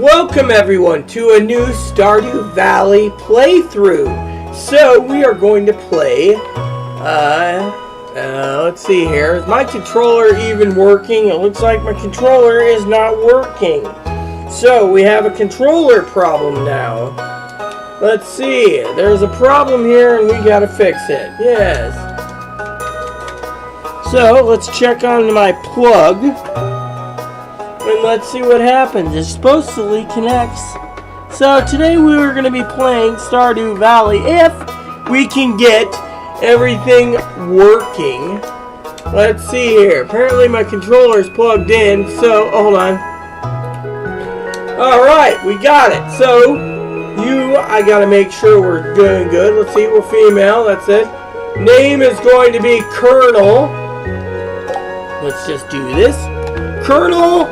Welcome everyone to a new Stardew Valley playthrough. So we are going to play, let's see here. Is my controller even working? It looks like my controller is not working. So we have a controller problem now. Let's see. There's a problem here and we gotta fix it. Yes. So let's check on my plug. And let's see what happens. It supposedly connects. So today we are going to be playing Stardew Valley if we can get everything working. Let's see here. Apparently my controller is plugged in. So, hold on. Alright, we got it. So, I got to make sure we're doing good. Let's see, we're female. That's it. Name is going to be Colonel. Let's just do this. Colonel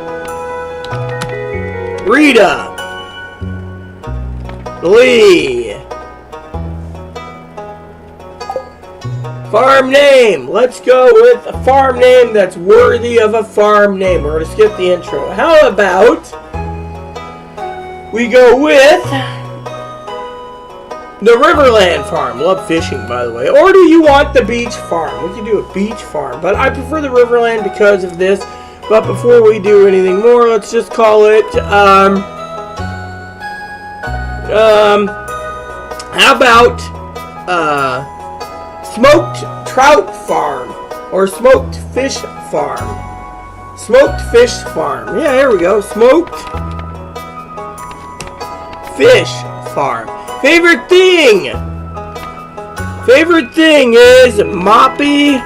Rita Lee. Farm name. Let's go with a farm name that's worthy of a farm name. We're going to skip the intro. How about we go with the Riverland Farm. Love fishing, by the way. Or do you want the beach farm? We can do a beach farm, but I prefer the Riverland because of this. But before we do anything more, let's just call it, how about, Smoked Trout Farm, or Smoked Fish Farm. Smoked Fish Farm. Yeah, here we go. Smoked Fish Farm. Favorite thing? Favorite thing is Moppy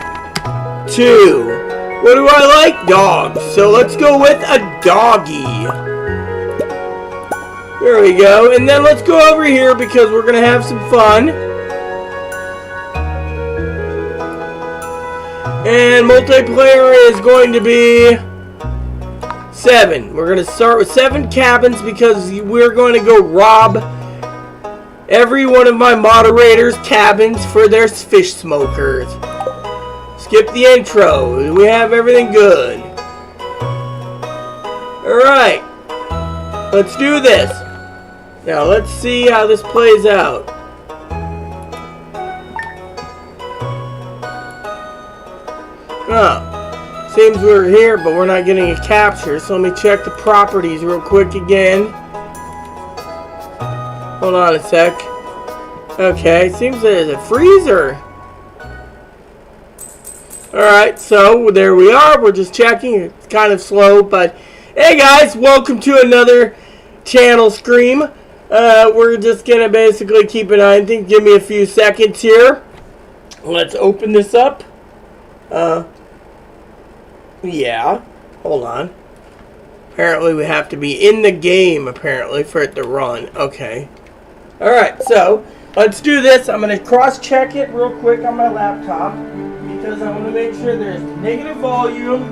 2. What do I like? Dogs. So let's go with a doggy. There we go. And then let's go over here because we're going to have some fun. And multiplayer is going to be 7. We're going to start with 7 cabins because we're going to go rob every one of my moderators' cabins for their fish smokers. Skip the intro. We have everything good. Alright. Let's do this. Now let's see how this plays out. Oh. Seems we're here, but we're not getting a capture. So let me check the properties real quick again. Hold on a sec. Okay, seems there's a freezer. Alright, so there we are. We're just checking. It's kind of slow, but hey guys, welcome to another channel stream. We're just gonna basically keep an eye on things. Give me a few seconds here. Let's open this up. Yeah. Hold on. Apparently we have to be in the game, apparently, for it to run. Okay. Alright, so let's do this. I'm gonna cross-check it real quick on my laptop. Because I want to make sure there's negative volume,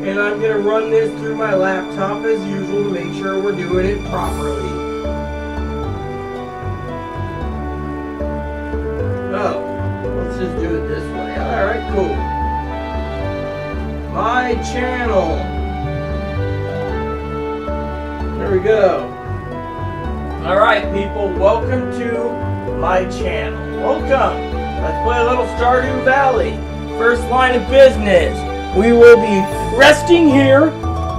and I'm going to run this through my laptop as usual to make sure we're doing it properly. Oh, let's just do it this way. Alright, cool. My channel. There we go. Alright people, welcome to my channel. Welcome. Let's play a little Stardew Valley. First line of business, we will be resting here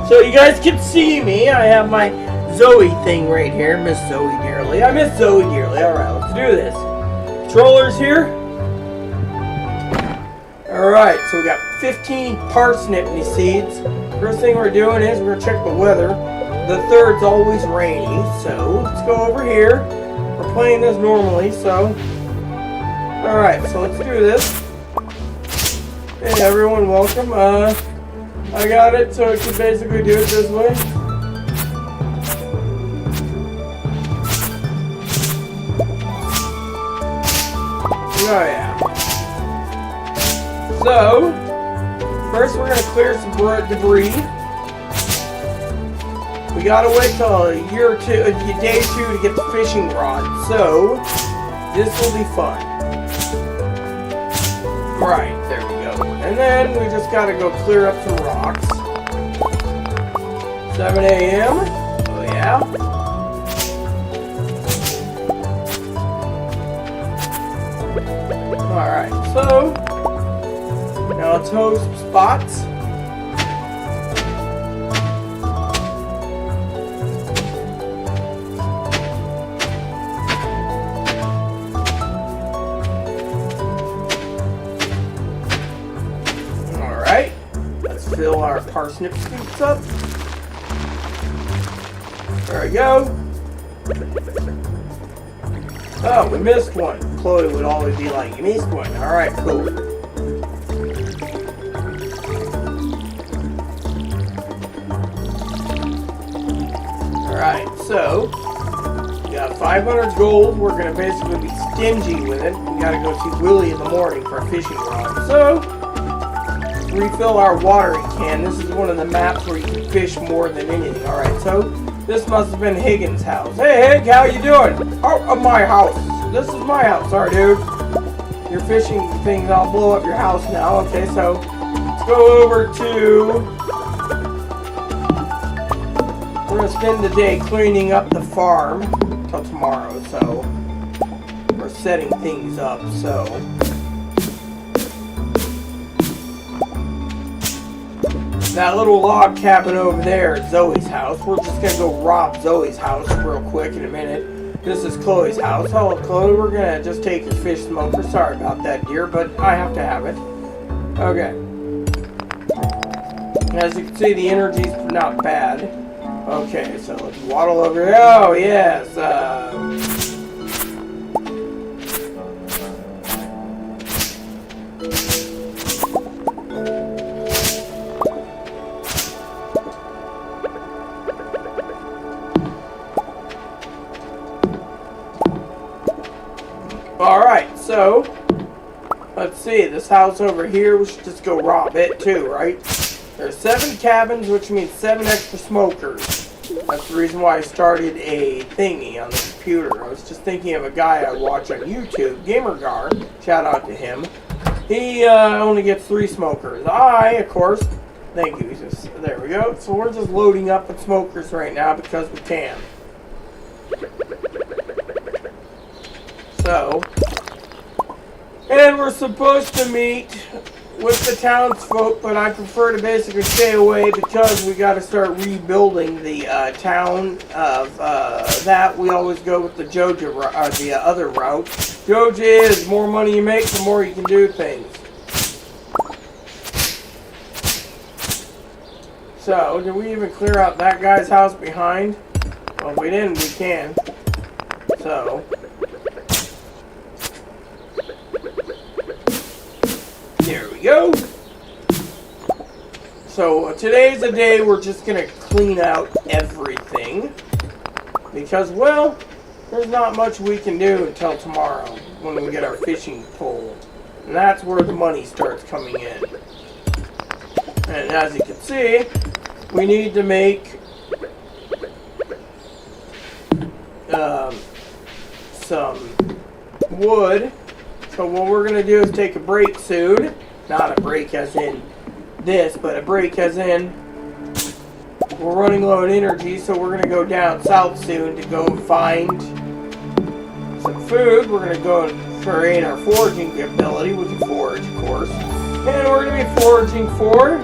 so you guys can see me. I have my Zoe thing right here. Miss Zoe dearly. I miss Zoe dearly. Alright, let's do this. Controllers here. Alright, so we got 15 parsnip seeds. First thing we're doing is we're going to check the weather. The 3rd's always rainy, so let's go over here. We're playing this normally, so alright, so let's do this. Hey everyone, welcome. I got it, so I can basically do it this way. Oh yeah. So, first we're going to clear some debris. We gotta wait till a year or two, day 2 to get the fishing rod. So, this will be fun. Right, there we go. And then we just gotta go clear up some rocks. 7 a.m. Oh yeah. Yeah. Alright, so now let's host spots. Alright, let's fill our parsnip scoops up. There we go. Oh, we missed one. Chloe would always be like, you missed one. Alright, cool. Alright, so we got 500 gold. We're going to basically be stingy with it. We got to go see Willie in the morning for a fishing rod. So, refill our watering can. This is one of the maps where you can fish more than anything. Alright, so this must have been Higgins' house. Hey, Hig, how you doing? Oh, my house. This is my house. Sorry, dude. Your fishing things, I'll blow up your house now. Okay, so let's go over to... We're going to spend the day cleaning up the farm till tomorrow, so we're setting things up, so... That little log cabin over there is Zoe's house. We're just going to go rob Zoe's house real quick in a minute. This is Chloe's house. Hello, Chloe. We're going to just take your fish smoker. Sorry about that, dear, but I have to have it. Okay. As you can see, the energy's not bad. Okay, so let's waddle over here. Oh, yes. Alright, so, let's see, this house over here, we should just go rob it too, right? There's 7 cabins, which means 7 extra smokers. That's the reason why I started a thingy on the computer. I was just thinking of a guy I watch on YouTube, GamerGar, shout out to him. He only gets 3 smokers. I, of course, thank you, there we go. So we're just loading up with smokers right now because we can. So, and we're supposed to meet with the townsfolk, but I prefer to basically stay away because we got to start rebuilding the town of that. We always go with the Joja, the other route. Joja is more money you make, the more you can do things. So, did we even clear out that guy's house behind? Well, if we didn't, we can. So... There we go. So today's the day we're just going to clean out everything. Because, well, there's not much we can do until tomorrow when we get our fishing pole. And that's where the money starts coming in. And as you can see, we need to make some wood. So what we're going to do is take a break soon. Not a break as in this, but a break as in we're running low on energy, so we're going to go down south soon to go find some food. We're going to go and create our foraging ability. We can forage, of course. And we're going to be foraging for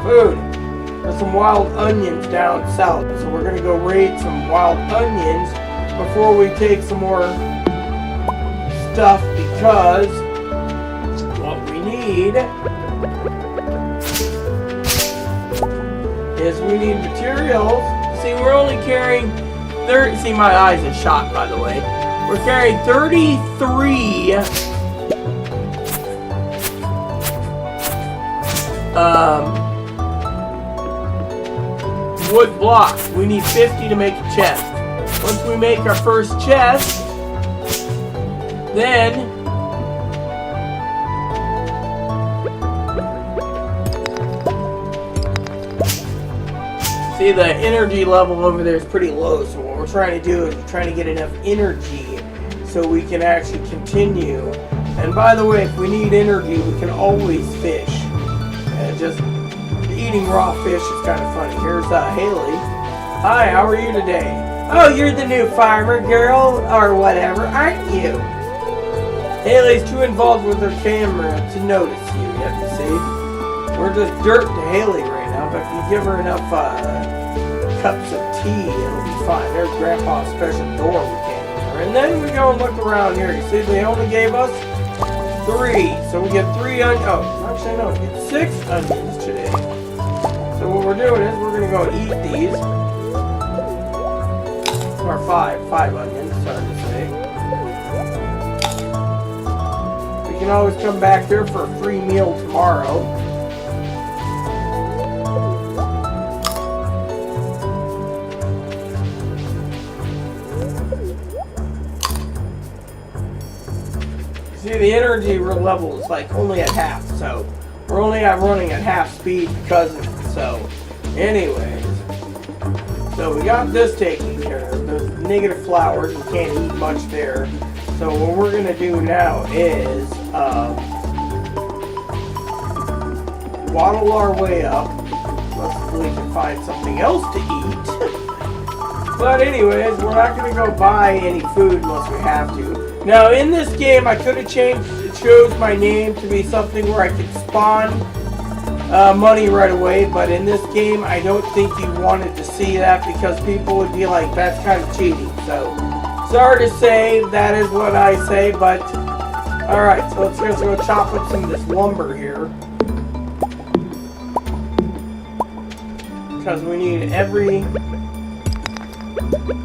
food. There's some wild onions down south, so we're going to go raid some wild onions before we take some more stuff, because what we need is we need materials. See, we're only carrying 30. See, my eyes are shot, by the way. We're carrying 33 wood blocks. We need 50 to make a chest. Once we make our first chest, then see, the energy level over there is pretty low, so what we're trying to do is we're trying to get enough energy so we can actually continue. And by the way, if we need energy, we can always fish. Just eating raw fish is kind of funny. Here's Haley. Hi, how are you today? Oh, you're the new farmer girl, or whatever, aren't you? Haley's too involved with her camera to notice you, you have to see. We're just dirt to Haley right now, but if you give her enough cups of tea, it'll be fine. There's Grandpa's special door we can't enter. And then we go and look around here. You see, they only gave us 3. So we get 3 onions. Oh, actually, no, we get 6 onions today. So what we're doing is we're going to go eat these. Or 5 onions, sorry to say. We can always come back here for a free meal tomorrow. See, the energy level is like only at half, so we're only running at half speed because of it. So, anyways, so we got this taken care of. There's negative flowers, we can't eat much there. So what we're gonna do now is waddle our way up, unless we can find something else to eat. But anyways, we're not gonna go buy any food unless we have to. Now in this game, I could have chose my name to be something where I could spawn money right away, but in this game, I don't think you wanted to see that because people would be like, that's kind of cheating. So, sorry to say, that is what I say, but alright, so let's just go chop up some of this lumber here. Because we need every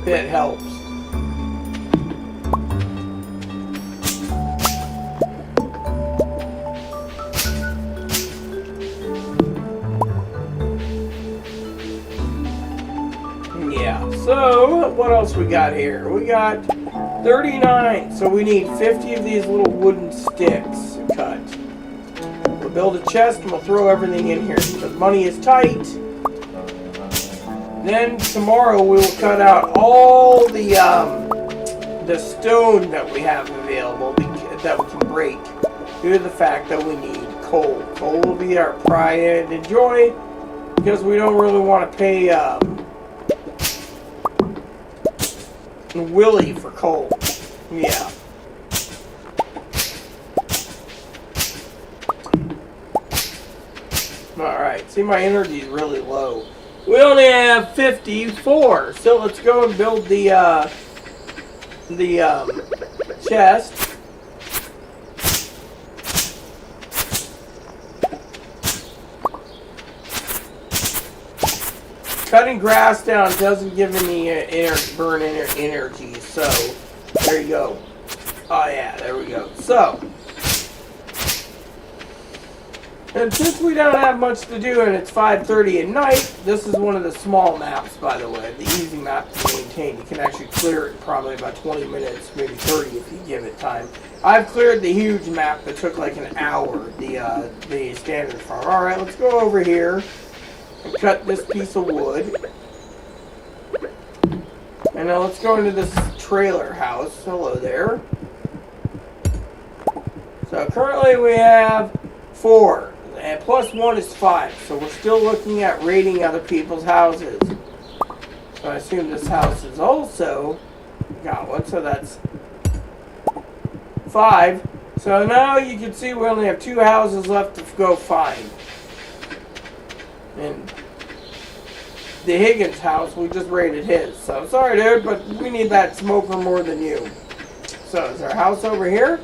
bit helps. So, what else we got here? We got 39, so we need 50 of these little wooden sticks to cut. We'll build a chest and we'll throw everything in here because money is tight. Then tomorrow we will cut out all the stone that we have available that we can break due to the fact that we need coal. Coal will be our pride and joy because we don't really want to pay Willie for coal. Yeah. Alright, see my energy is really low. We only have 54, so let's go and build the chest. Cutting grass down doesn't give any burn energy, so there you go. Oh yeah, there we go. So, and since we don't have much to do and it's 5:30 at night, this is one of the small maps, by the way, the easy map to maintain. You can actually clear it in probably about 20 minutes, maybe 30 if you give it time. I've cleared the huge map that took like an hour, the standard farm. All right, let's go over here and cut this piece of wood. And now let's go into this trailer house. Hello there. So currently we have 4. And plus 1 is 5. So we're still looking at raiding other people's houses. So I assume this house is also got one. So that's 5. So now you can see we only have 2 houses left to go find. And the Higgins house, we just raided his. So sorry, dude, but we need that smoker more than you. So is our house over here?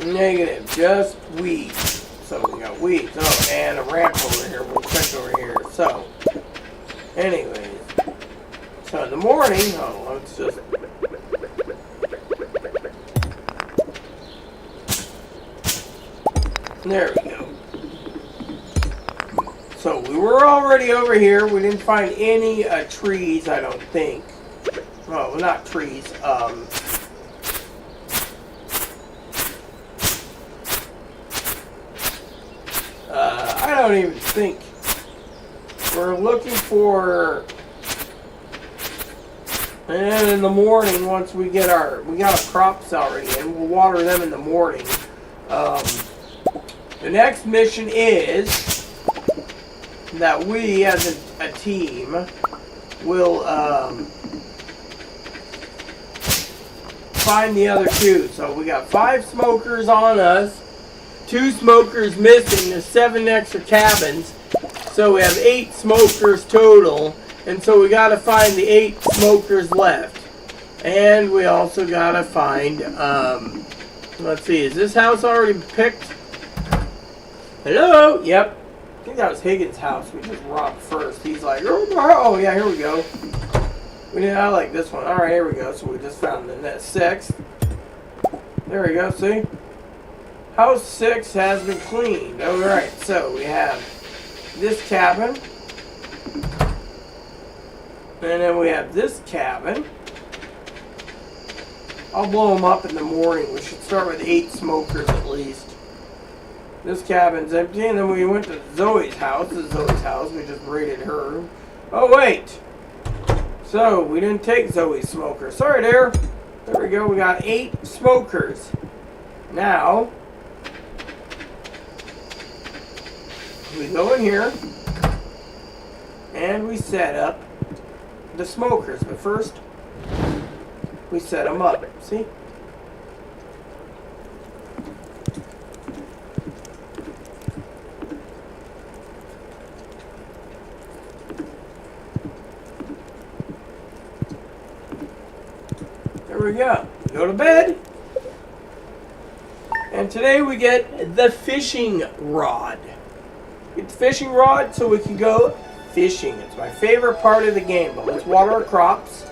Negative, just weeds. So we got weeds. Oh, and a ramp over here. We'll check over here. So, anyways. So in the morning, let's just... There we go. So we were already over here. We didn't find any trees, I don't think. Oh, well, not trees. I don't even think. We're looking for And then in the morning, once we got our crops already in, we'll water them in the morning. The next mission is that we, as a team, will find the other two. So we got 5 smokers on us, 2 smokers missing. There's 7 extra cabins, so we have 8 smokers total. And so we gotta find the 8 smokers left. And we also gotta find, let's see, is this house already picked? Hello? Yep. I think that was Higgins' house. We just robbed first. He's like, oh yeah, here we go. I like this one. Alright, here we go. So we just found the net 6. There we go, see? House 6 has been cleaned. Alright, so we have this cabin. And then we have this cabin. I'll blow them up in the morning. We should start with 8 smokers at least. This cabin's empty. And then we went to Zoe's house. This is Zoe's house. We just raided her. Oh, wait. So, we didn't take Zoe's smoker. Sorry, there. There we go. We got 8 smokers. Now, we go in here. And we set up the smokers, but first we set them up. See? There we go. Go to bed. And today we get the fishing rod. Get the fishing rod so we can go fishing. It's my favorite part of the game, but let's water our crops.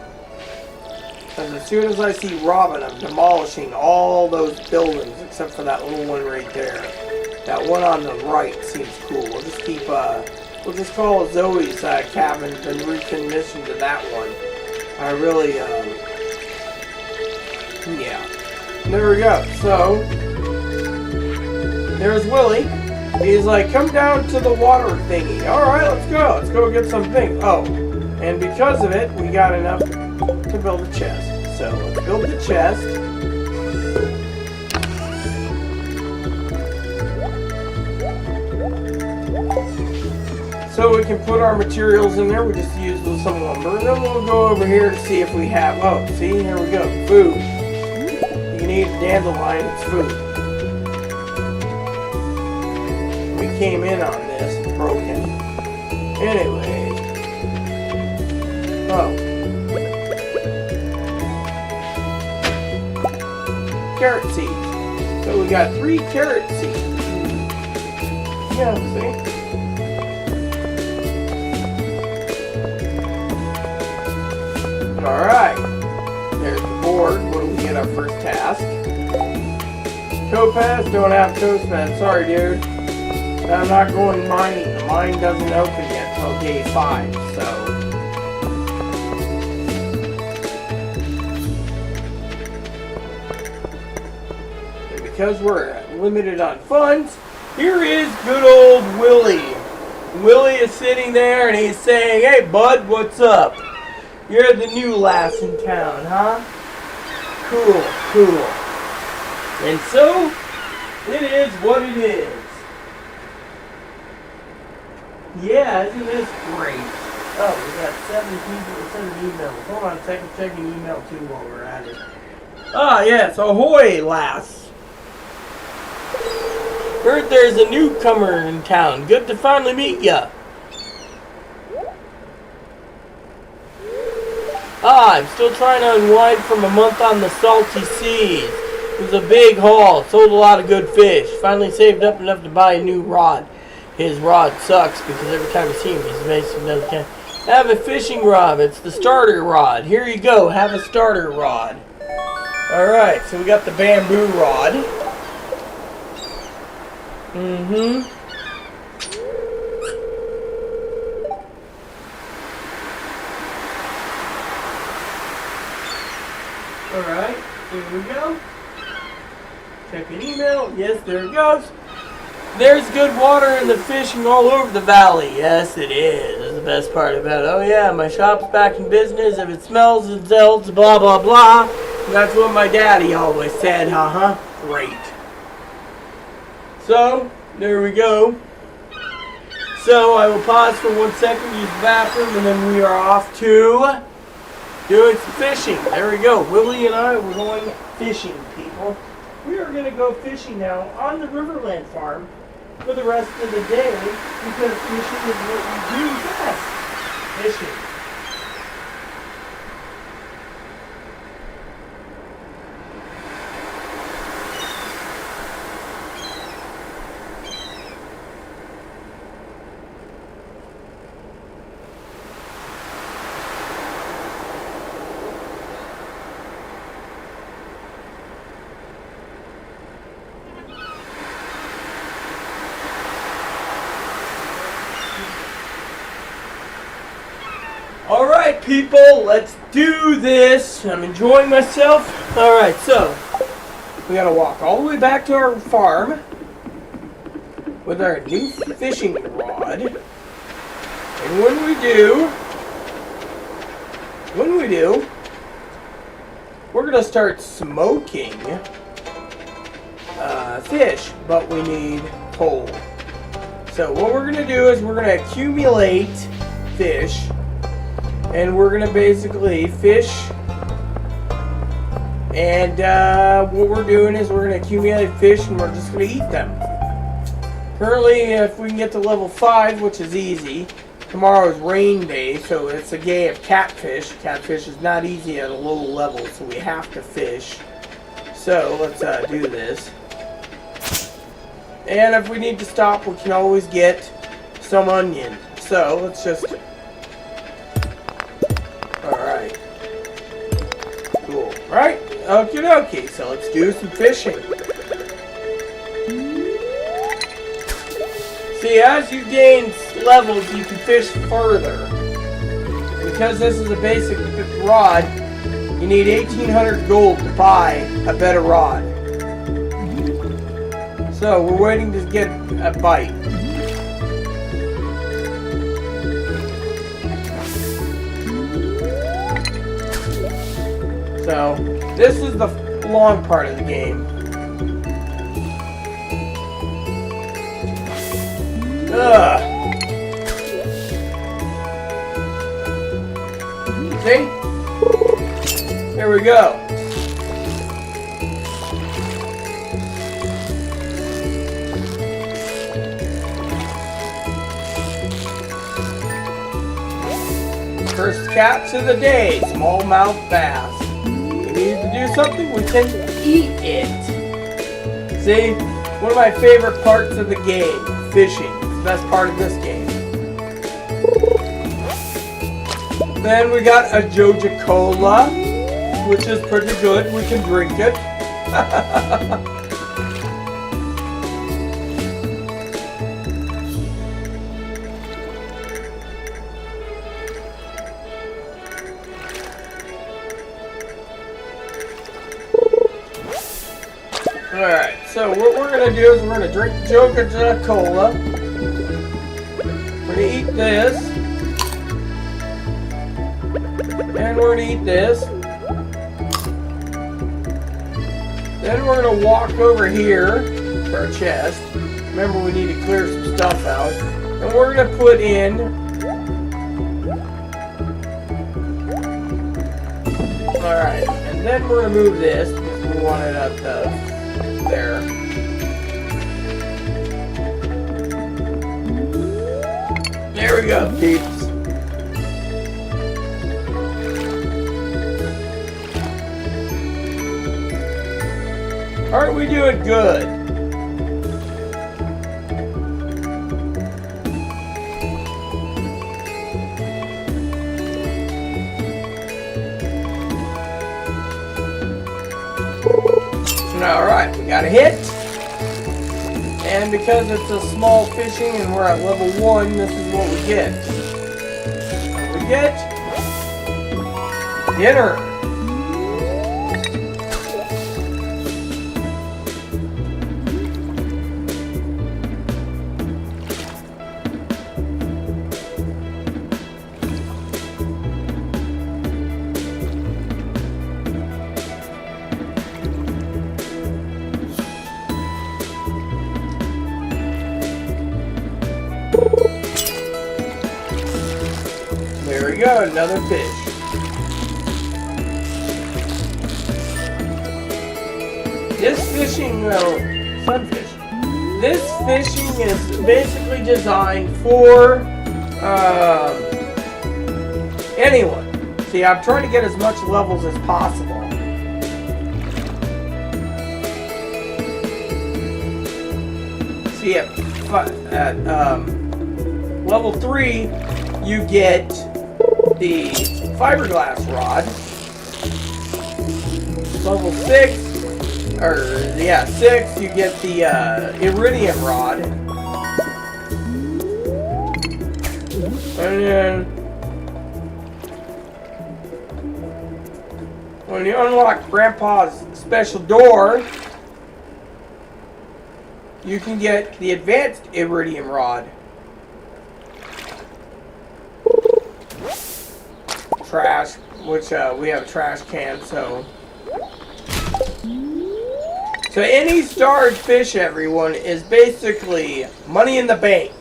Because as soon as I see Robin, I'm demolishing all those buildings except for that little one right there. That one on the right seems cool. We'll just keep, we'll just call Zoe's cabin and recommission to that one. I really, yeah. There we go. So, there's Willie. He's like, come down to the water thingy. Alright, let's go. Let's go get some things. Oh, and because of it, we got enough to build a chest. So, let's build the chest. So we can put our materials in there. We just use some lumber. And then we'll go over here to see if we have, oh, see, here we go. Food. You can eat a dandelion, it's food. Came in on this, it's broken. Anyway. Oh. Carrot seeds. So we got 3 carrot seeds. Yeah, see? Alright. There's the board. What do we get our first task? Topaz, don't have topaz. Sorry, dude. I'm not going mining. The mine doesn't open yet till day 5, so. And because we're limited on funds, here is good old Willie. Willie is sitting there and he's saying, hey bud, what's up? You're the new lass in town, huh? Cool, cool. And so, it is what it is. Yeah, isn't this great? Oh, we got 7 people sending emails. Hold on a second, checking email too while we're at it. Ah, yes, ahoy, lass. Heard there's a newcomer in town. Good to finally meet ya. Ah, I'm still trying to unwind from a month on the salty seas. It was a big haul, sold a lot of good fish. Finally saved up enough to buy a new rod. His rod sucks because every time I see him, he's basically another can. Have a fishing rod. It's the starter rod. Here you go. Have a starter rod. Alright, so we got the bamboo rod. Mm-hmm. Alright, here we go. Check an email. Yes, there it goes. There's good water and the fishing all over the valley. Yes, it is. There's a best part about it. Oh yeah, my shop's back in business. If it smells and sells, blah blah blah. That's what my daddy always said, Great. So, there we go. So, I will pause for 1 second, use the bathroom, and then we are off to doing some fishing. There we go. Willie and I, we're going fishing, people. We are going to go fishing now on the Riverland farm for the rest of the day because fishing is what we do best. Fishing. Alright people, let's do this. I'm enjoying myself. Alright, so we gotta walk all the way back to our farm with our new fishing rod. And when we do, we're gonna start smoking fish, but we need coal. So what we're gonna do is we're gonna accumulate fish. And we're going to basically fish, and what we're doing is we're going to accumulate fish and we're just going to eat them. Currently, if we can get to level 5, which is easy, tomorrow is rain day, so it's a day of catfish. Catfish is not easy at a low level, so we have to fish. So, let's do this. And if we need to stop, we can always get some onion. So, let's just... Alright. Cool. Right? Okie dokie. So let's do some fishing. See, as you gain levels, you can fish further. Because this is a basic rod, you need 1,800 gold to buy a better rod. So we're waiting to get a bite. So, this is the long part of the game. Ugh. See? There we go. First catch of the day, smallmouth bass. Need to do something, we can eat it. See, one of my favorite parts of the game, fishing. It's the best part of this game. Then we got a Joja Cola, which is pretty good. We can drink it. Alright, so what we're going to do is we're going to drink Joja Cola. We're going to eat this. And we're going to eat this. Then we're going to walk over here to our chest. Remember, we need to clear some stuff out. And we're going to put in... Alright, and then we're going to move this because we want it up there. There we go, peeps. Aren't we doing good? Alright, we got a hit. And because it's a small fishing and we're at level 1, this is what we get. We get dinner. we go, another fish. This fishing, sunfish. This fishing is basically designed for anyone. See, I'm trying to get as much levels as possible. See, at level 3, you get the fiberglass rod. Level 6, 6, you get the iridium rod. And then when you unlock Grandpa's special door, you can get the advanced iridium rod. Trash, which we have a trash can, so any starred fish, everyone, is basically money in the bank.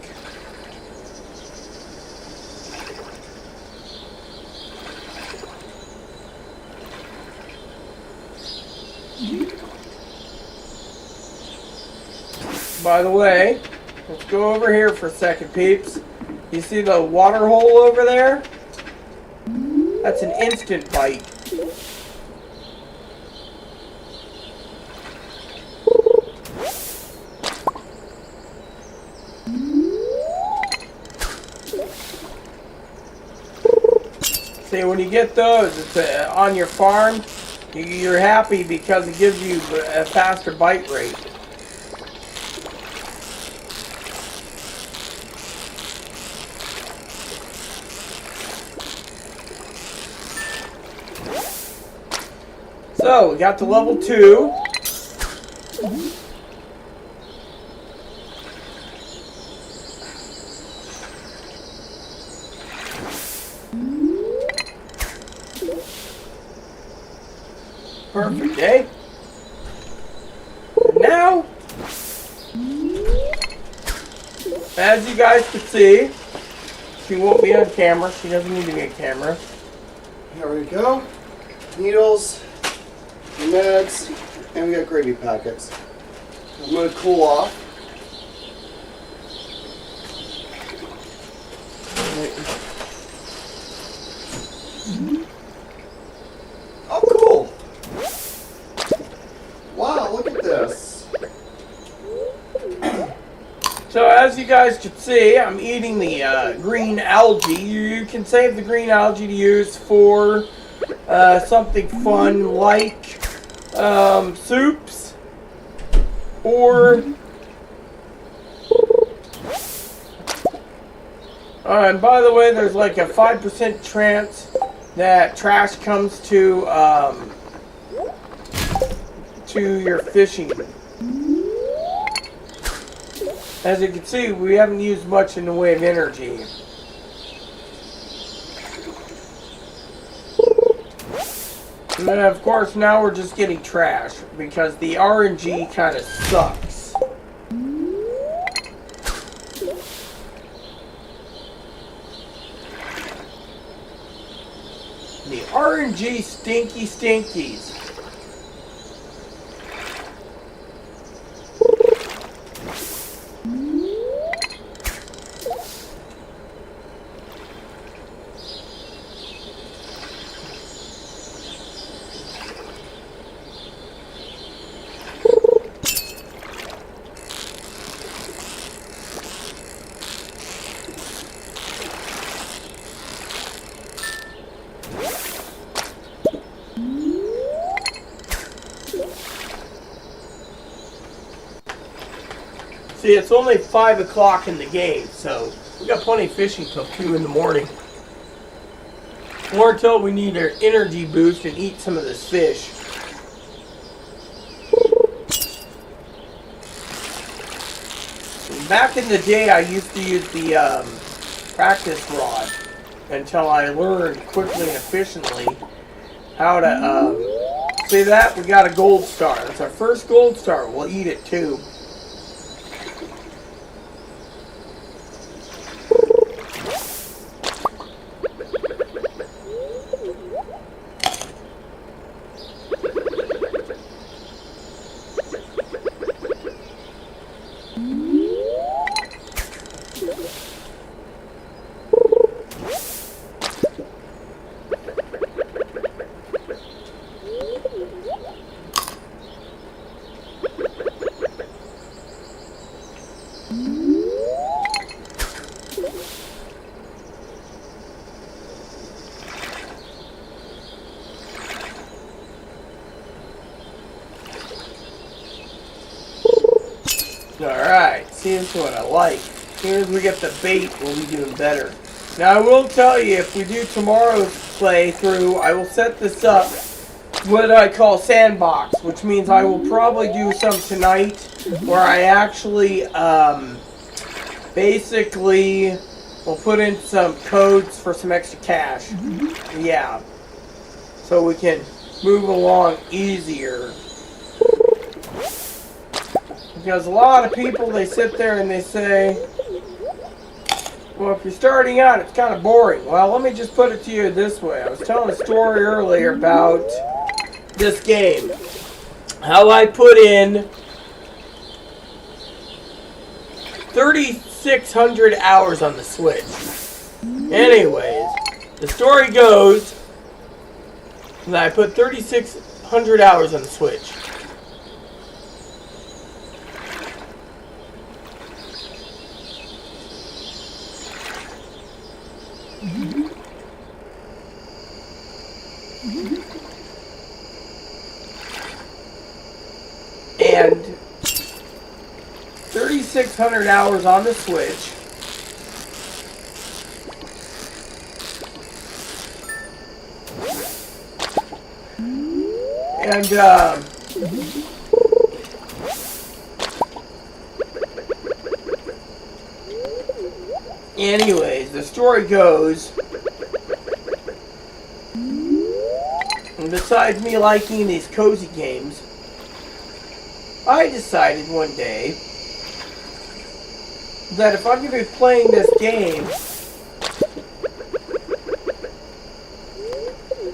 By the way, let's go over here for a second, peeps. You see the water hole over there? That's an instant bite. See, when you get those, it's on your farm, you're happy because it gives you a faster bite rate. So, we got to level 2. Perfect, eh? And now, as you guys can see, she won't be on camera. She doesn't need to be on camera. Here we go. Needles, meds, and we got gravy packets. I'm going to cool off. Oh, cool. Wow, look at this. So as you guys can see, I'm eating the green algae. You can save the green algae to use for something fun like soups or and by the way, there's like a 5% chance that trash comes to your fishing. As you can see, we haven't used much in the way of energy. And then of course now we're just getting trash because the RNG kind of sucks. The RNG stinkies. See, it's only 5 o'clock in the game, so we got plenty of fishing till 2 in the morning. Or until we need our energy boost and eat some of this fish. Back in the day, I used to use the practice rod until I learned quickly and efficiently how to, see that? We got a gold star. That's our first gold star. We'll eat it too. Alright, see, this is what I like. As soon as we get the bait, we'll be doing better. Now, I will tell you, if we do tomorrow's playthrough, I will set this up what I call sandbox, which means I will probably do some tonight where I actually basically will put in some codes for some extra cash. Yeah. So we can move along easier. Because a lot of people, they sit there and they say, well, if you're starting out, it's kind of boring. Well, let me just put it to you this way. I was telling a story earlier about this game. How I put in 3,600 hours on the Switch. Anyways, the story goes that I put 3,600 hours on the Switch. And 3,600 hours on the Switch. And anyways, the story goes, and besides me liking these cozy games, I decided one day that if I'm going to be playing this game,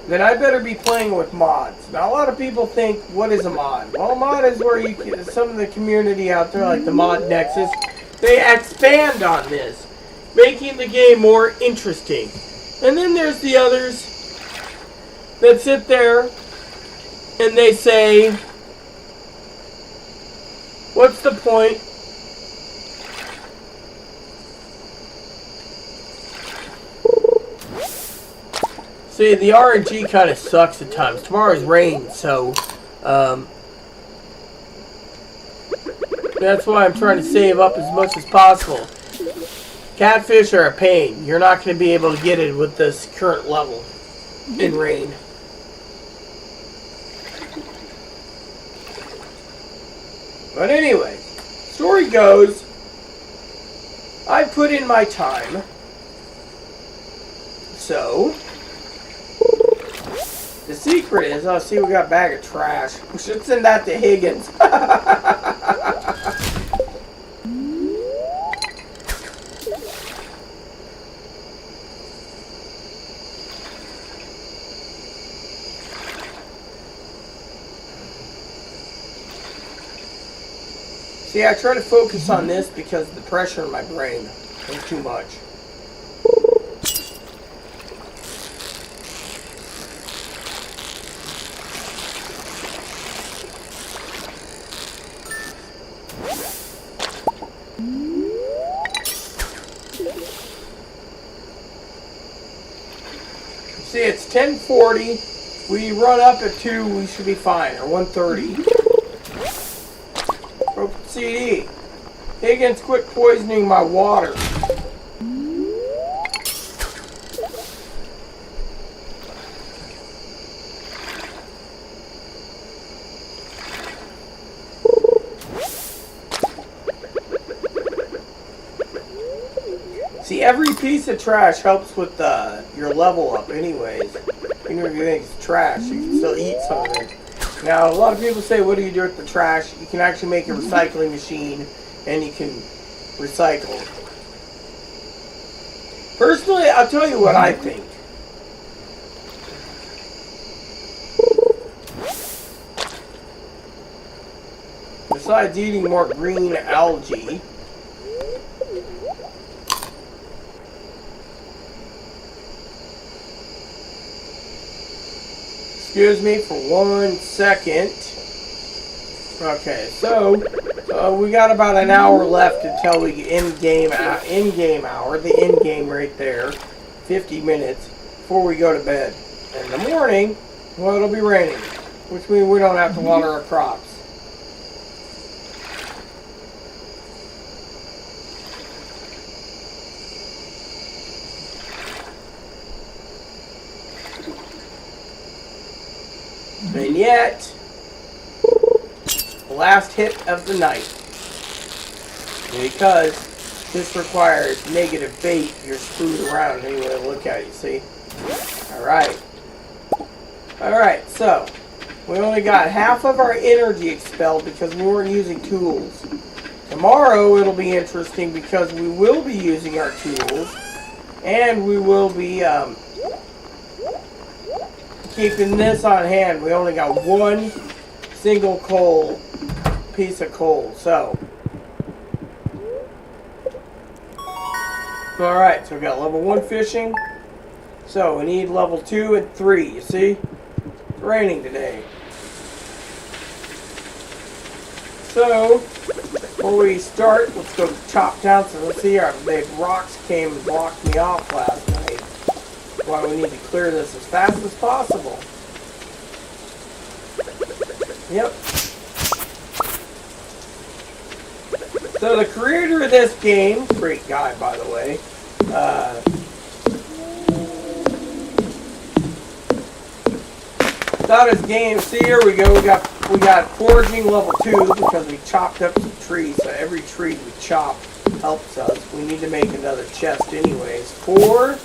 then I better be playing with mods. Now, a lot of people think, what is a mod? Well, a mod is where you can, some of the community out there, like the Mod Nexus, they expand on this, making the game more interesting. And then there's the others that sit there and they say, what's the point? See, the RNG kind of sucks at times. Tomorrow's rain, so that's why I'm trying to save up as much as possible. Catfish are a pain. You're not going to be able to get it with this current level in rain. But anyway, story goes, I put in my time. So, the secret is, oh, see, we got a bag of trash. We should send that to Higgins. See, I try to focus on this because the pressure in my brain is too much. See, it's 10:40. We run up at 2, we should be fine, or 1:30. Open CD. Higgins, quit poisoning my water. See, every piece of trash helps with your level up anyways. Even if you think it's trash, you can still eat some of it. Now, a lot of people say, what do you do with the trash? You can actually make a recycling machine, and you can recycle. Personally, I'll tell you what I think. Besides eating more green algae, excuse me for 1 second. Okay, so we got about an hour left until we in-game hour, the in-game right there, 50 minutes before we go to bed. In the morning, well, it'll be raining, which means we don't have to water our crops. yet, the last hit of the night. Because this requires negative bait, you're screwed around any way to look at it, you see? Alright. Alright, so, we only got half of our energy expelled because we weren't using tools. Tomorrow it'll be interesting because we will be using our tools. And we will be keeping this on hand. We only got one single piece of coal. So, alright, so we got level 1 fishing. So we need level 2 and 3, you see? It's raining today. So, before we start, let's go chop down some. Let's see, our big rocks came and blocked me off last night. That's why we need to clear this as fast as possible. Yep. So the creator of this game, great guy by the way, thought his game, see here we go, we got foraging level 2 because we chopped up some trees, so every tree we chop helps us. We need to make another chest anyways. 4.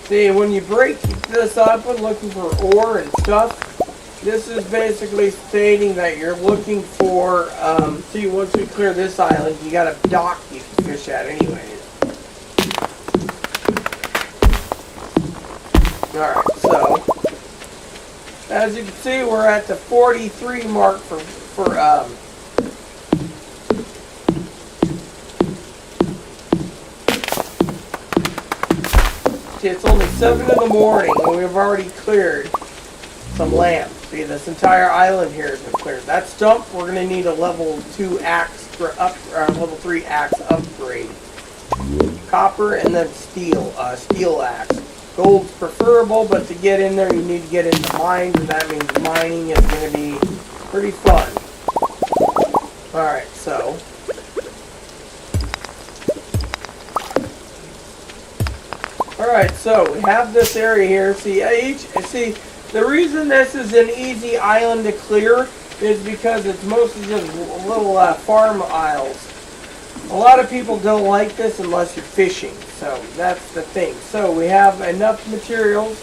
See, when you break this up and looking for ore and stuff, this is basically stating that you're looking for, see, once we clear this island, you got a dock you can fish at anyways. Alright, so, as you can see, we're at the 43 mark for it's only 7 in the morning and we've already cleared some land. See, this entire island here has been cleared. That stump, we're going to need a level 2 axe or level 3 axe upgrade. Copper and then steel axe. Gold's preferable, but to get in there you need to get into mines, and that means mining is going to be pretty fun. Alright, so alright, so we have this area here. See, the reason this is an easy island to clear is because it's mostly just little farm isles. A lot of people don't like this unless you're fishing, so that's the thing. So we have enough materials.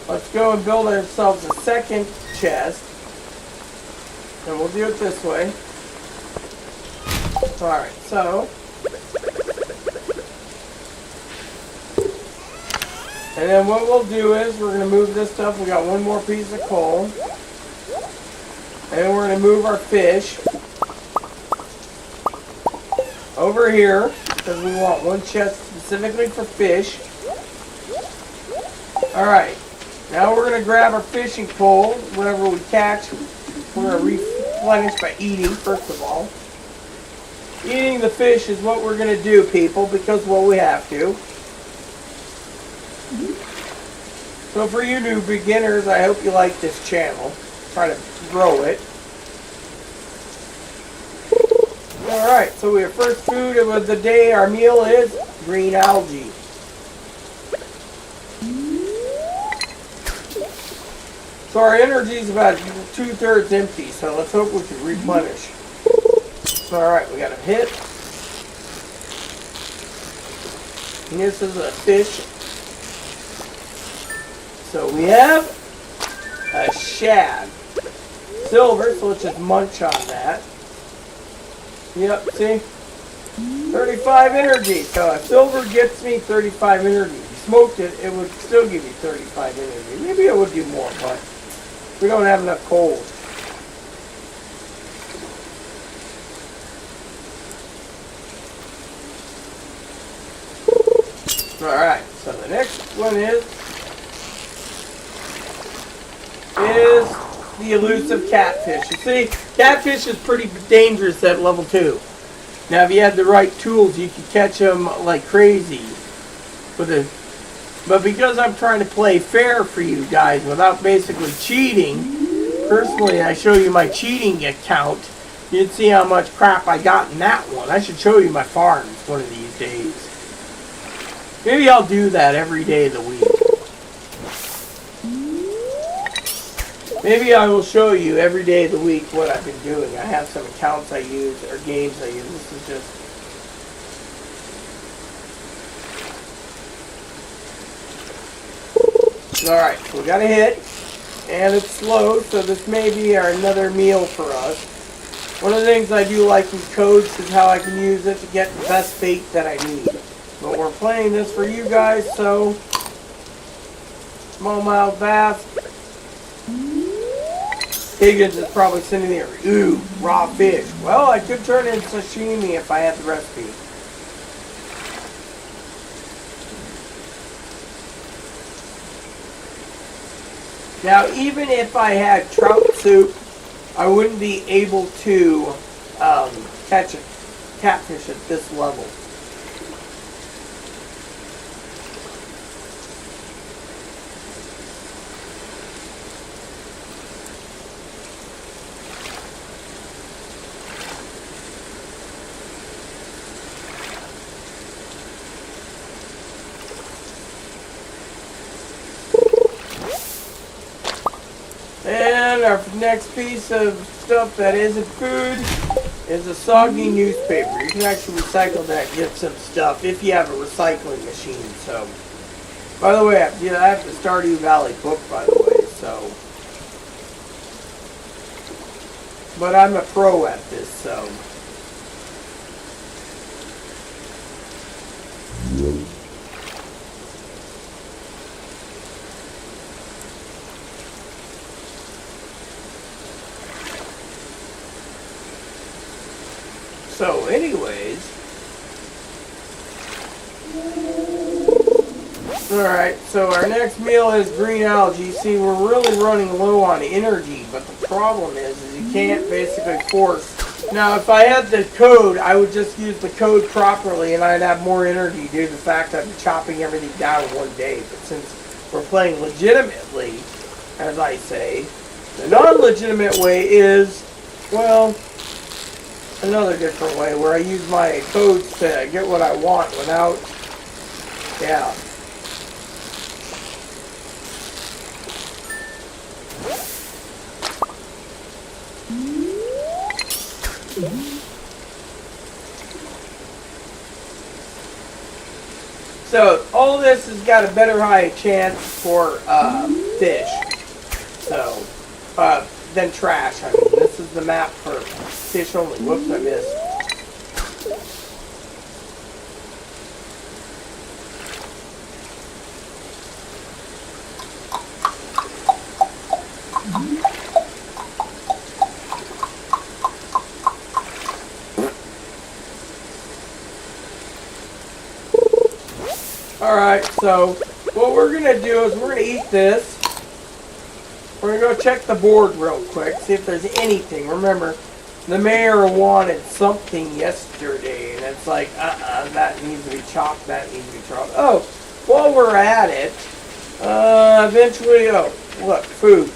Let's go and build ourselves a second chest. And we'll do it this way. Alright, so and then what we'll do is we're going to move this stuff. We got one more piece of coal. And then we're going to move our fish over here because we want one chest specifically for fish. Alright, now we're going to grab our fishing pole. Whatever we catch, we're going to replenish by eating, first of all. Eating the fish is what we're going to do, people, because, well, we have to. So for you new beginners, I hope you like this channel. Try to grow it. Alright, so our first food of the day, our meal is green algae. So our energy is about 2/3 empty, so let's hope we can replenish. Alright, we got a hit. And this is a fish. So we have a shad. Silver, so let's just munch on that. Yep, see? 35 energy. So if silver gets me 35 energy. If you smoked it, it would still give you 35 energy. Maybe it would do more, but we don't have enough coal. Alright, so the next one is the elusive catfish. You see, catfish is pretty dangerous at level 2. Now, if you had the right tools, you could catch them like crazy. But because I'm trying to play fair for you guys without basically cheating, personally, I show you my cheating account. You'd see how much crap I got in that one. I should show you my farms one of these days. Maybe I'll do that every day of the week. Maybe I will show you every day of the week what I've been doing. I have some accounts I use, or games I use. This is just... Alright, so we got a hit. And it's slow, so this may be another meal for us. One of the things I do like in codes is how I can use it to get the best bait that I need. But we're playing this for you guys, so... Smallmouth bass. Higgins is probably sitting there, ooh, raw fish. Well, I could turn it into sashimi if I had the recipe. Now, even if I had trout soup, I wouldn't be able to catch a catfish at this level. And our next piece of stuff that isn't food is a soggy newspaper. You can actually recycle that and get some stuff if you have a recycling machine. So, by the way, I have the Stardew Valley book, by the way. So, but I'm a pro at this. So. So, anyways, alright, so our next meal is green algae. See, we're really running low on energy, but the problem is you can't basically force. Now, if I had the code, I would just use the code properly and I'd have more energy due to the fact that I'm chopping everything down in one day. But since we're playing legitimately, as I say, the non-legitimate way is, well, another different way where I use my codes to get what I want without, yeah. So all this has got a better high chance for fish. So than trash. I mean, this is the map for fish only. Whoops, I missed. Alright, so what we're going to do is we're going to eat this. We're going to go check the board real quick, see if there's anything. Remember, the mayor wanted something yesterday, and it's like, that needs to be chopped, that needs to be chopped. Oh, while we're at it, eventually, oh, look, food.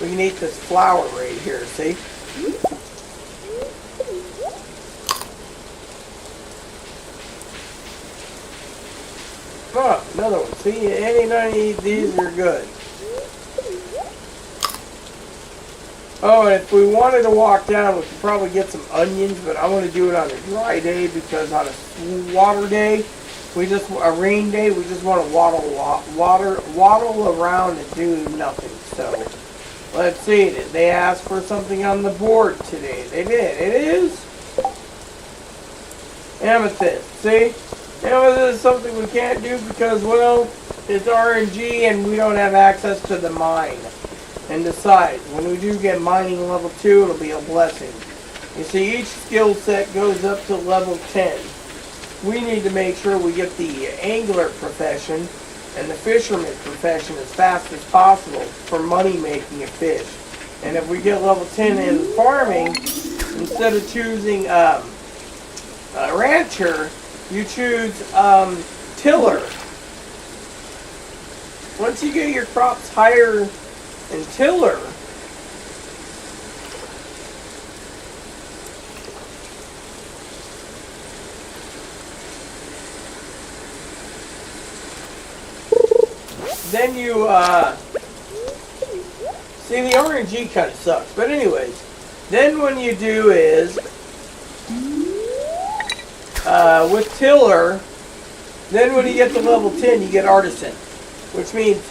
We can eat this flour right here, see? Oh, another one. See, any time you eat these, you're good. Oh, and if we wanted to walk down, we could probably get some onions, but I want to do it on a dry day because on a water day, a rain day, we just want to waddle around and do nothing. So, let's see. Did they ask for something on the board today? They did. It is amethyst. See? Amethyst is something we can't do because, well, it's RNG and we don't have access to the mine. And besides, when we do get mining level 2, it'll be a blessing. You see, each skill set goes up to level 10. We need to make sure we get the angler profession and the fisherman profession as fast as possible for money making of fish. And if we get level 10 in farming, instead of choosing a rancher, you choose tiller. Once you get your crops higher in tiller, then you, see, the RNG kind of sucks. But anyways, then what you do is, with tiller, then when you get to level 10, you get artisan, which means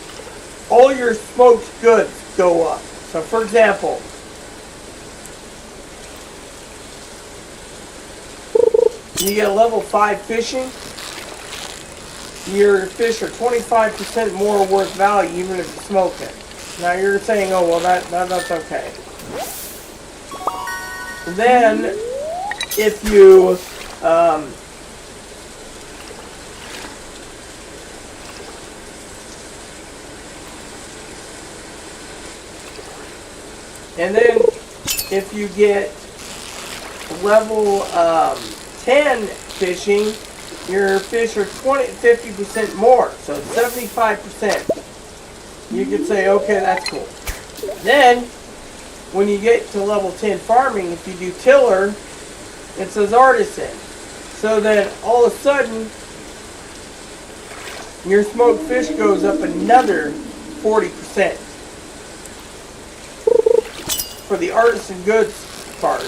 all your smoked goods go up. So for example, you get level 5 fishing, your fish are 25% more worth value even if you smoke it. Now you're saying, oh well, that's okay. Then if you and then if you get level 10 fishing, your fish are 50% more, so 75%. You could say, okay, that's cool. Then, when you get to level 10 farming, if you do tiller, it says artisan. So then, all of a sudden, your smoked fish goes up another 40% for the artisan goods part.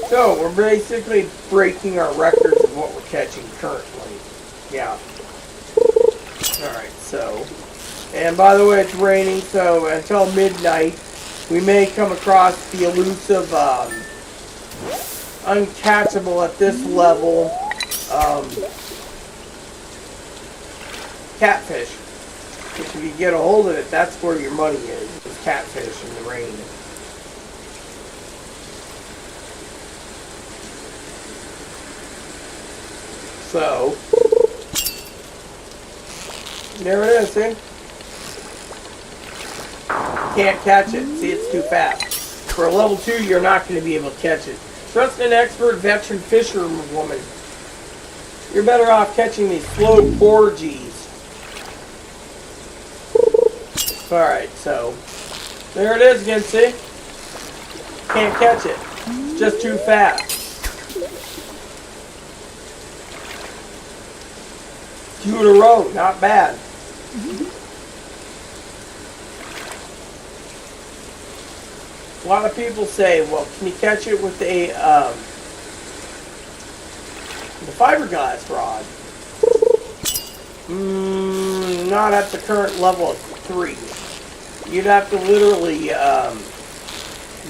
So, we're basically breaking our records of what we're catching currently. Yeah. Alright, so. And by the way, it's raining, so until midnight, we may come across the elusive, uncatchable at this level, catfish. Which if you get a hold of it, that's where your money is catfish in the rain. So, there it is, see? Can't catch it. See, it's too fast. For a level 2, you're not going to be able to catch it. Trust an expert veteran fisherwoman. You're better off catching these slow porgies. Alright, so, there it is again, see? Can't catch it. It's just too fast. 2 in a row, not bad. A lot of people say, well, can you catch it with the fiberglass rod? Not at the current level of 3. You'd have to literally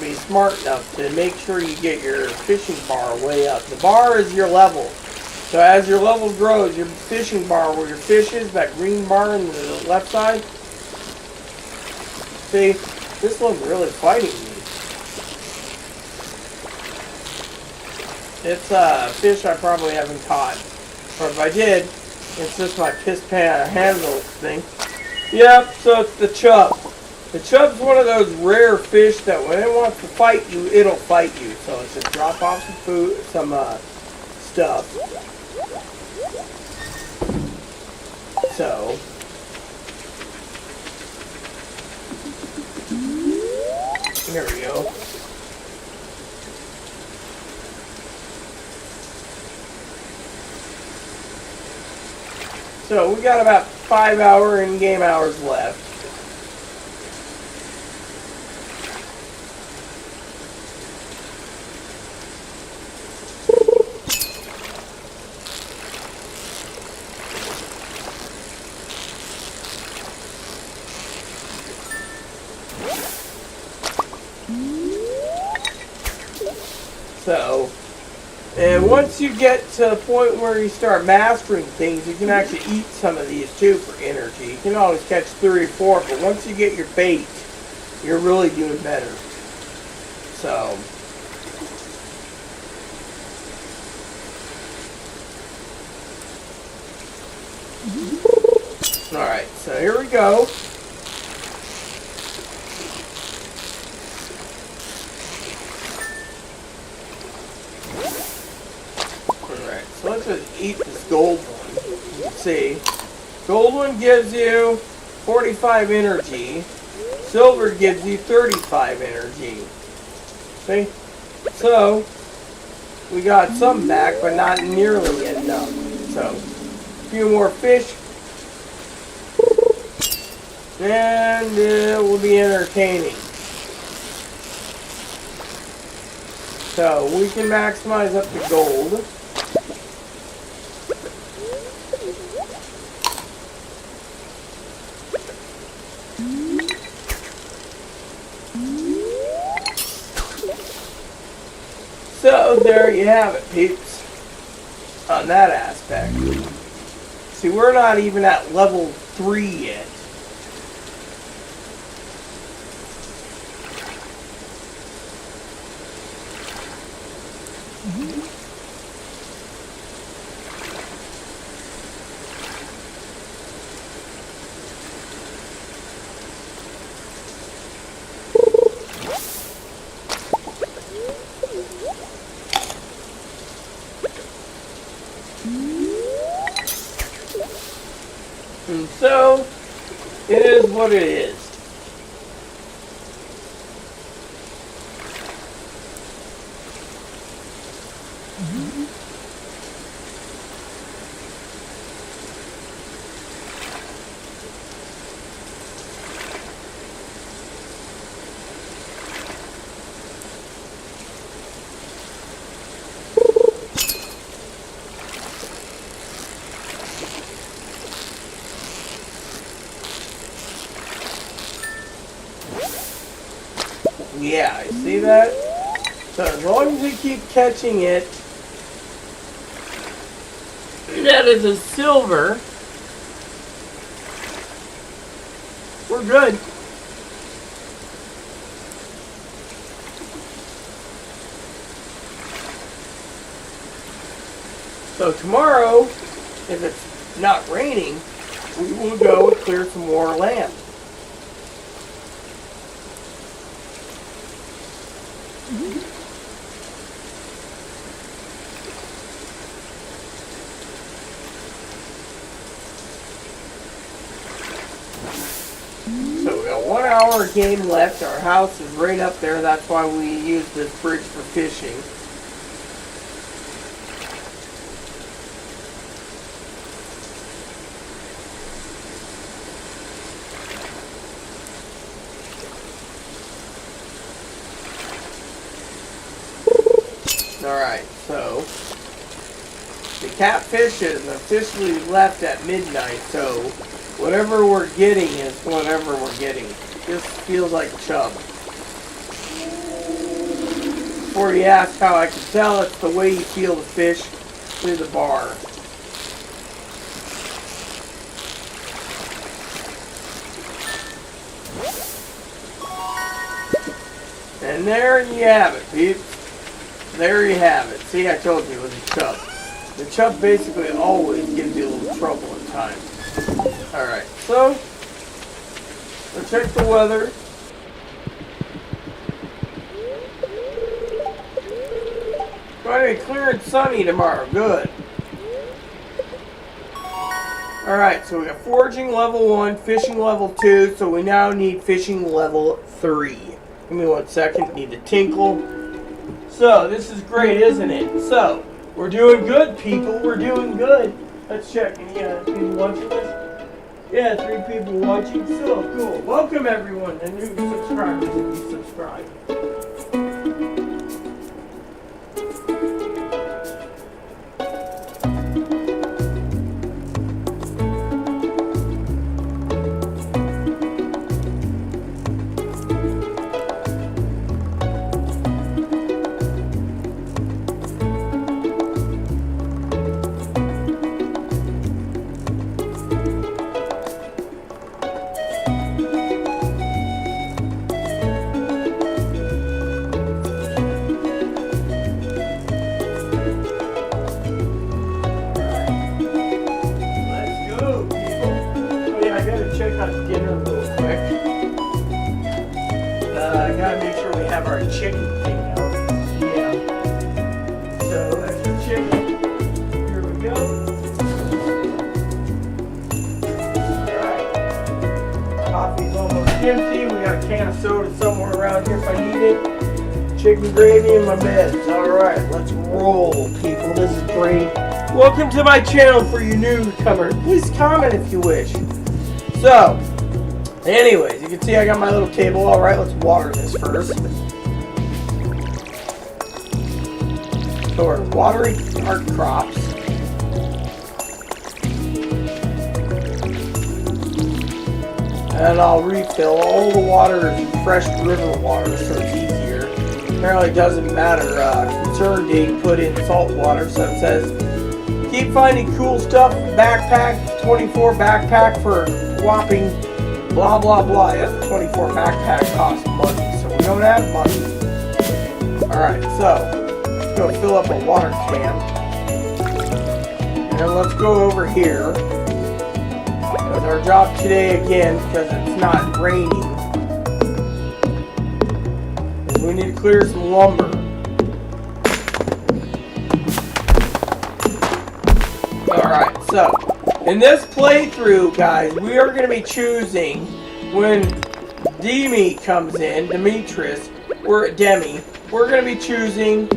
be smart enough to make sure you get your fishing bar way up. The bar is your level. So as your level grows, your fishing bar where your fish is, that green bar on the left side, see, this one's really fighting me. It's a fish I probably haven't caught. Or if I did, it's just my piss pan handle thing. Yep, so it's the chub. The chub's one of those rare fish that when it wants to fight you, it'll fight you. So it's just drop off some food, some stuff. So, there we go. So we got about 5-hour in-game hours left. So, and once you get to the point where you start mastering things, you can actually eat some of these too for energy. You can always catch 3 or 4, but once you get your bait, you're really doing better. So, alright, so here we go. So let's just eat this gold one. You can see, gold one gives you 45 energy. Silver gives you 35 energy. See? So, we got some back, but not nearly enough. So, a few more fish. And it will be entertaining. So, we can maximize up to gold. So there you have it, peeps, on that aspect. See, we're not even at level 3 yet. And so, it is what it is. Yeah, you see that? So as long as we keep catching it, that is a silver, we're good. So tomorrow, if it's not raining, we will go and clear some more land. So we got 1 hour game left. Our house is right up there. That's why we use this bridge for fishing. Alright, so the catfish is officially left at midnight, so whatever we're getting is whatever we're getting. This feels like chub. Before you ask how I can tell, it's the way you feel the fish through the bar. And there you have it, peeps. There you have it. See, I told you it was a chub. The chub basically always gives you a little trouble at times. Alright, so let's check the weather. Going to be clear and sunny tomorrow. Good. Alright, so we got foraging level 1, fishing level 2, so we now need fishing level 3. Give me 1 second. Need to tinkle. So, this is great, isn't it? So, we're doing good, people. We're doing good. Let's check. Any people watching this? Yeah, 3 people watching. So, cool. Welcome, everyone, and new subscribers if you subscribe. Check on dinner real quick. I gotta make sure we have our chicken thing out. Yeah. So extra chicken. Here we go. Alright. Coffee's almost empty. We got around here if I need it. Chicken gravy in my beds. Alright, let's roll, people. This is great. Welcome to my channel for you newcomers. Please comment if you wish. So, anyways, you can see I got my little table. Alright, let's water this first. So we're watering our crops. And I'll refill. All the water is fresh river water, so it's easier. Apparently it doesn't matter. Concern date put in salt water, so it says, keep finding cool stuff, backpack, 24 backpack for whopping blah blah blah. Yes, 24 backpack costs money, so we don't have money. Alright, so let's go fill up a water can. And then let's go over here. Our job today, again, because it's not raining, is we need to clear some lumber. Alright, so in this playthrough, guys, we are going to be choosing when Demi comes in, Demetrius, or Demi, we're going to be choosing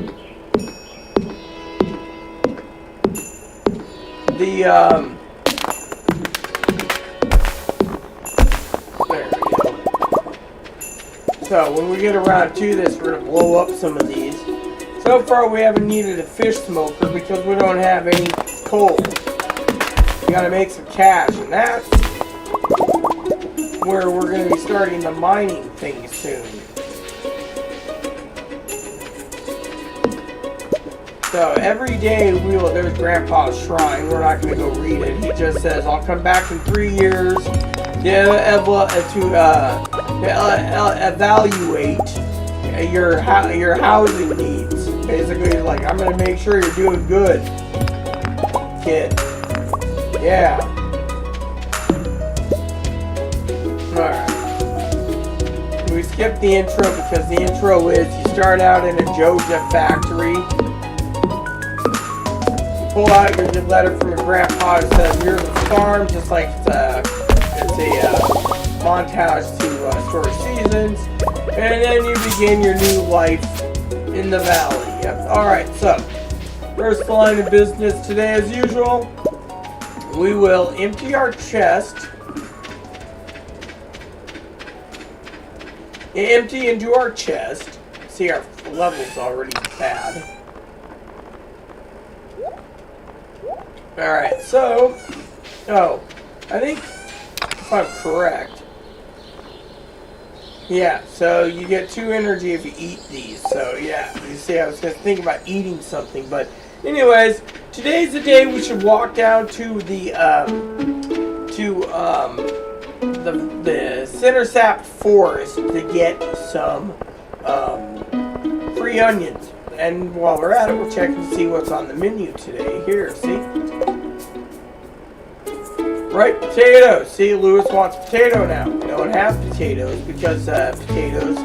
the, so when we get around to this, we're going to blow up some of these. So far we haven't needed a fish smoker because we don't have any coal. We got to make some cash, and that's where we're going to be starting the mining thing soon. So every day there's Grandpa's shrine. We're not going to go read it. He just says, I'll come back in 3 years to evaluate your housing needs. Basically, like, I'm gonna make sure you're doing good, kid. Yeah. All right. We skipped the intro because the intro is you start out in a Joja factory. You pull out your letter from your grandpa that says here's a farm, just like it's a montage to story seasons, and then you begin your new life in the valley. Yep. Alright, so first line of business today, as usual, we will empty our chest, empty into our chest. See, our level's already bad. Alright, so I think if I'm correct, yeah, so you get 2 energy if you eat these. So yeah, you see, I was going to think about eating something, but anyways, today's the day we should walk down to the center sap forest to get some free onions. And while we're at it, we're checking to see what's on the menu today. Here, see? Right, potatoes. See, Lewis wants potato now. We don't have potatoes because potatoes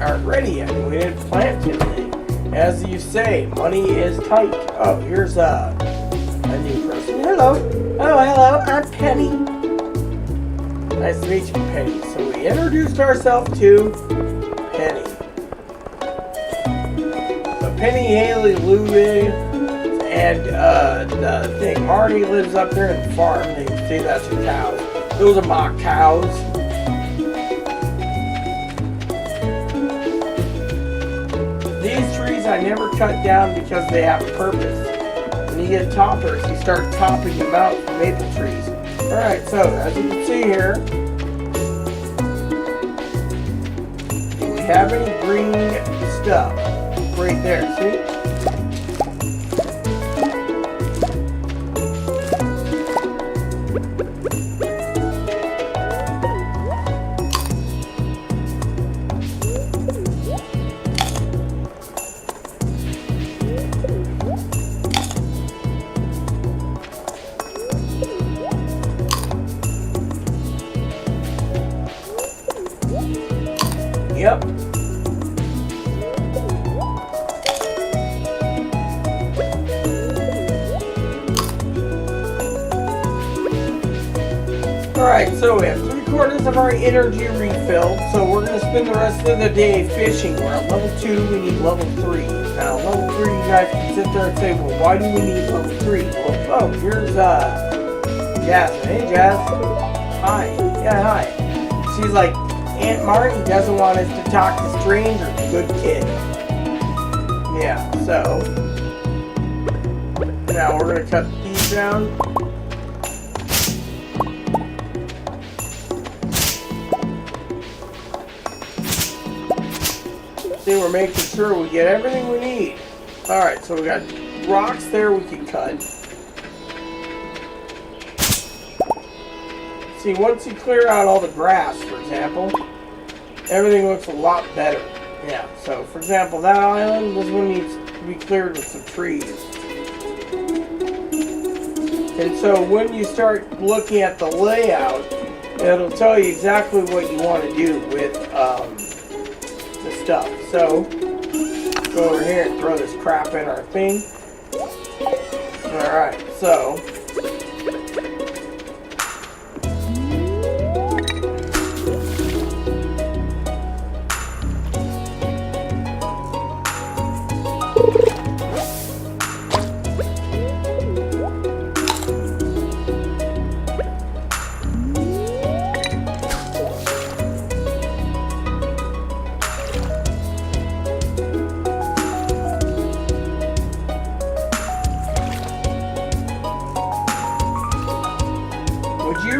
aren't ready yet. We didn't plant anything. As you say, money is tight. Oh, here's a new person. Hello. Oh, hello. I'm Penny. Nice to meet you, Penny. So we introduced ourselves to Penny. So Penny, Haley, Louie, and the thing, Marty lives up there in the farm. You can see that's her cows. Those are my cows. These trees I never cut down because they have a purpose. When you get toppers, you start topping them out from maple trees. Alright, so as you can see here, do we have any green stuff? Right there, see? Yep. Alright, so we have 3 3/4 of our energy refilled, so we're going to spend the rest of the day fishing. We're at level 2, we need level 3. Now, level 3, you guys can sit there and say, well, why do we need level 3? Well, oh, here's Jasmine. Hey, Jazz. Hi. Yeah, hi. She's like, Aunt Marty doesn't want us to talk to strangers. Good kid. Yeah, so now we're going to cut these down. See, we're making sure we get everything we need. Alright, so we got rocks there we can cut. See, once you clear out all the grass, for example, everything looks a lot better. Yeah, so for example, that island, this one needs to be cleared with some trees. And so when you start looking at the layout, it'll tell you exactly what you want to do with the stuff. So, go over here and throw this crap in our thing. Alright, so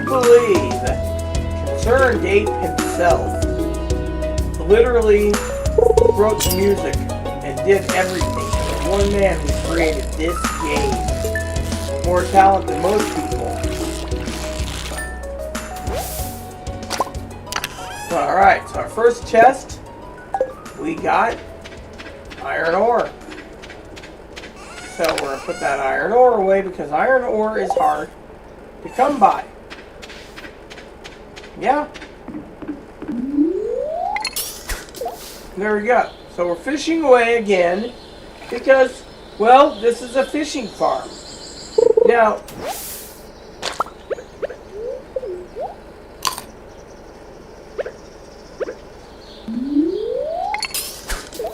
believe Concerned Ape himself literally wrote the music and did everything. The one man who created this game. More talent than most people. Alright, so our first chest, we got iron ore. So we're going to put that iron ore away because iron ore is hard to come by. Yeah. There we go. So we're fishing away again because, well, this is a fishing farm. Now,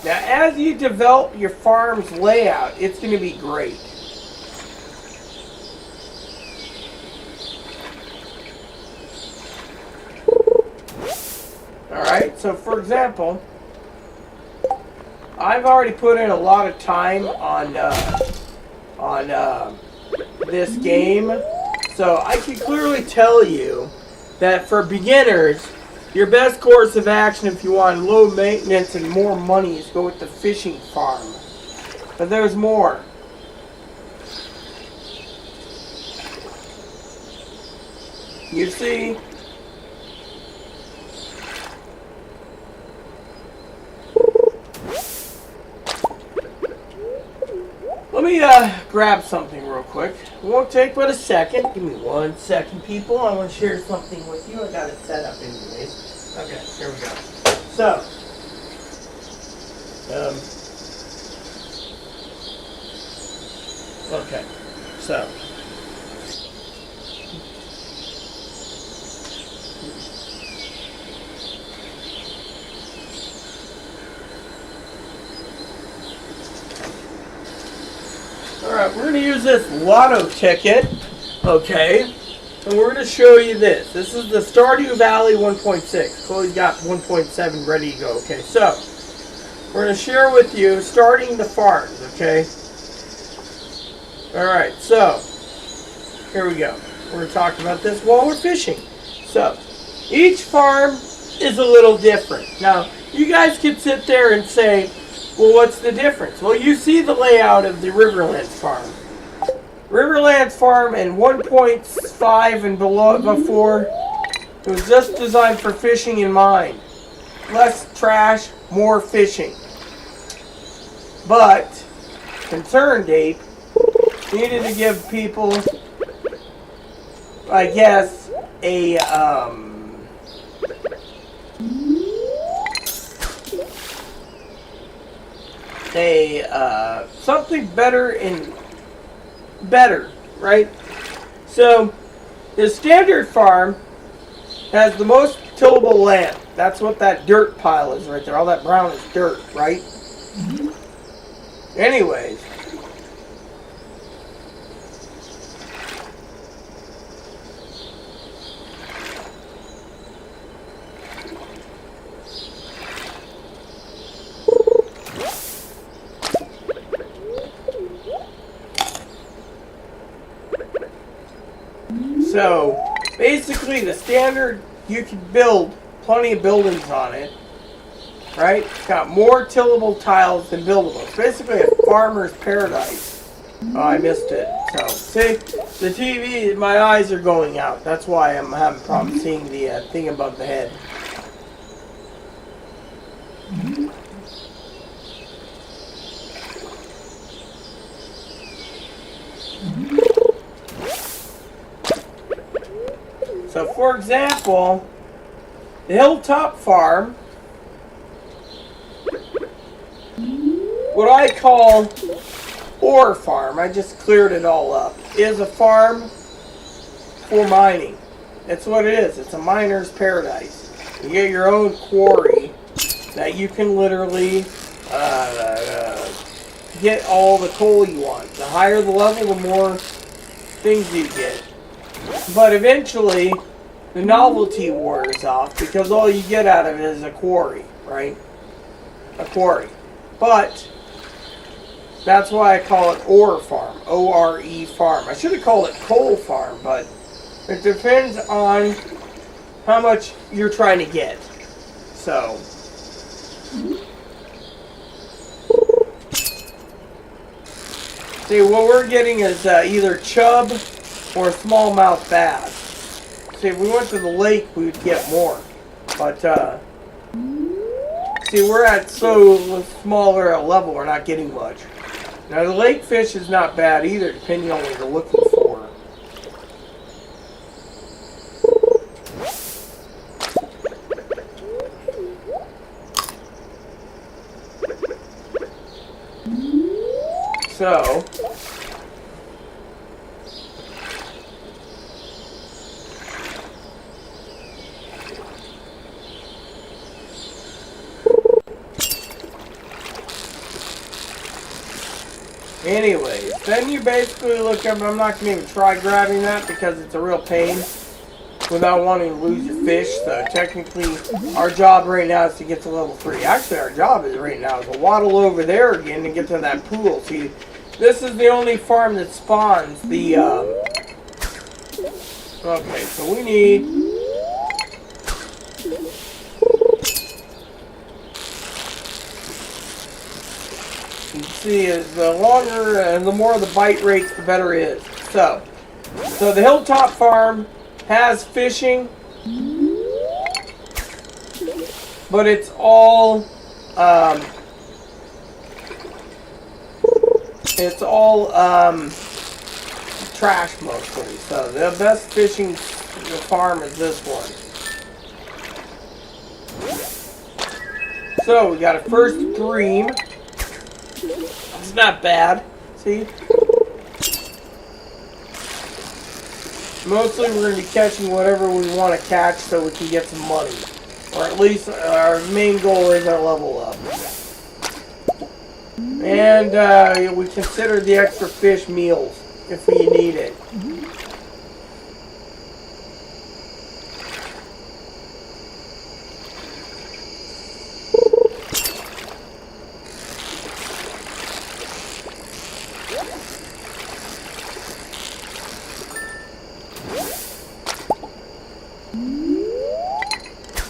as you develop your farm's layout, it's going to be great. Alright, so for example, I've already put in a lot of time on this game, so I can clearly tell you that for beginners, your best course of action if you want low maintenance and more money is go with the fishing farm. But there's more. You see, let me grab something real quick. It won't take but a second. Give me 1 second, people. I want to share something with you. I got it set up anyways. Okay, here we go. So, okay, so. Alright, we're going to use this lotto ticket, okay, and we're going to show you this. This is the Stardew Valley 1.6. Chloe's got 1.7 ready to go, okay. So, we're going to share with you starting the farms, okay. Alright, so, here we go. We're going to talk about this while we're fishing. So, each farm is a little different. Now, you guys could sit there and say, well, what's the difference? Well, you see the layout of the Riverlands farm. Riverlands farm in 1.5 and below before, it was just designed for fishing in mind. Less trash, more fishing. But Concerned Ape needed to give people, I guess, a something better and better, right? So the standard farm has the most tillable land. That's what that dirt pile is right there. All that brown is dirt, right? Anyways. So, basically the standard, you can build plenty of buildings on it, right? It's got more tillable tiles than buildable. It's basically a farmer's paradise. Oh, I missed it. So, see, the TV, my eyes are going out. That's why I'm having problems seeing the thing above the head. So, for example, the Hilltop Farm, what I call ore farm, I just cleared it all up, is a farm for mining. That's what it is. It's a miner's paradise. You get your own quarry that you can literally get all the coal you want. The higher the level, the more things you get. But eventually, the novelty wears off because all you get out of it is a quarry, right? A quarry. But that's why I call it ore farm, O-R-E farm. I should have called it coal farm, but it depends on how much you're trying to get. So, see, what we're getting is either chub or smallmouth bass. See, if we went to the lake, we would get more. But, see, we're at so smaller a level, we're not getting much. Now, the lake fish is not bad either, depending on what you're looking for. So, anyways, then you basically look up, I'm not going to even try grabbing that because it's a real pain without wanting to lose your fish. So technically, our job right now is to get to level 3. Actually, our job is right now is to waddle over there again and get to that pool. See, this is the only farm that spawns the, okay, so we need... You can see is the longer and the more the bite rates, the better it is. So the Hilltop Farm has fishing, but it's all trash mostly. So the best fishing farm is this one. So we got a first dream. It's not bad. See? Mostly we're going to be catching whatever we want to catch so we can get some money. Or at least our main goal is our level up. And we consider the extra fish meals if we need it.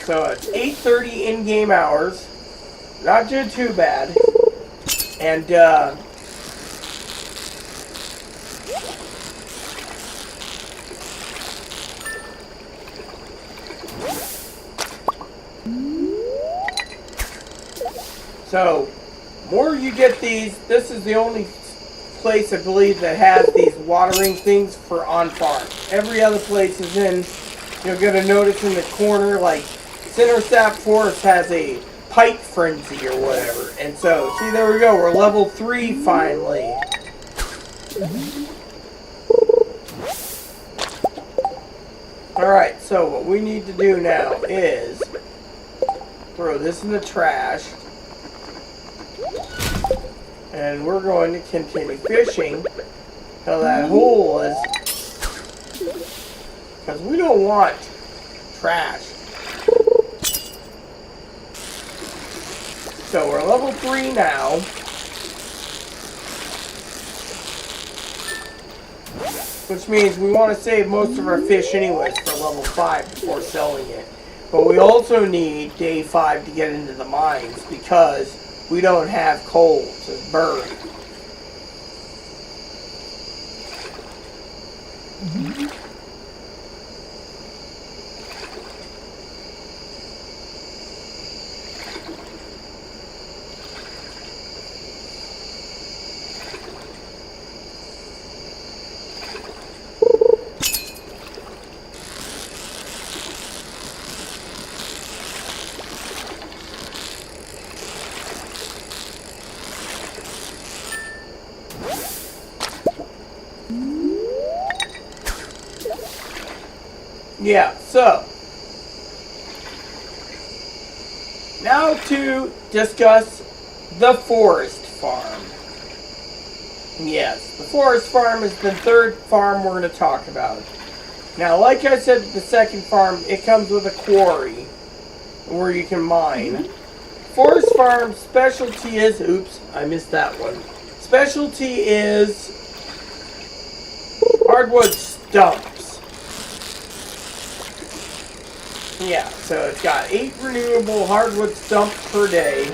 So it's 8:30 in-game hours. Not doing too bad. And so more you get these, this is the only place I believe that has these watering things for on farm. Every other place is in, you're going to notice in the corner, like Cinersap Forest has a pipe frenzy or whatever. And so, see, there we go. We're level 3 finally. Alright, so what we need to do now is throw this in the trash. And we're going to continue fishing till that hole is... Because we don't want trash. So we're level 3 now. Which means we want to save most of our fish anyways for level 5 before selling it. But we also need day 5 to get into the mines because we don't have coal to burn. Yeah, so now to discuss the forest farm. Yes, the forest farm is the third farm we're going to talk about. Now, like I said, the second farm, it comes with a quarry where you can mine. Forest farm specialty is, oops, I missed that one. Specialty is hardwood stumps. Yeah, so it's got 8 renewable hardwood stumps per day.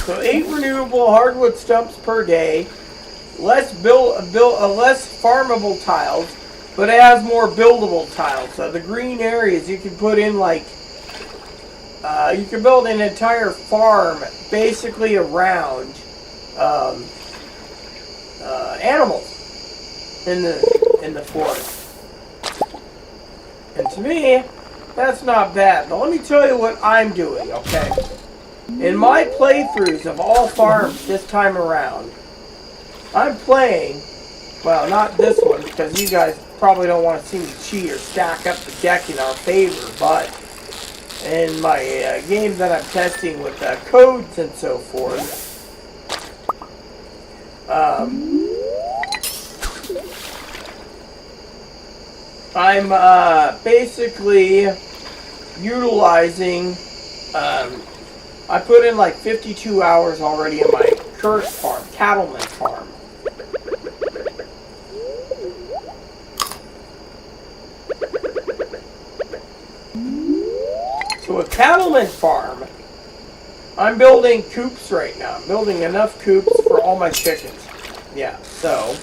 So 8 renewable hardwood stumps per day. Less less farmable tiles, but it has more buildable tiles. So the green areas you can put in like you can build an entire farm basically around animals in the forest. And to me, that's not bad. But let me tell you what I'm doing, okay? In my playthroughs of all farms this time around, I'm playing, well, not this one, because you guys probably don't want to see me cheat or stack up the deck in our favor, but in my games that I'm testing with codes and so forth, I'm basically utilizing, I put in like 52 hours already in my current farm, cattleman farm. So a cattleman farm, I'm building coops right now. I'm building enough coops for all my chickens. Yeah, so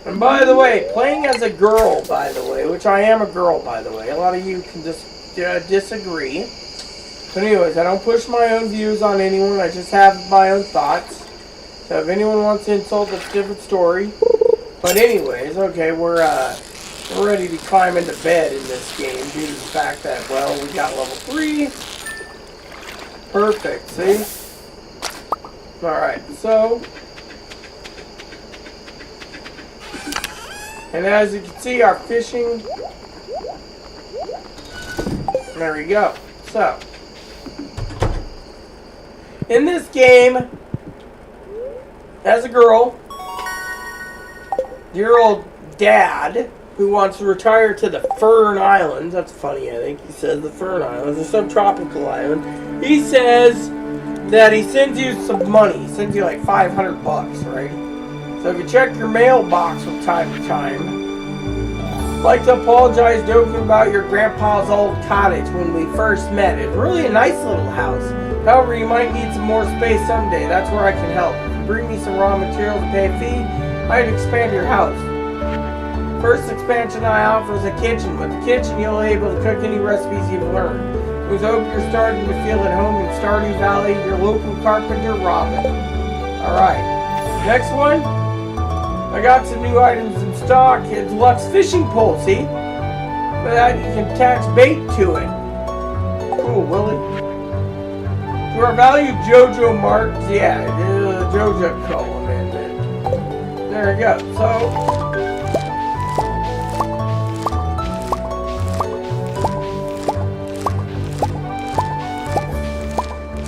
and by the way, playing as a girl, by the way, which I am a girl, by the way. A lot of you can just disagree. But anyways, I don't push my own views on anyone. I just have my own thoughts. So if anyone wants to insult, that's a different story. But anyways, okay, we're ready to climb into bed in this game due to the fact that, well, we got level 3. Perfect, see? Alright, so... And as you can see, our fishing... There we go. So... In this game, as a girl, your old dad, who wants to retire to the Fern Islands, that's funny, I think he says the Fern Islands, a subtropical island, he says that he sends you some money. He sends you like $500, right? So if you check your mailbox from time to time, I'd like to apologize joking about your grandpa's old cottage when we first met. It's really a nice little house. However, you might need some more space someday. That's where I can help. If you bring me some raw materials and pay a fee, I'd expand your house. First expansion I offer is a kitchen. With the kitchen, you'll be able to cook any recipes you've learned. We hope you're starting to feel at home in Stardew Valley. Your local carpenter, Robin. Alright. Next one. I got some new items in stock is Lux fishing pole, see? But that you can attach bait to it. Cool, Willie. To our valued JoJo marks, yeah, the JoJo column in it. There we go.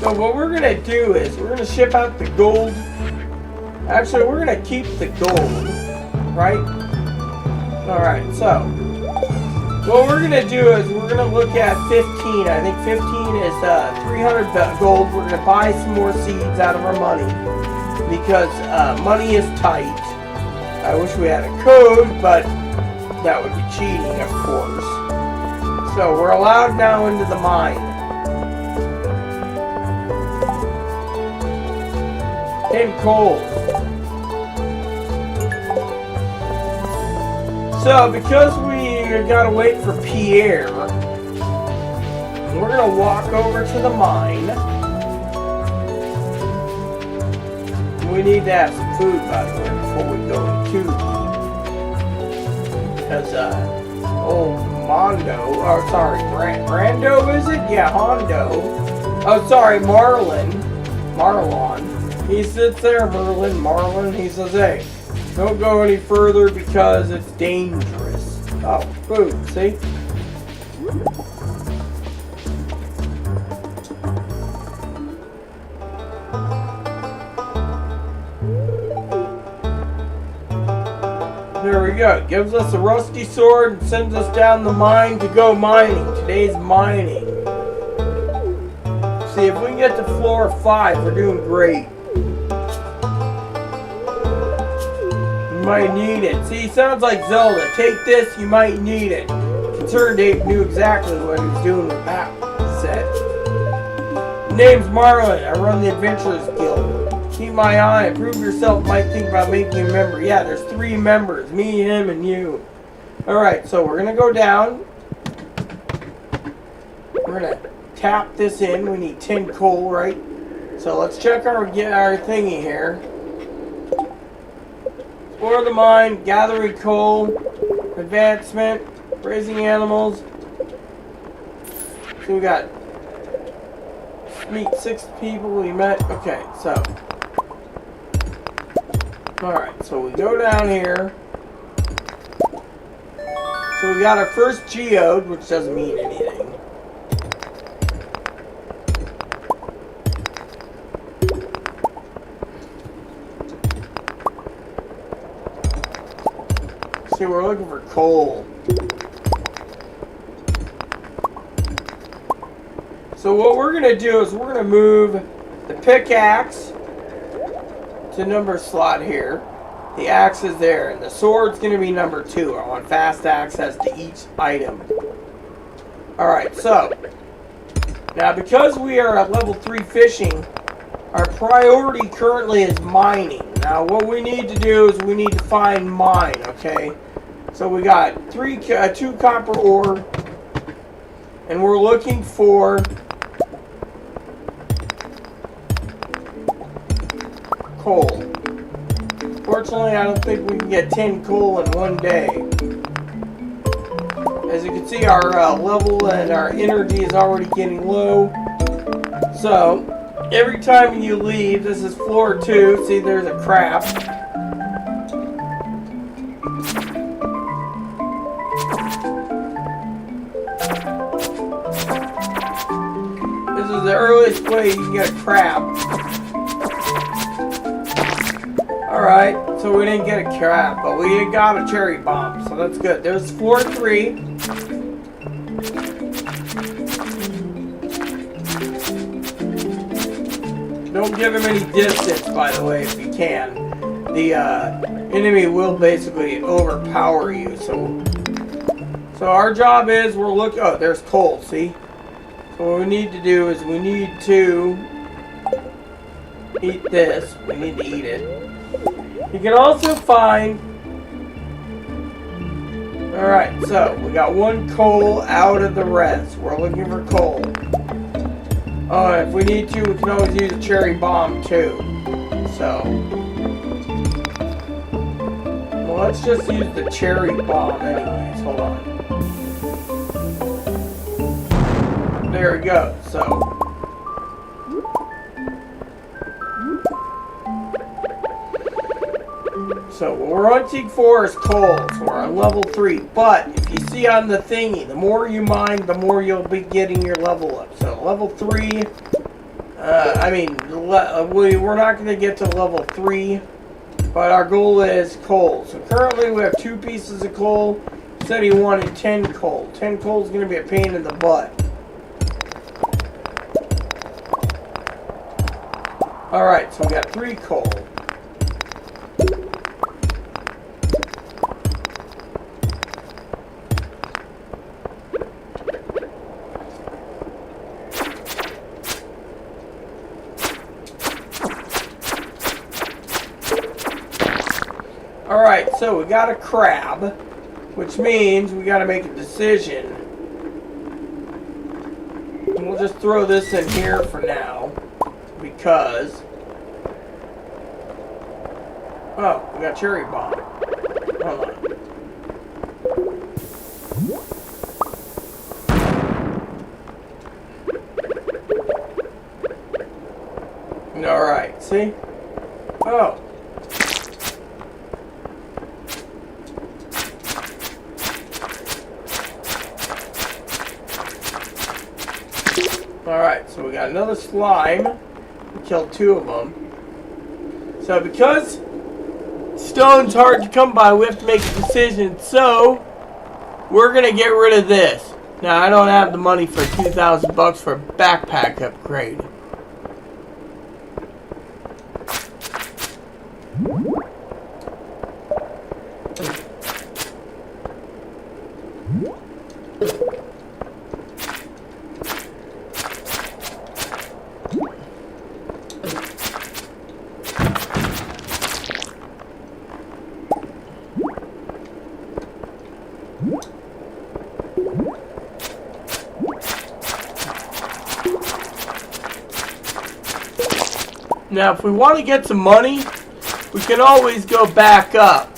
So what we're gonna do is we're gonna ship out the gold. Actually, we're gonna keep the gold, right? All right. So what we're gonna do is we're gonna look at 15. I think 15 is 300 gold. We're gonna buy some more seeds out of our money because money is tight. I wish we had a code, but that would be cheating, of course. So we're allowed now into the mine. 10 coal. So because we gotta wait for Pierre, we're gonna walk over to the mine. We need to have some food, by the way, before we go into because old Mondo, oh sorry, Brando is it? Yeah, Hondo. Oh sorry, Marlon. He sits there, Marlon, he says, hey, don't go any further because it's dangerous. Oh, food, see? There we go. Gives us a rusty sword and sends us down the mine to go mining. Today's mining. See, if we can get to floor 5, we're doing great. You might need it. See, sounds like Zelda. Take this, you might need it. Concerned Ape knew exactly what he was doing with that set. Name's Marlon. I run the Adventurers Guild. Keep my eye. Prove yourself. Might think about making a member. Yeah, there's 3 members. Me, him, and you. Alright, so we're going to go down. We're going to tap this in. We need 10 coal, right? So let's check our thingy here. Explore the mine, gathering coal, advancement, raising animals. So we got meet 6 people we met. Okay, so alright, so we go down here. So we got our first geode, which doesn't mean anything. See, we're looking for coal. So what we're going to do is we're going to move the pickaxe to number slot here. The axe is there, and the sword's going to be number 2. I want fast access to each item. Alright, so now because we are at level 3 fishing, our priority currently is mining. Now what we need to do is we need to find mine, okay? So we got 2 copper ore, and we're looking for coal. Fortunately, I don't think we can get 10 coal in one day. As you can see, our level and our energy is already getting low. So, every time you leave, this is floor 2. See, there's a crab. This is the earliest way you can get a crab. Alright, so we didn't get a crab, but we got a cherry bomb, so that's good. There's floor 3. Don't give him any distance, by the way, if you can. The enemy will basically overpower you, so our job is we're looking. Oh, there's coal, see? So what we need to do is we need to eat this. We need to eat it. You can also find... Alright, so we got 1 coal out of the rest. We're looking for coal. Oh, if we need to, we can always use a cherry bomb too. So, let's just use the cherry bomb anyways. Hold on. There we go. So what we're hunting for is coal. So we're on level 3. But if you see on the thingy, the more you mine, the more you'll be getting your level up. So level 3. We're not going to get to level 3. But our goal is coal. So currently we have 2 pieces of coal. Said he wanted 10 coal. 10 coal is going to be a pain in the butt. Alright, so we got 3 coal. Alright, so we got a crab, which means we got to make a decision. And we'll just throw this in here for now, because... Oh, we got cherry bomb. Hold on. Alright, see? Oh. Alright, so we got another slime. We killed 2 of them. So because stone's hard to come by, we have to make a decision. So we're going to get rid of this. Now, I don't have the money for $2,000 for a backpack upgrade. Now, if we want to get some money, we can always go back up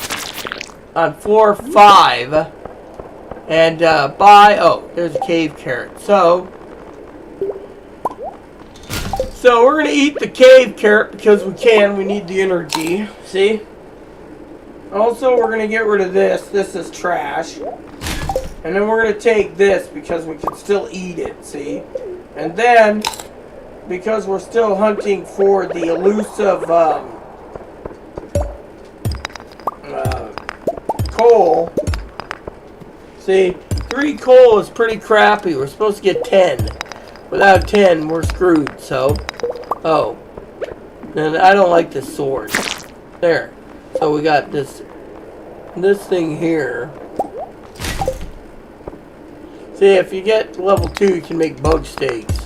on floor 5 and buy... Oh, there's a cave carrot. So we're going to eat the cave carrot because we can. We need the energy. See? Also, we're going to get rid of this. This is trash. And then we're going to take this because we can still eat it. See? And then, because we're still hunting for the elusive coal. See? 3 coal is pretty crappy. We're supposed to get 10. Without 10, we're screwed. So, oh. And I don't like this sword. There. So we got this thing here. See, if you get level 2, you can make bug steaks.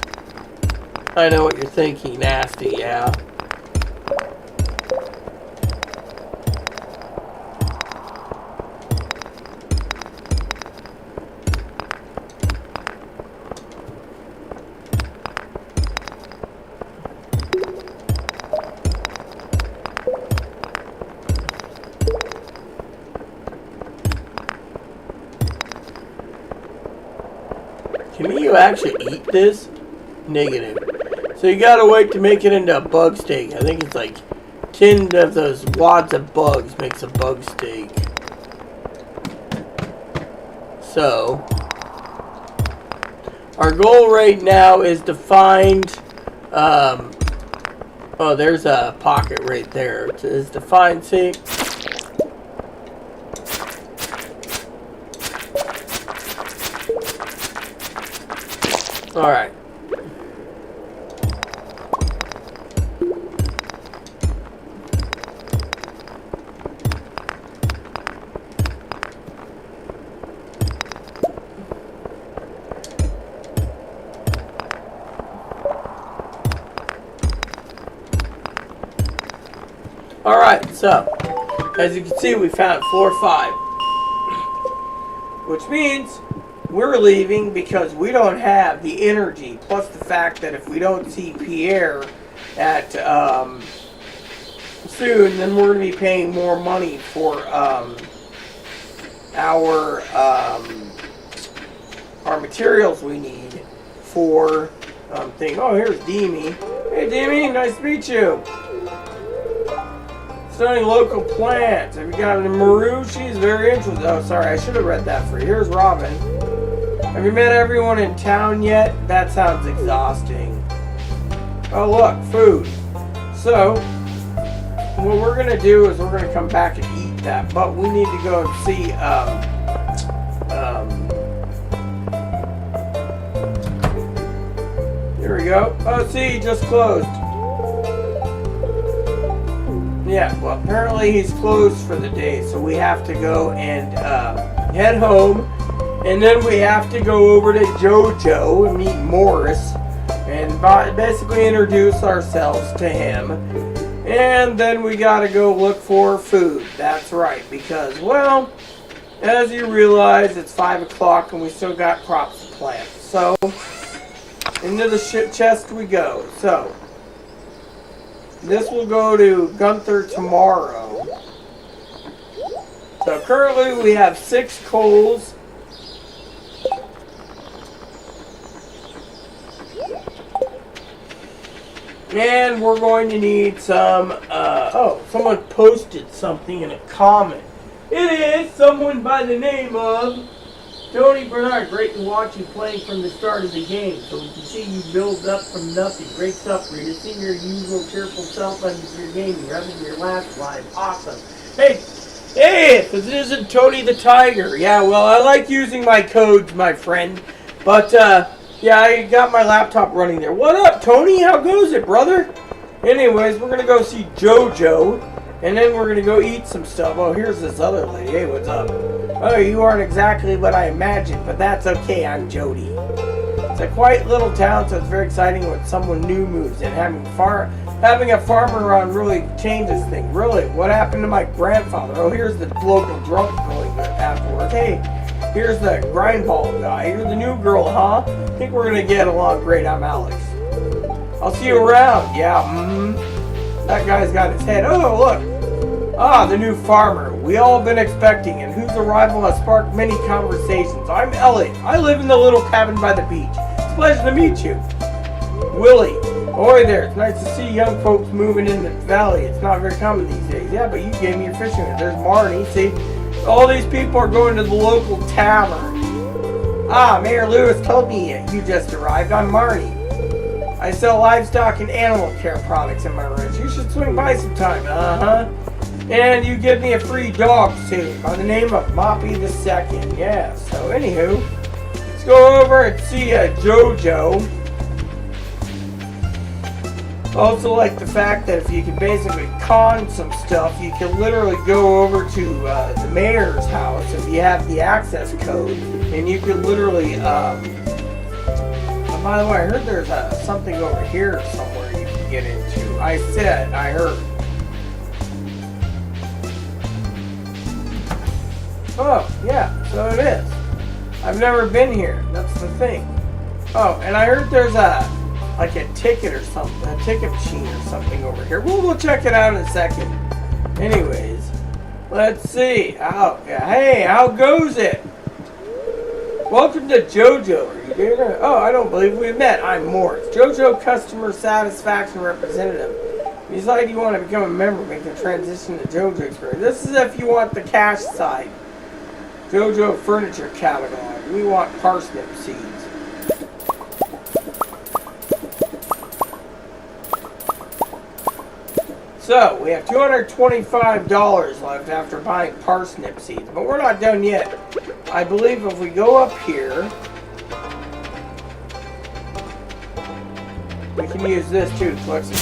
I know what you're thinking. Nasty, yeah. Can you actually eat this? Negative. So you gotta wait to make it into a bug steak. I think it's like 10 of those wads of bugs makes a bug steak. So our goal right now is to find oh, there's a pocket right there. Is to find, see? Alright. Alright, so, as you can see, we found floor 5. Which means we're leaving because we don't have the energy, plus the fact that if we don't see Pierre at soon, then we're going to be paying more money for our materials we need for thing. Oh, here's Demi. Hey, Demi, nice to meet you. Studying local plants. Have you got a Maru? She's very interested. Oh, sorry, I should have read that for you. Here's Robin. Have you met everyone in town yet? That sounds exhausting. Oh, look, food. So, what we're going to do is we're going to come back and eat that, but we need to go and see, here we go. Oh, see, just closed. Yeah, well, apparently he's closed for the day, so we have to go and head home, and then we have to go over to JoJo and meet Morris, and basically introduce ourselves to him, and then we gotta go look for food. That's right, because, well, as you realize, it's 5 o'clock and we still got crops to plant. So, into the chest we go. So, this will go to Gunther tomorrow. So currently we have 6 coals. And we're going to need some, oh, someone posted something in a comment. It is someone by the name of Tony Bernard. Great to watch you playing from the start of the game. So we can see you build up from nothing. Great stuff, Rita. Seeing your usual cheerful self under your gaming, rather than your last live. Awesome. Hey, this isn't Tony the Tiger. Yeah, well, I like using my codes, my friend. But, yeah, I got my laptop running there. What up, Tony? How goes it, brother? Anyways, we're going to go see JoJo, and then we're going to go eat some stuff. Oh, here's this other lady. Hey, what's up? Oh, you aren't exactly what I imagined, but that's okay. I'm Jody. It's a quiet little town, so it's very exciting when someone new moves in. Having a farmer around really changes things. Really? What happened to my grandfather? Oh, here's the local drunk going afterwards. Hey, here's the grindball guy. You're the new girl, huh? I think we're going to get along great. I'm Alex. I'll see you around. Yeah, That guy's got his head. Oh, look. Ah, the new farmer. We all been expecting, and whose arrival has sparked many conversations. I'm Elliot. I live in the little cabin by the beach. It's a pleasure to meet you. Willie. Oi there. It's nice to see young folks moving in the valley. It's not very common these days. Yeah, but you gave me your fishing. There's Marnie. See, all these people are going to the local tavern. Ah, Mayor Lewis told me you just arrived. I'm Marnie. I sell livestock and animal care products in my ranch. You should swing by sometime. And you give me a free dog soon by the name of Moppy the Second. Yeah, so anywho, let's go over and see JoJo. Also like the fact that if you can basically con some stuff, you can literally go over to the mayor's house if you have the access code, and you can literally, by the way, I heard there's something over here somewhere you can get into. I heard. Oh, yeah, so it is. I've never been here. That's the thing. Oh, and I heard there's like a ticket or something, a ticket machine or something over here. We'll check it out in a second. Anyways, let's see. Hey, how goes it? Welcome to JoJo. Are you doing it? Oh, I don't believe we've met. I'm Morris, JoJo Customer Satisfaction Representative. If you decide you want to become a member, make the transition to JoJo experience. This is if you want the cash side. JoJo Furniture Catalog. We want parsnip seeds. So, we have $225 left after buying parsnip seeds, but we're not done yet. I believe if we go up here, we can use this too to collect some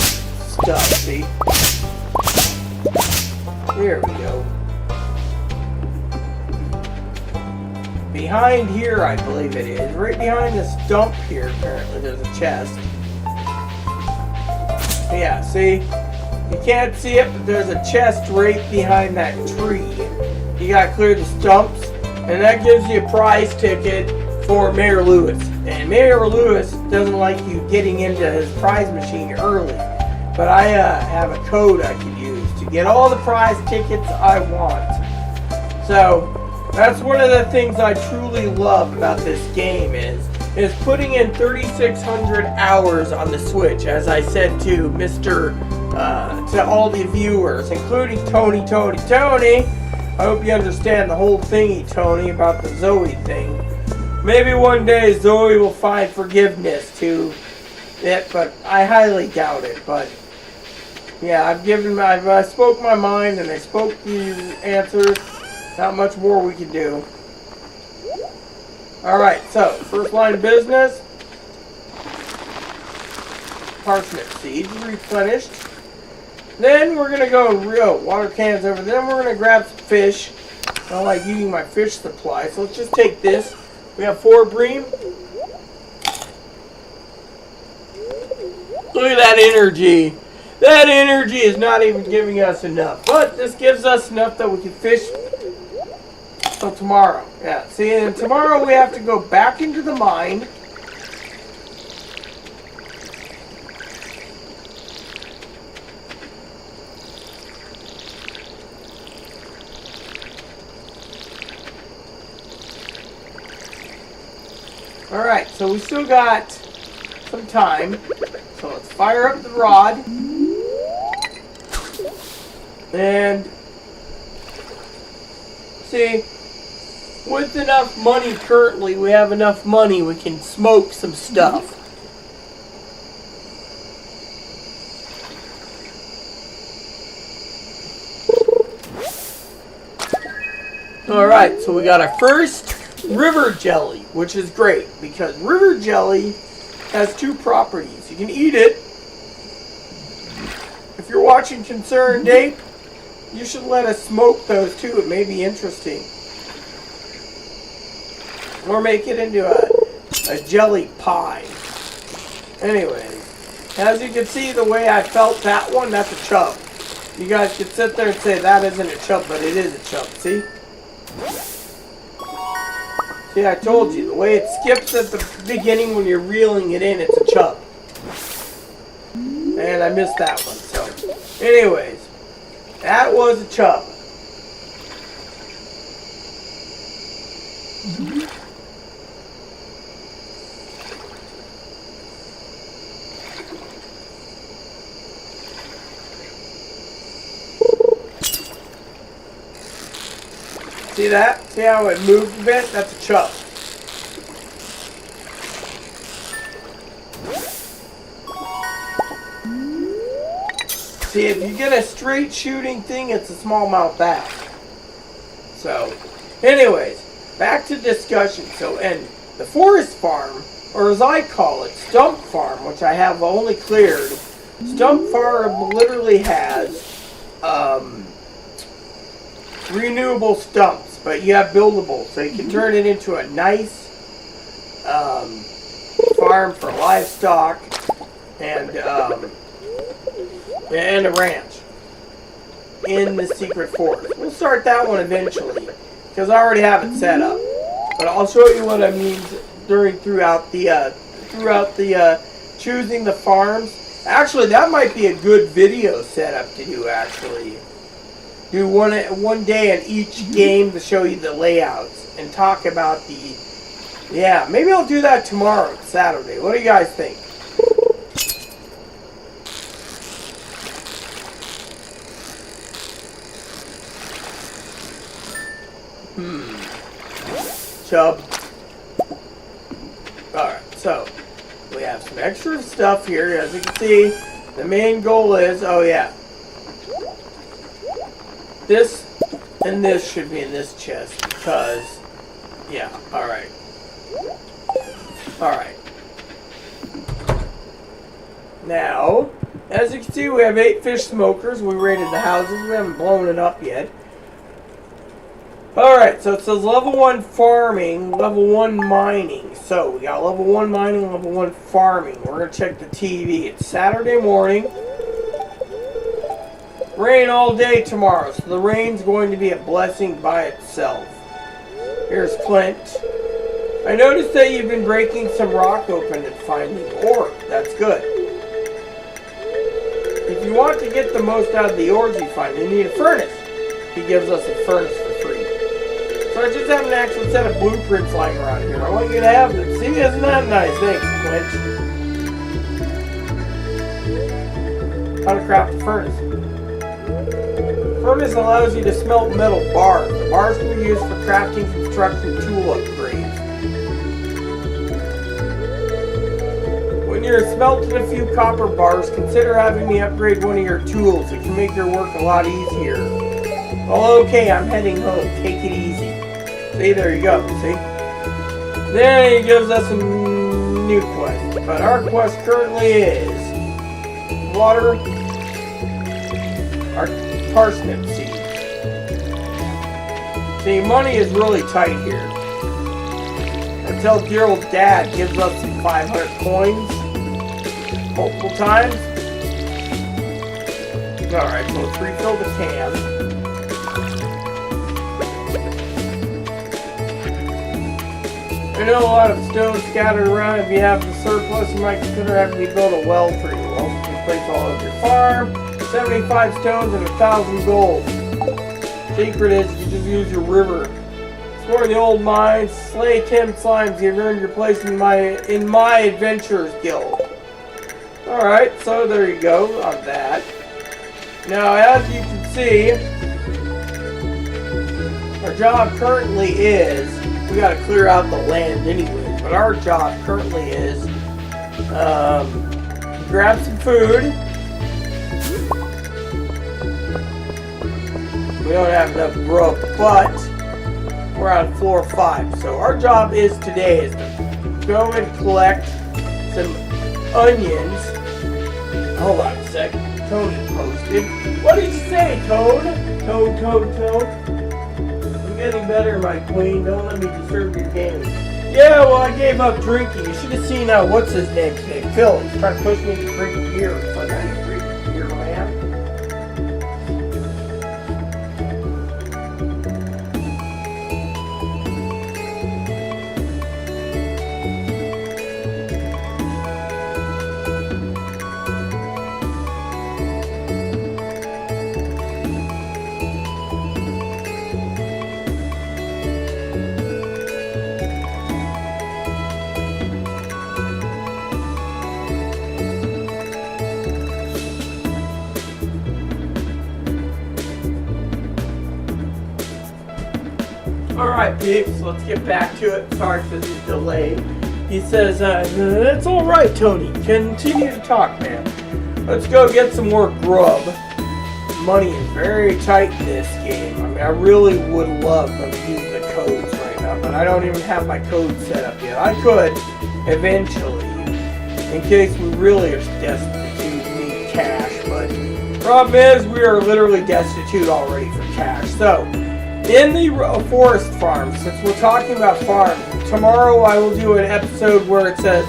stuff, see? There we go. Behind here, I believe it is. Right behind this dump here, apparently, there's a chest. Yeah, see? You can't see it, but there's a chest right behind that tree. You gotta clear the stumps, and that gives you a prize ticket for Mayor Lewis. And Mayor Lewis doesn't like you getting into his prize machine early. but I have a code I can use to get all the prize tickets I want. So that's one of the things I truly love about this game is putting in 3,600 hours on the Switch, as I said to to all the viewers, including Tony. I hope you understand the whole thingy, Tony, about the Zoe thing. Maybe one day Zoe will find forgiveness to it, but I highly doubt it. But yeah, I spoke my mind and I spoke the answers. Not much more we can do. Alright, so first line of business. Parsnip seeds replenished. Then we're going to go water cans over there. Then we're going to grab some fish. I don't like eating my fish supply, so let's just take this. We have 4 bream. Look at that energy. That energy is not even giving us enough. But this gives us enough that we can fish till tomorrow. Yeah, see, and tomorrow we have to go back into the mine. Alright, so we still got some time. So let's fire up the rod. And see, with enough money currently, we have enough money, we can smoke some stuff. Alright, so we got our first river jelly, which is great because river jelly has 2 properties. You can eat it. If you're watching Concerned Ape, you should let us smoke those too. It may be interesting. Or make it into a jelly pie. Anyways, as you can see, the way I felt that one, that's a chub. You guys could sit there and say that isn't a chub, but it is a chub. See? See, I told you, the way it skips at the beginning when you're reeling it in, it's a chub. And I missed that one, so. Anyways, that was a chub. See that? See how it moved a bit? That's a chub. See, if you get a straight shooting thing, it's a smallmouth bass. So, anyways, back to discussion. So, and the forest farm, or as I call it, stump farm, which I have only cleared, stump farm literally has renewable stumps, but you have buildable, so you can turn it into a nice farm for livestock and a ranch in the secret forest. We'll start that one eventually because I already have it set up, but I'll show you what I mean throughout the choosing the farms. Actually, that might be a good video setup to do. Actually, do one day in each game to show you the layouts and talk about the. Yeah, maybe I'll do that tomorrow, Saturday. What do you guys think? Chub. Alright, so we have some extra stuff here. As you can see, the main goal is, oh yeah, this and this should be in this chest because, yeah, alright. Alright. Now, as you can see, we have 8 fish smokers. We raided the houses. We haven't blown it up yet. Alright, so it says level 1 farming, level 1 mining. So, we got level 1 mining, level 1 farming. We're going to check the TV. It's Saturday morning. Rain all day tomorrow, so the rain's going to be a blessing by itself. Here's Clint. I noticed that you've been breaking some rock open and finding ore. That's good. you want to get the most out of the ores you find, you need a furnace. He gives us a furnace for free. So I just have an actual set of blueprints lying around here. I want you to have them. See, isn't that nice? Thanks, Quench. How to craft a furnace. Furnace allows you to smelt metal bars. The bars can be used for crafting, construction, tool upgrades. When you're smelting a few copper bars, consider having me upgrade one of your tools. It can make your work a lot easier. Well, okay, I'm heading home. Take it easy. See, there you go. See? Then he gives us a new quest. But our quest currently is water our parsnip seed. See, money is really tight here. Until dear old dad gives us some 500 coins multiple times. Alright, so let's refill the can. I know a lot of stone scattered around. If you have the surplus, you might consider having me build a well for you. Well, you can place all over your farm. 75 stones and 1,000 gold. Secret is you just use your river. Explore the old mines, slay 10 slimes. You've earned your place in my adventurers guild. Alright, so there you go on that. Now, as you can see, our job currently is, we gotta clear out the land anyway, but our job currently is, grab some food. We don't have enough grub, but we're on floor 5. So our job today is to go and collect some onions. Hold on a second. Toad is posted. What did you say, Toad? Toad. I'm getting better, my queen. Don't let me disturb your game. Yeah, well, I gave up drinking. You should have seen what's his name today? Phil. He's trying to push me to drink beer. It's like, I ain't drinking beer, man. Alright, peeps, let's get back to it. Sorry for the delay. He says, that's alright, Tony. Continue to talk, man. Let's go get some more grub. Money is very tight in this game. I mean, I really would love to use the codes right now, but I don't even have my code set up yet. I could, eventually, in case we really are destitute and need cash, but problem is, we are literally destitute already for cash. So, in the forest farm, since we're talking about farms, tomorrow I will do an episode where it says,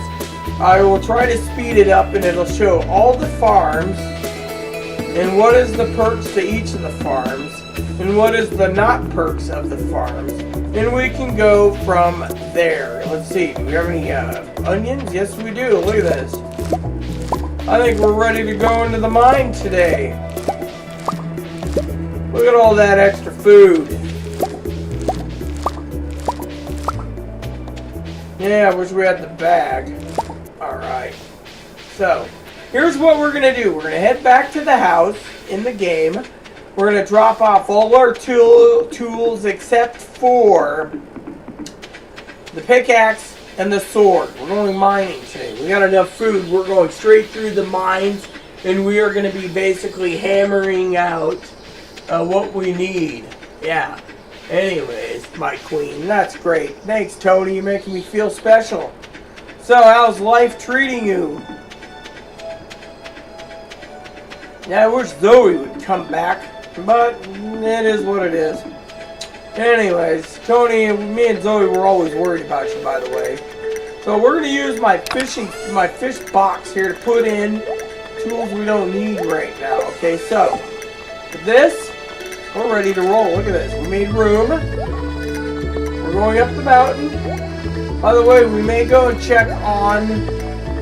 I will try to speed it up and it'll show all the farms and what is the perks to each of the farms and what is the not perks of the farms. And we can go from there. Let's see, do we have any onions? Yes, we do. Look at this. I think we're ready to go into the mine today. Look at all that extra food. Yeah, I wish we had the bag. Alright. So, here's what we're going to do. We're going to head back to the house in the game. We're going to drop off all our tools except for the pickaxe and the sword. We're going mining today. We got enough food. We're going straight through the mines and we are going to be basically hammering out what we need. Yeah. Anyways, my queen, that's great. Thanks, Tony. You're making me feel special. So, how's life treating you? Yeah, I wish Zoe would come back, but it is what it is. Anyways, Tony, me and Zoe were always worried about you, by the way. So we're gonna use my fish box here to put in tools we don't need right now. Okay, so with this, we're ready to roll. Look at this. We made room. We're going up the mountain. By the way, we may go and check on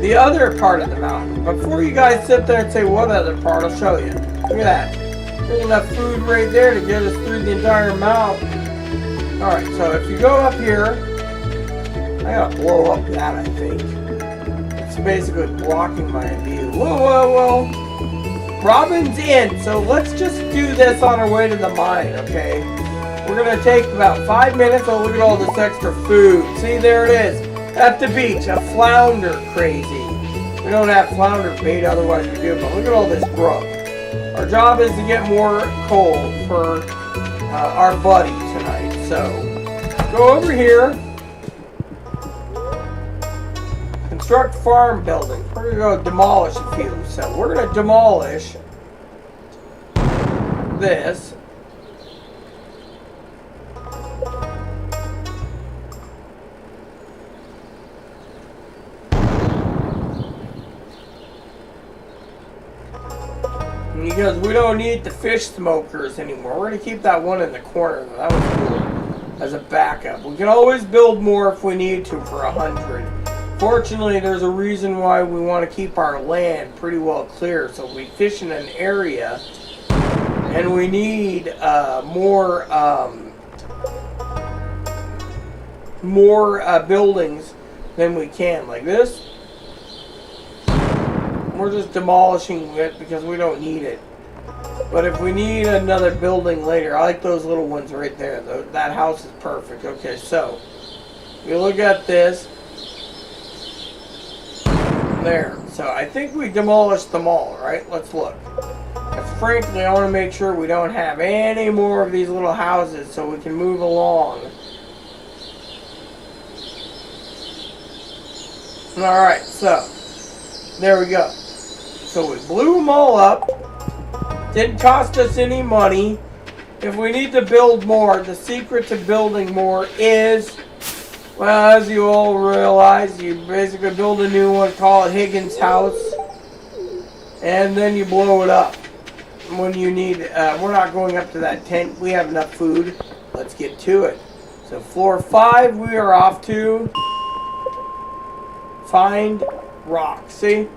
the other part of the mountain. Before you guys sit there and say, what other part, I'll show you. Look at that. There's enough food right there to get us through the entire mountain. Alright, so if you go up here, I gotta blow up that, I think. It's basically blocking my view. Whoa, whoa, whoa. Robin's in, so let's just do this on our way to the mine, okay? We're gonna take about 5 minutes. Oh, look at all this extra food. See, there it is. At the beach, a flounder crazy. We don't have flounder bait, otherwise we do, but look at all this grub. Our job is to get more coal for our buddy tonight. So, go over here. Construct farm building. We're going to go demolish a few. So, we're going to demolish this. Because we don't need the fish smokers anymore. We're going to keep that one in the corner. That was cool as a backup. We can always build more if we need to for 100. Fortunately, there's a reason why we want to keep our land pretty well clear. So we fish in an area and we need more buildings than we can. Like this. We're just demolishing it because we don't need it. But if we need another building later, I like those little ones right there. That house is perfect. Okay, so you look at this. There. So I think we demolished them all, right? Let's look. Because frankly, I want to make sure we don't have any more of these little houses so we can move along. Alright, so there we go. So we blew them all up. Didn't cost us any money. If we need to build more, the secret to building more is, well, as you all realize, you basically build a new one, call it Higgins' house, and then you blow it up. When you need, we're not going up to that tent. We have enough food. Let's get to it. So floor 5, we are off to find rock. See?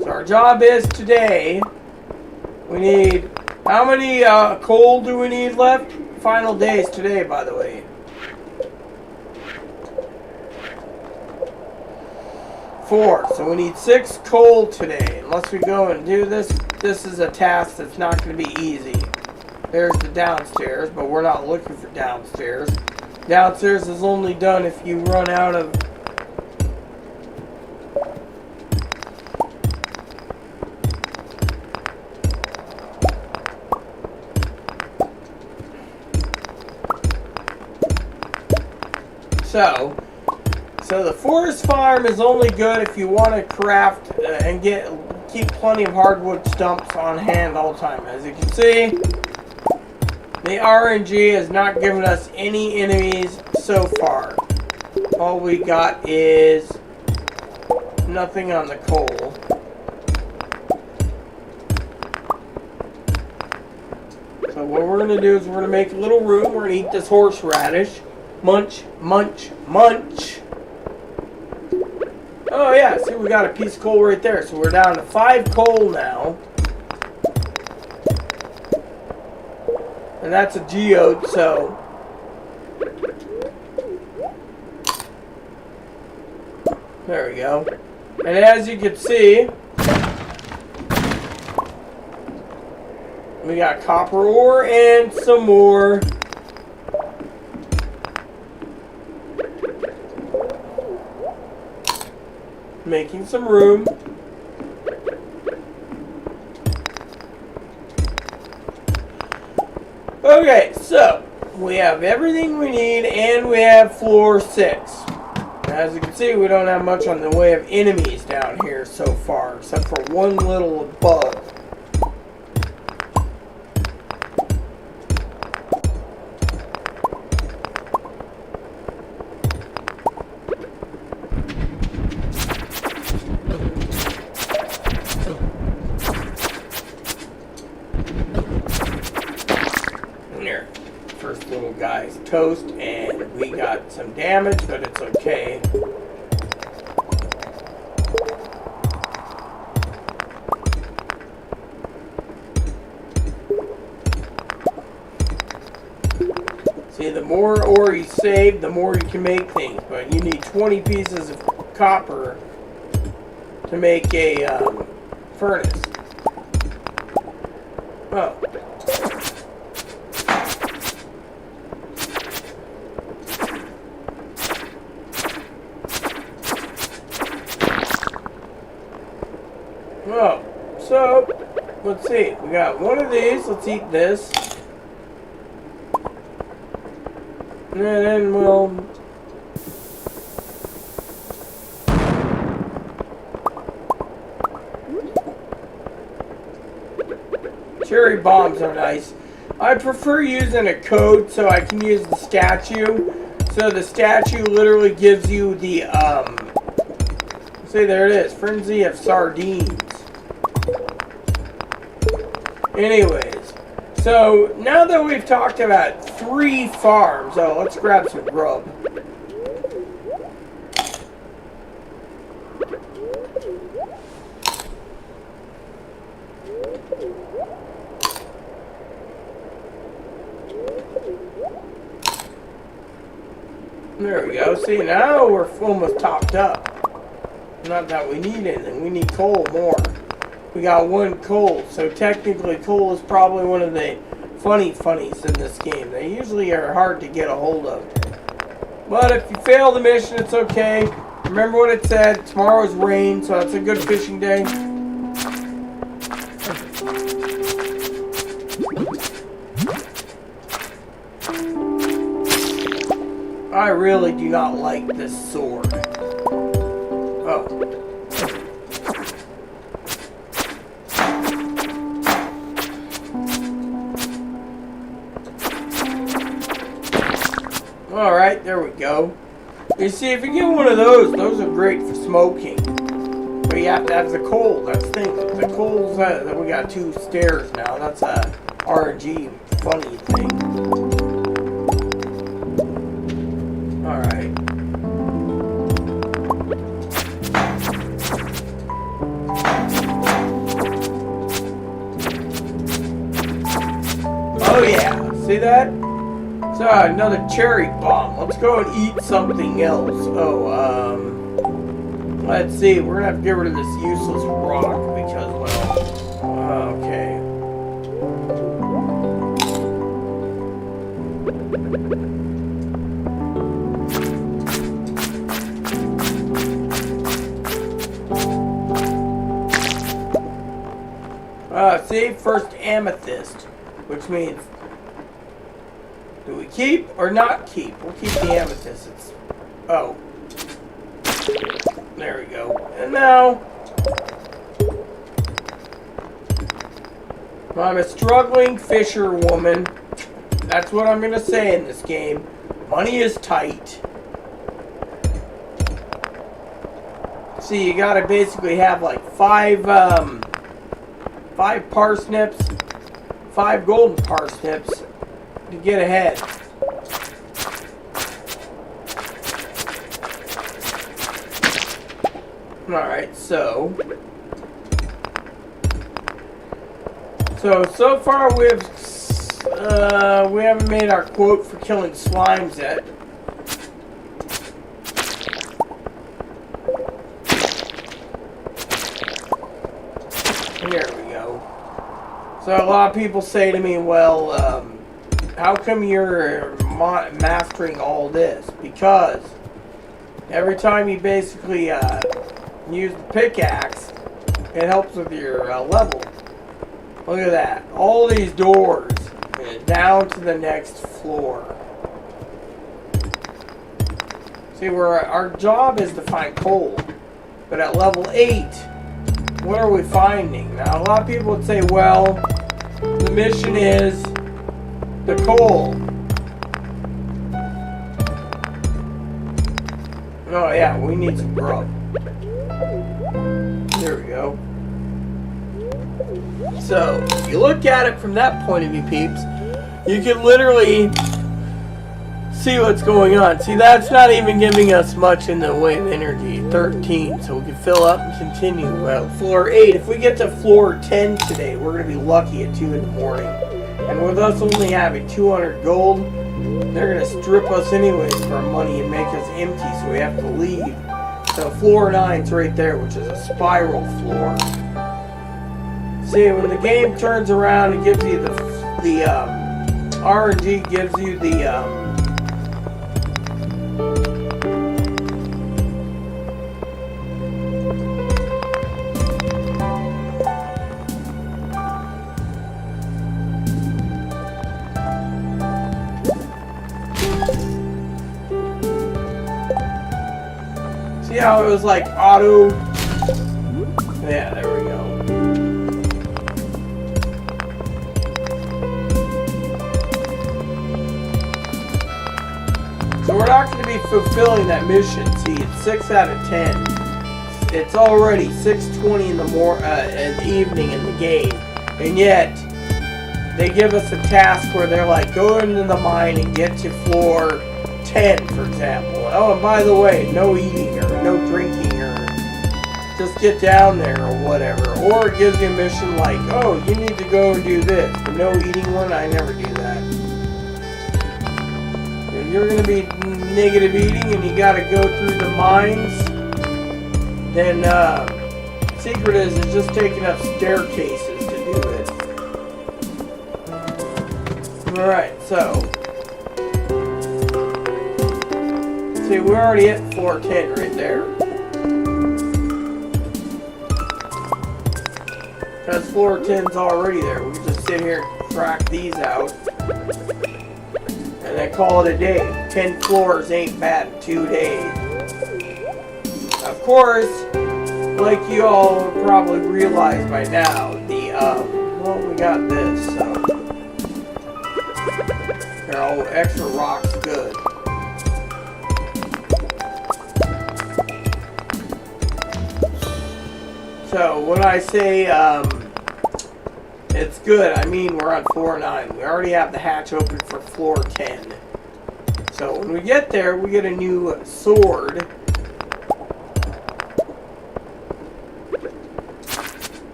So our job is today, we need, how many coal do we need left? Final days today, by the way. 4. So we need 6 coal today. Unless we go and do this, this is a task that's not going to be easy. There's the downstairs, but we're not looking for downstairs. Downstairs is only done if you run out of So the forest farm is only good if you want to craft and keep plenty of hardwood stumps on hand all the time. As you can see, the RNG has not given us any enemies so far. All we got is nothing on the coal. So what we're going to do is we're going to make a little room. We're going to eat this horseradish. Munch, munch, munch. Oh yeah, see, we got a piece of coal right there. So we're down to 5 coal now. And that's a geode, so there we go. And as you can see, we got copper ore and some more. Making some room. Okay, so we have everything we need and we have floor 6. As you can see, we don't have much on the way of enemies down here so far, except for one little bug. First little guy's toast, and we got got some damage, but it's okay. See, the more ore you save, the more you can make things. But you need 20 pieces of copper to make a furnace. Oh. Oh, so, let's see. We got one of these. Let's eat this. And then we'll... Cherry bombs are nice. I prefer using a code so I can use the statue. So the statue literally gives you the, see, there it is. Frenzy of sardines. Anyways. So, now that we've talked about 3 farms, oh, let's grab some grub. There we go. See, now we're almost topped up. Not that we need anything. We need coal more. We got 1 coal. So technically coal is probably one of the funnies in this game. They usually are hard to get a hold of. But if you fail the mission, it's okay. Remember what it said. Tomorrow's rain, so it's a good fishing day. I really do not like this sword. Oh. Alright, there we go. You see, if you get one of those are great for smoking. But you have to have the coal. That's the thing. The coal's, we got 2 stairs now. That's a RNG funny thing. Alright. Oh yeah, see that? So another cherry bomb. Let's go and eat something else. Oh, let's see. We're gonna have to get rid of this useless rock because, well, okay. See, first amethyst, which means, do we keep or not keep? We'll keep the amethyst. It's, oh. There we go. And now, I'm a struggling fisherwoman. That's what I'm going to say in this game. Money is tight. See, you got to basically have like 5 parsnips, 5 golden parsnips to get ahead. Alright, so far we haven't made our quote for killing slimes yet. There we go. So a lot of people say to me, well, how come you're mastering all this? Because every time you basically use the pickaxe, it helps with your level. Look at that. All these doors down to the next floor. See, our job is to find coal. But at level 8, what are we finding? Now, a lot of people would say, well, the mission is the coal. Oh, yeah, we need some grub. There we go. So, if you look at it from that point of view, peeps, you can literally see what's going on. See, that's not even giving us much in the way of energy. 13, so we can fill up and continue. Well, floor 8. If we get to floor 10 today, we're going to be lucky at 2 in the morning. And with us only having 200 gold, they're going to strip us anyways for our money and make us empty, so we have to leave. So floor 9's right there, which is a spiral floor. See, when the game turns around, it gives you the RNG gives you the see how it was like auto. Yeah, there we go. So we're not going to be fulfilling that mission. See, it's 6 out of 10. It's already 6:20 in the evening in the game, and yet they give us a task where they're like, go into the mine and get to floor 10, for example. Oh, and by the way, no eating or no drinking or just get down there or whatever. Or it gives you a mission like, oh, you need to go and do this. The no eating one, I never do that. You're going to be negative eating and you got to go through the mines, then secret is it's just taking up staircases to do it. Alright, so see, we're already at floor 10 right there. Because floor 10's already there. We can just sit here and crack these out. And then call it a day. 10 floors ain't bad in 2 days. Of course, like you all probably realize by now, well, we got this, so. Here, oh, extra rock's good. So, when I say, it's good, I mean we're on floor 9. We already have the hatch open for floor 10. So when we get there, we get a new sword.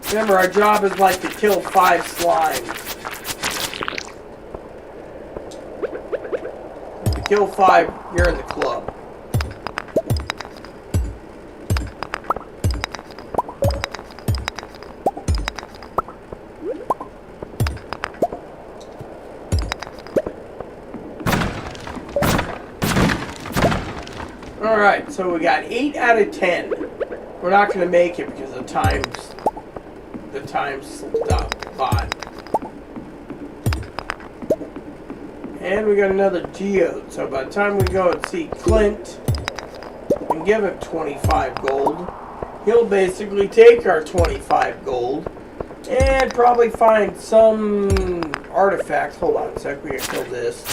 Remember, our job is like to kill 5 slimes. If you kill 5, you're in the club. Alright, so we got 8 out of 10. We're not going to make it because the time's stopped by. And we got another geode. So by the time we go and see Clint and give him 25 gold, he'll basically take our 25 gold and probably find some artifacts. Hold on a sec, we gotta kill this.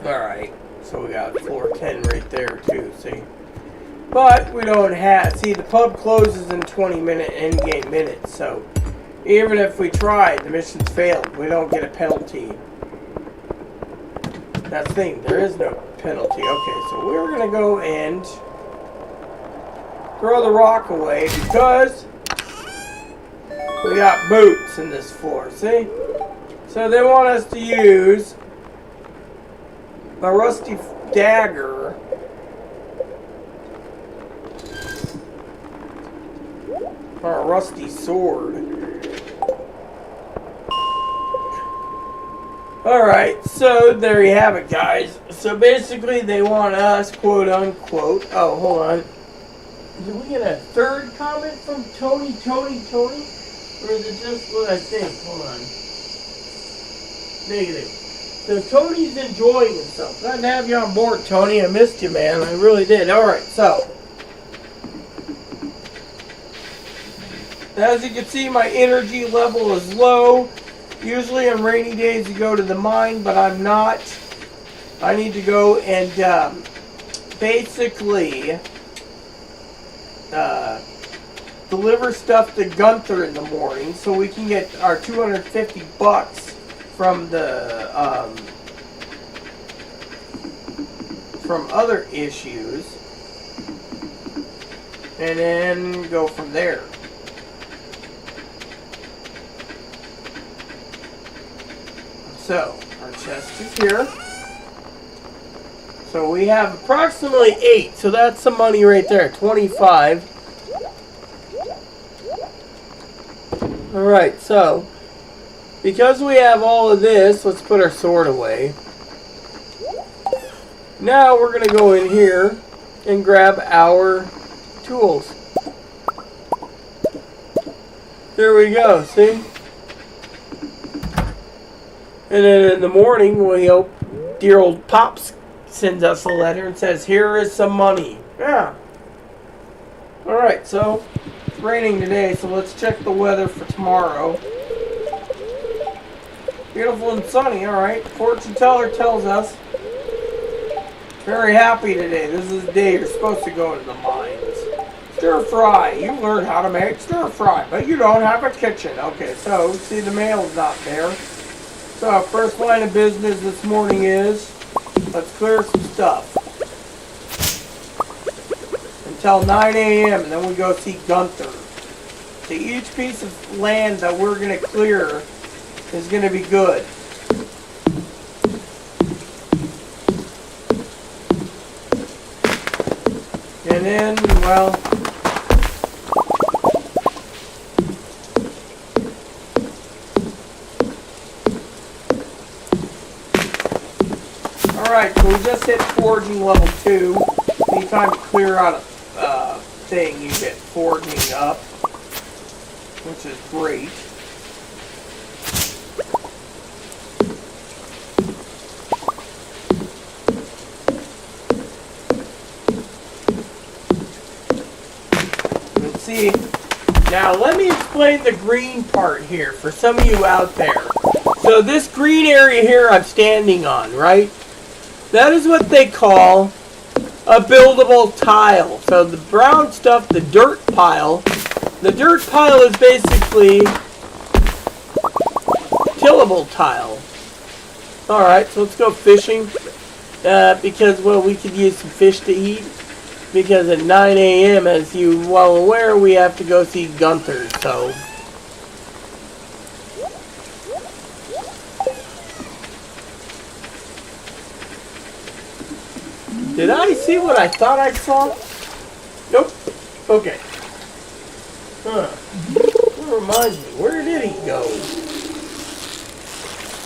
Alright, so we got floor 10 right there too, see? But we don't have, see, the pub closes in 20-minute endgame minutes, so even if we tried, the mission's failed. We don't get a penalty. That's the thing, there is no penalty. Okay, so we're going to go and throw the rock away because we got boots in this floor, see? So they want us to use a rusty dagger or a rusty sword. Alright, so there you have it, guys. So basically they want us, quote unquote, oh, hold on. Did we get a third comment from Tony? Or is it just what I think? Hold on. Negative. So Tony's enjoying himself. Glad to have you on board, Tony. I missed you, man. I really did. Alright, so. As you can see, my energy level is low. Usually on rainy days you go to the mine, but I'm not. I need to go and basically deliver stuff to Gunther in the morning so we can get our $250 from the from other issues, and then go from there. So our chest is here. So we have approximately 8, so that's some money right there, 25. Alright, so because we have all of this, let's put our sword away. Now we're going to go in here and grab our tools. There we go, see? And then in the morning, dear old Pops sends us a letter and says, here is some money. Yeah. Alright, so it's raining today, so let's check the weather for tomorrow. Beautiful and sunny, alright. Fortune teller tells us. Very happy today. This is the day you're supposed to go to the mines. Stir fry. You learn how to make stir fry, but you don't have a kitchen. Okay, so see the mail's not there. So our first line of business this morning is, let's clear some stuff until 9 a.m. and then we go see Gunther. So each piece of land that we're going to clear is going to be good. And then, well, alright, so we just hit forging level 2. Anytime you clear out a thing, you get forging up, which is great. Let's see. Now, let me explain the green part here for some of you out there. So this green area here I'm standing on, right? That is what they call a buildable tile. So the brown stuff, the dirt pile is basically tillable tile. Alright, so let's go fishing. Because, well, we could use some fish to eat. Because at 9 a.m., as you well aware, we have to go see Gunther, so... Did I see what I thought I saw? Nope. Okay. Huh. That reminds me, where did he go?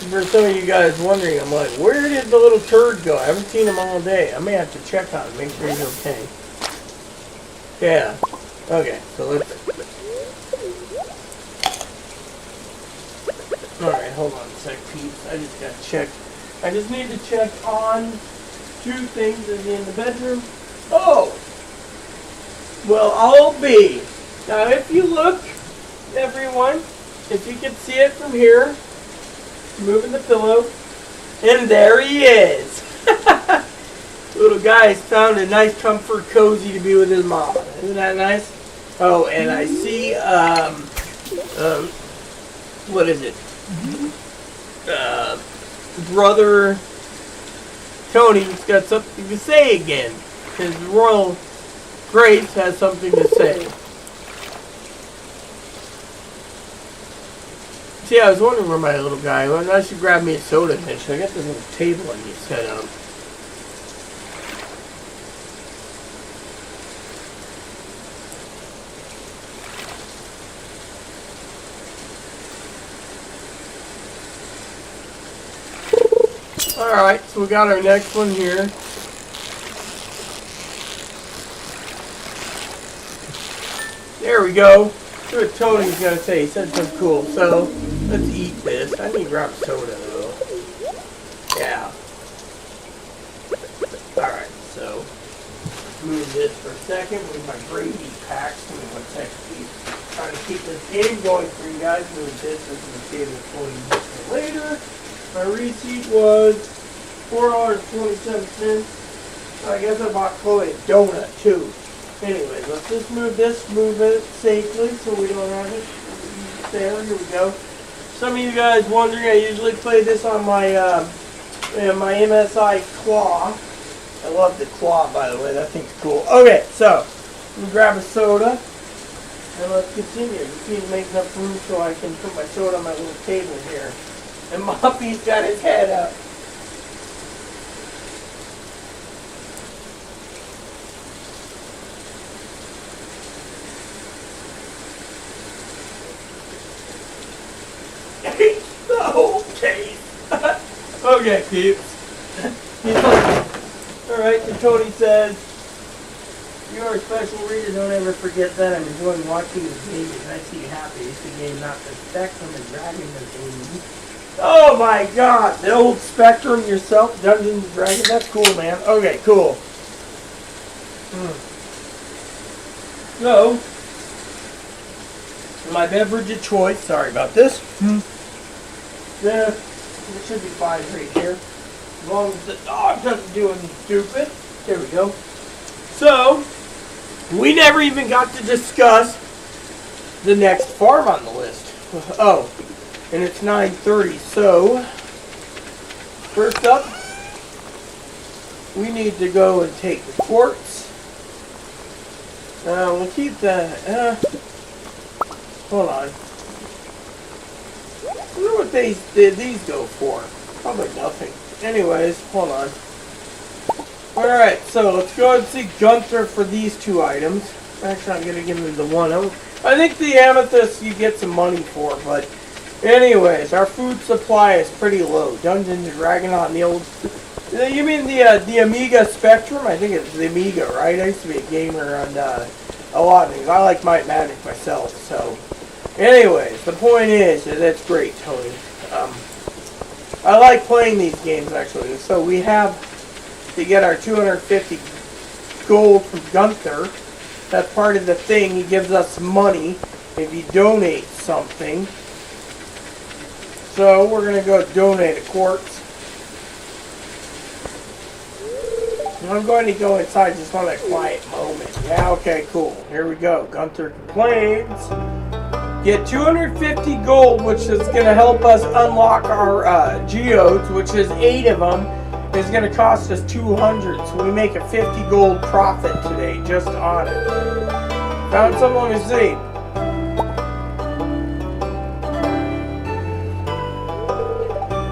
For some of you guys wondering, I'm like, where did the little turd go? I haven't seen him all day. I may have to check on him, make sure he's okay. Yeah. Okay, so let's... Alright, hold on a sec, peeps. I just gotta check. I just need to check on 2 things in the bedroom. Oh! Well, I'll be. Now, if you look, everyone, if you can see it from here, moving the pillow, and there he is. Little guy's found a nice comfort cozy to be with his mama. Isn't that nice? Oh, and I see, what is it? Brother Tony's got something to say again. His Royal Grace has something to say. See, I was wondering where my little guy went. I should grab me a soda eventually. I got this little table I need to set up. Alright, so we got our next one here. There we go. See what Tony's gonna say. He said something cool. So, let's eat this. I need to grab soda though. Yeah. Alright, so move this for a second. Move my gravy packs. Give me 1 second, please. Trying to keep this game going for you guys. Move this. This is the table for you later. My receipt was $4.27. I guess I bought Chloe a donut too. Anyways, let's just move it safely so we don't have it there. Here we go. Some of you guys wondering, I usually play this on my my MSI claw. I love the claw, by the way. That thing's cool. Okay, so I'm gonna grab a soda and let's continue. Just need to make enough room so I can put my soda on my little table here. And Moppy's got his head up. Okay. Okay, peeps. Alright, so Tony says, "You are a special reader. Don't ever forget that. I'm enjoying watching the game and I see you happy. It's the game, not the Spectrum and Dragon game." Oh my god! The old Spectrum yourself, Dungeons and Dragons. That's cool, man. Okay, cool. So, my beverage of choice. Sorry about this. Yeah, it should be fine right here. As long as the dog doesn't do anything stupid. There we go. So, we never even got to discuss the next farm on the list. Oh, and it's 9:30. So, first up, we need to go and take the quartz. We'll keep the... hold on. I wonder what these go for. Probably nothing. Anyways, hold on. Alright, so let's go and see Gunther for these two items. Actually, I'm going to give him the one. I think the amethyst you get some money for, but anyways, our food supply is pretty low. Dungeons and Dragons on the old... You mean the Amiga Spectrum? I think it's the Amiga, right? I used to be a gamer on a lot of things. I like Might Magic myself, so... Anyways, the point is that's great, Tony. I like playing these games, actually. So we have to get our 250 gold from Gunther. That's part of the thing. He gives us money if you donate something. So we're going to go donate a quartz. And I'm going to go inside just on a quiet moment. Yeah, okay, cool. Here we go. Gunther complains. Get 250 gold, which is going to help us unlock our geodes, which is 8 of them. It's going to cost us 200, so we make a 50 gold profit today just on it. Found someone to see.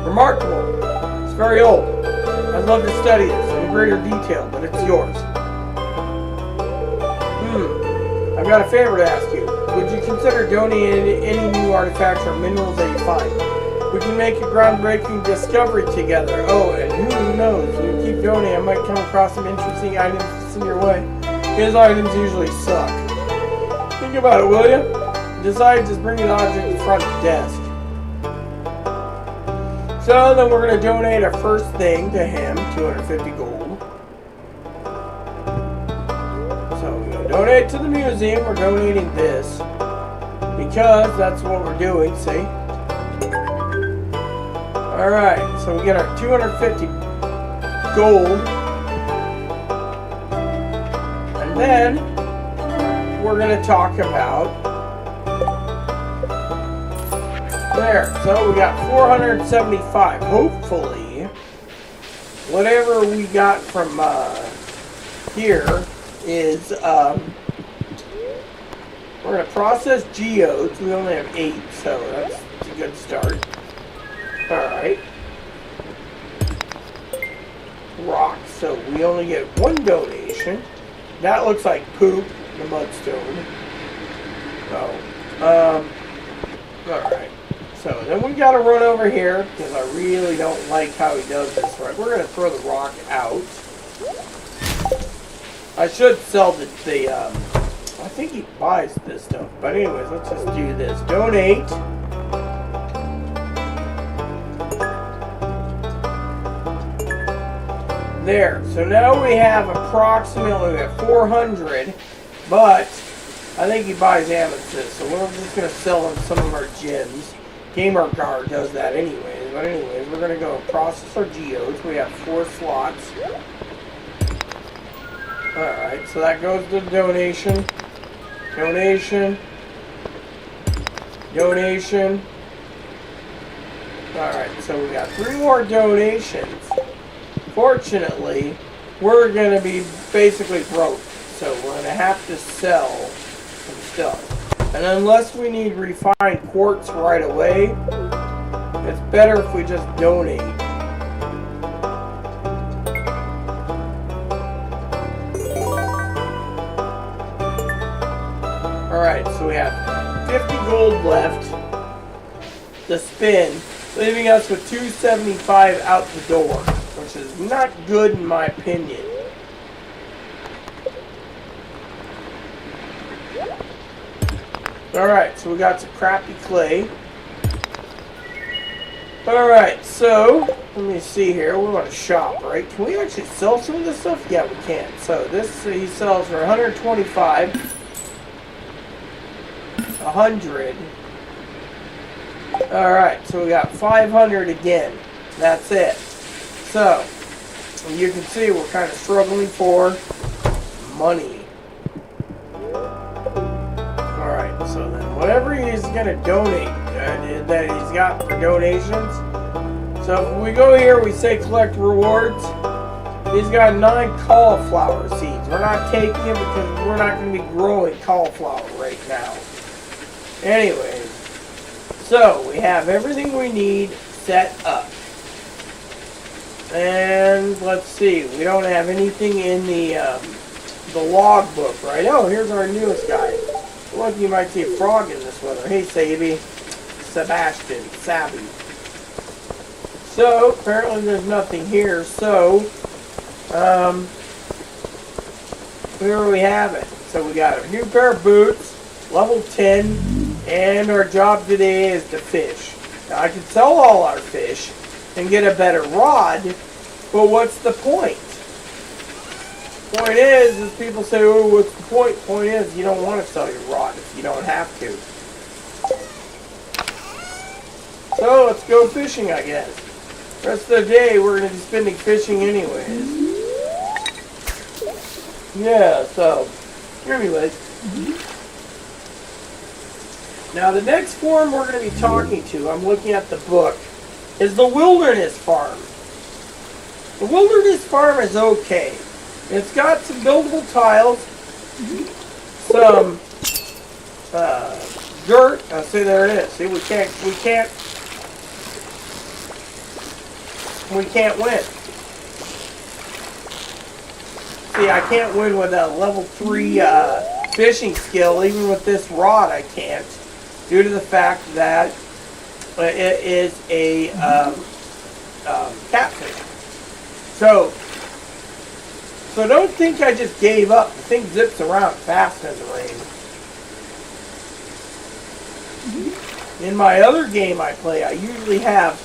Remarkable. It's very old. I'd love to study this in greater detail, but it's yours. I've got a favor to ask you. Would you consider donating any new artifacts or minerals that you find? We can make a groundbreaking discovery together. Oh, and who knows? When you keep donating, I might come across some interesting items to send your way. His items usually suck. Think about it, will you? Decide just bring an object to the front desk. So then we're going to donate our first thing to him, 250 gold. Donate to the museum. We're donating this because that's what we're doing, see? Alright, so we get our 250 gold. And then we're going to talk about there. So we got 475. Hopefully, whatever we got from here is we're going to process geodes. We only have 8, so that's a good start. Alright. Rocks, so we only get 1 donation. That looks like poop, the mudstone. So, alright. So then we got to run over here because I really don't like how he does this. Right, we're going to throw the rock out. I should sell the I think he buys this stuff. But anyways, let's just do this. Donate. There. So now we have approximately 400. But I think he buys amethyst. So we're just going to sell him some of our gems. Gamer Guard does that anyways. But anyways, we're going to go process our geodes. We have 4 slots. Alright, so that goes to donation. Donation. Donation. Alright, so we got 3 more donations. Fortunately, we're going to be basically broke. So we're going to have to sell some stuff. And unless we need refined quartz right away, it's better if we just donate. Alright, so we have 50 gold left to spin, leaving us with 275 out the door, which is not good in my opinion. Alright, so we got some crappy clay. Alright, so let me see here. We want to shop, right? Can we actually sell some of this stuff? Yeah, we can. So this he sells for 125, 100. Alright, so we got 500 again. That's it. So you can see we're kind of struggling for money. Alright, so then whatever he's going to donate, that he's got for donations. So if we go here, we say collect rewards. He's got 9 cauliflower seeds. We're not taking it because we're not going to be growing cauliflower right now. Anyways, so we have everything we need set up. And let's see, we don't have anything in the log book, right? Oh, here's our newest guy. Look, you might see a frog in this weather. Hey, Sabi. Sebastian. Savvy. So, apparently there's nothing here. So, here we have it. So we got a new pair of boots, level 10, and our job today is to fish. Now, I could sell all our fish and get a better rod, but what's the point? Point is people say, oh, what's the point? Point is, you don't want to sell your rod if you don't have to. So, let's go fishing, I guess. The rest of the day, we're going to be spending fishing anyways. Yeah, so, anyways. Now, the next farm we're going to be talking to, I'm looking at the book, is the Wilderness Farm. The Wilderness Farm is okay. It's got some buildable tiles, some dirt. See, there it is. See, we can't win. See, I can't win with a level 3 fishing skill. Even with this rod, I can't, due to the fact that it is a catfish. So don't think I just gave up. The thing zips around fast in the rain. In my other game I play, I usually have,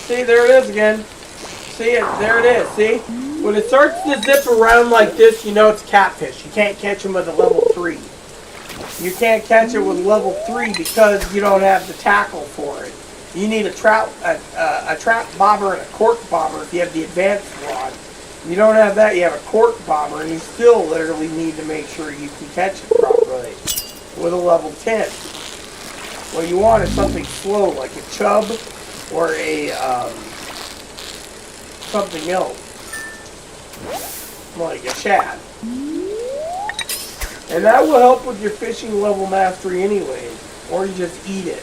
see, there it is again. See it, there it is, see? When it starts to zip around like this, you know it's catfish. You can't catch them with a level 3. You can't catch it with level 3 because you don't have the tackle for it. You need a trap bobber and a cork bobber if you have the advanced rod. If you don't have that, you have a cork bobber, and you still literally need to make sure you can catch it properly with a level 10. What you want is something slow, like a chub or a something else, like a shad. And that will help with your fishing level mastery anyway, or you just eat it.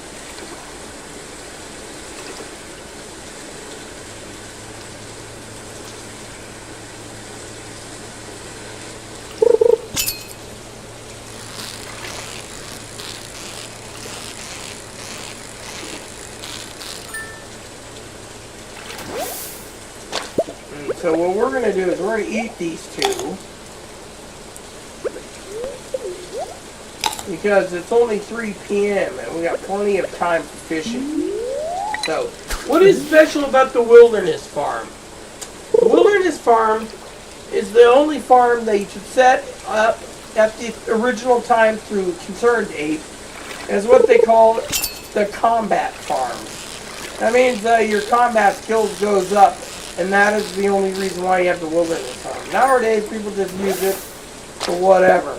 So what we're going to do is we're going to eat these two, because it's only 3 p.m. and we got plenty of time for fishing. So, what is special about the Wilderness Farm? The Wilderness Farm is the only farm that you should set up at the original time through Concerned Ape as what they call the combat farm. That means your combat skills goes up and that is the only reason why you have the wilderness farm. Nowadays, people just use it for whatever.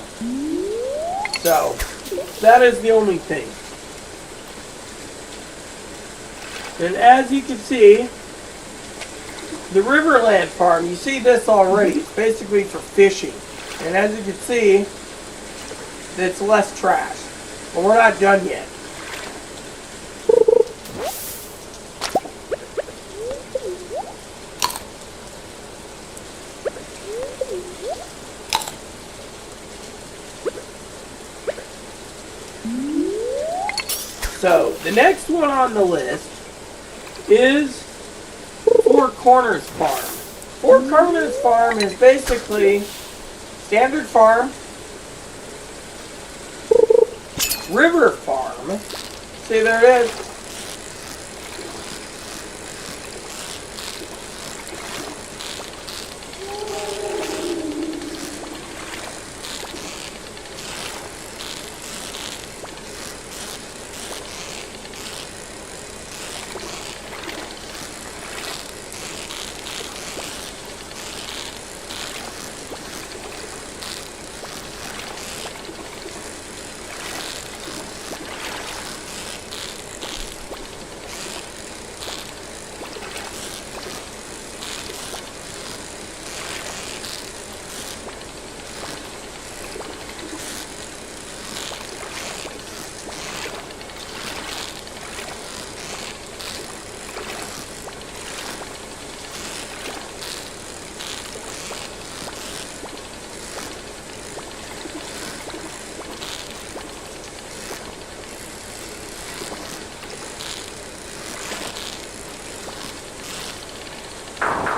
So, that is the only thing. And as you can see, the Riverland farm, you see this already. It's basically for fishing. And as you can see, it's less trash. But we're not done yet. So, the next one on the list is Four Corners Farm. Four Corners Farm is basically standard farm, river farm. See, there it is.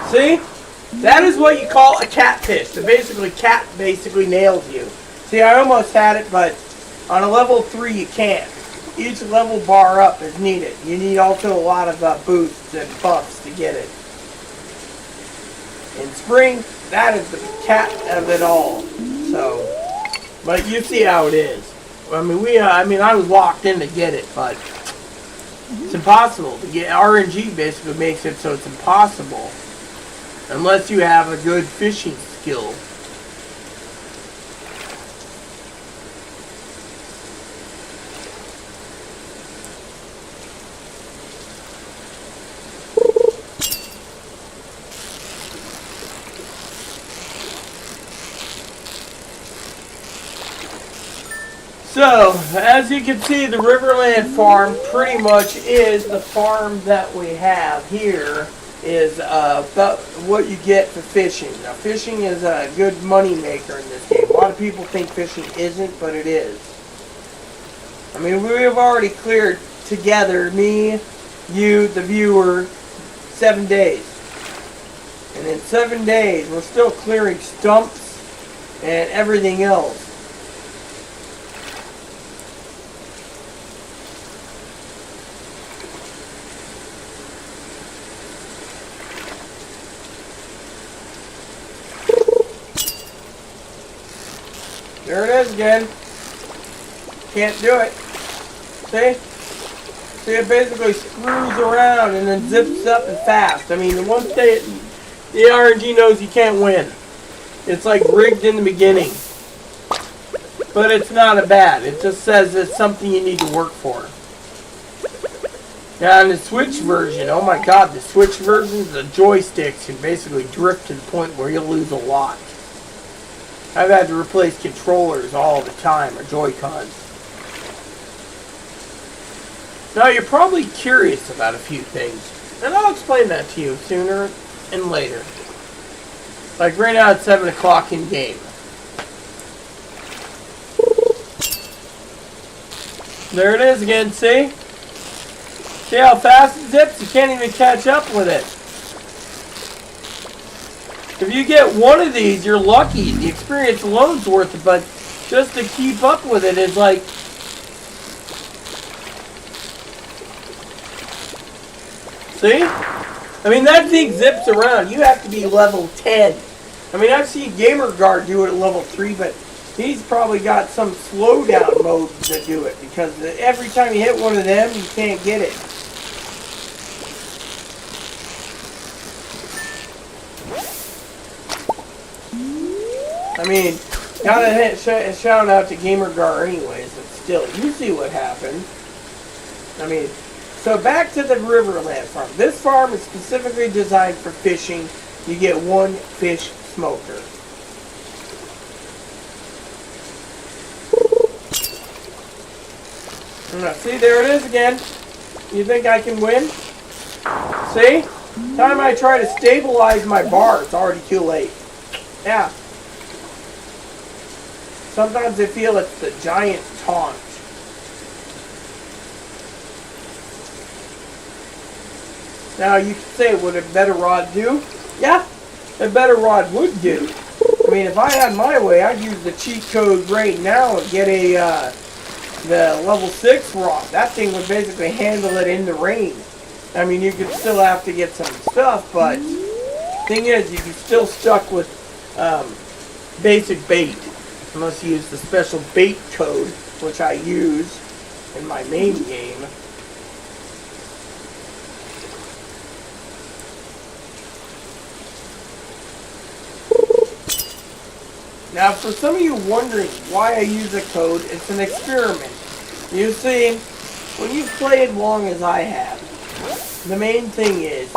See? That is what you call a catfish. So basically, cat basically nails you. See, I almost had it, but on a level 3 you can't. Each level bar up is needed. You need also a lot of boosts and buffs to get it. In spring, that is the cat of it all. So, but you see how it is. I mean, I was locked in to get it, but it's impossible to get. RNG basically makes it so it's impossible. Unless you have a good fishing skill. So, as you can see, the Riverland farm pretty much is the farm that we have here. Is about what you get for fishing. Now, fishing is a good money maker in this game. A lot of people think fishing isn't, but it is. I mean, we have already cleared together, me, you, the viewer, 7 days. And in 7 days, we're still clearing stumps and everything else. There it is again. Can't do it. See? See, it basically screws around and then zips up and fast. I mean, once the RNG knows you can't win. It's like rigged in the beginning. But it's not a bad. It just says it's something you need to work for. Now, in the Switch version, oh my god, the Switch version, the joysticks can basically drift to the point where you'll lose a lot. I've had to replace controllers all the time, or Joy-Cons. Now, you're probably curious about a few things, and I'll explain that to you sooner and later. Like right now at 7 o'clock in game. There it is again, see? See how fast it zips? You can't even catch up with it. If you get one of these, you're lucky. The experience alone's worth it, but just to keep up with it is like... See? I mean, that thing zips around. You have to be level 10. I mean, I've seen GamerGuard do it at level 3, but he's probably got some slowdown mode to do it, because every time you hit one of them, you can't get it. I mean, gotta shout out to GamerGar anyways, but still, you see what happened. I mean, so back to the Riverland farm. This farm is specifically designed for fishing. You get one fish smoker. See, there it is again. You think I can win? See? Time I try to stabilize my bar, it's already too late. Yeah. Sometimes I feel it's the giant taunt. Now you could say, would a better rod do? Yeah, a better rod would do. I mean, if I had my way, I'd use the cheat code right now and get the level 6 rod. That thing would basically handle it in the rain. I mean, you could still have to get some stuff, but thing is, you can still stuck with basic bait. Unless you use the special bait code, which I use in my main game. Now, for some of you wondering why I use a code, it's an experiment. You see, when you've played long as I have, the main thing is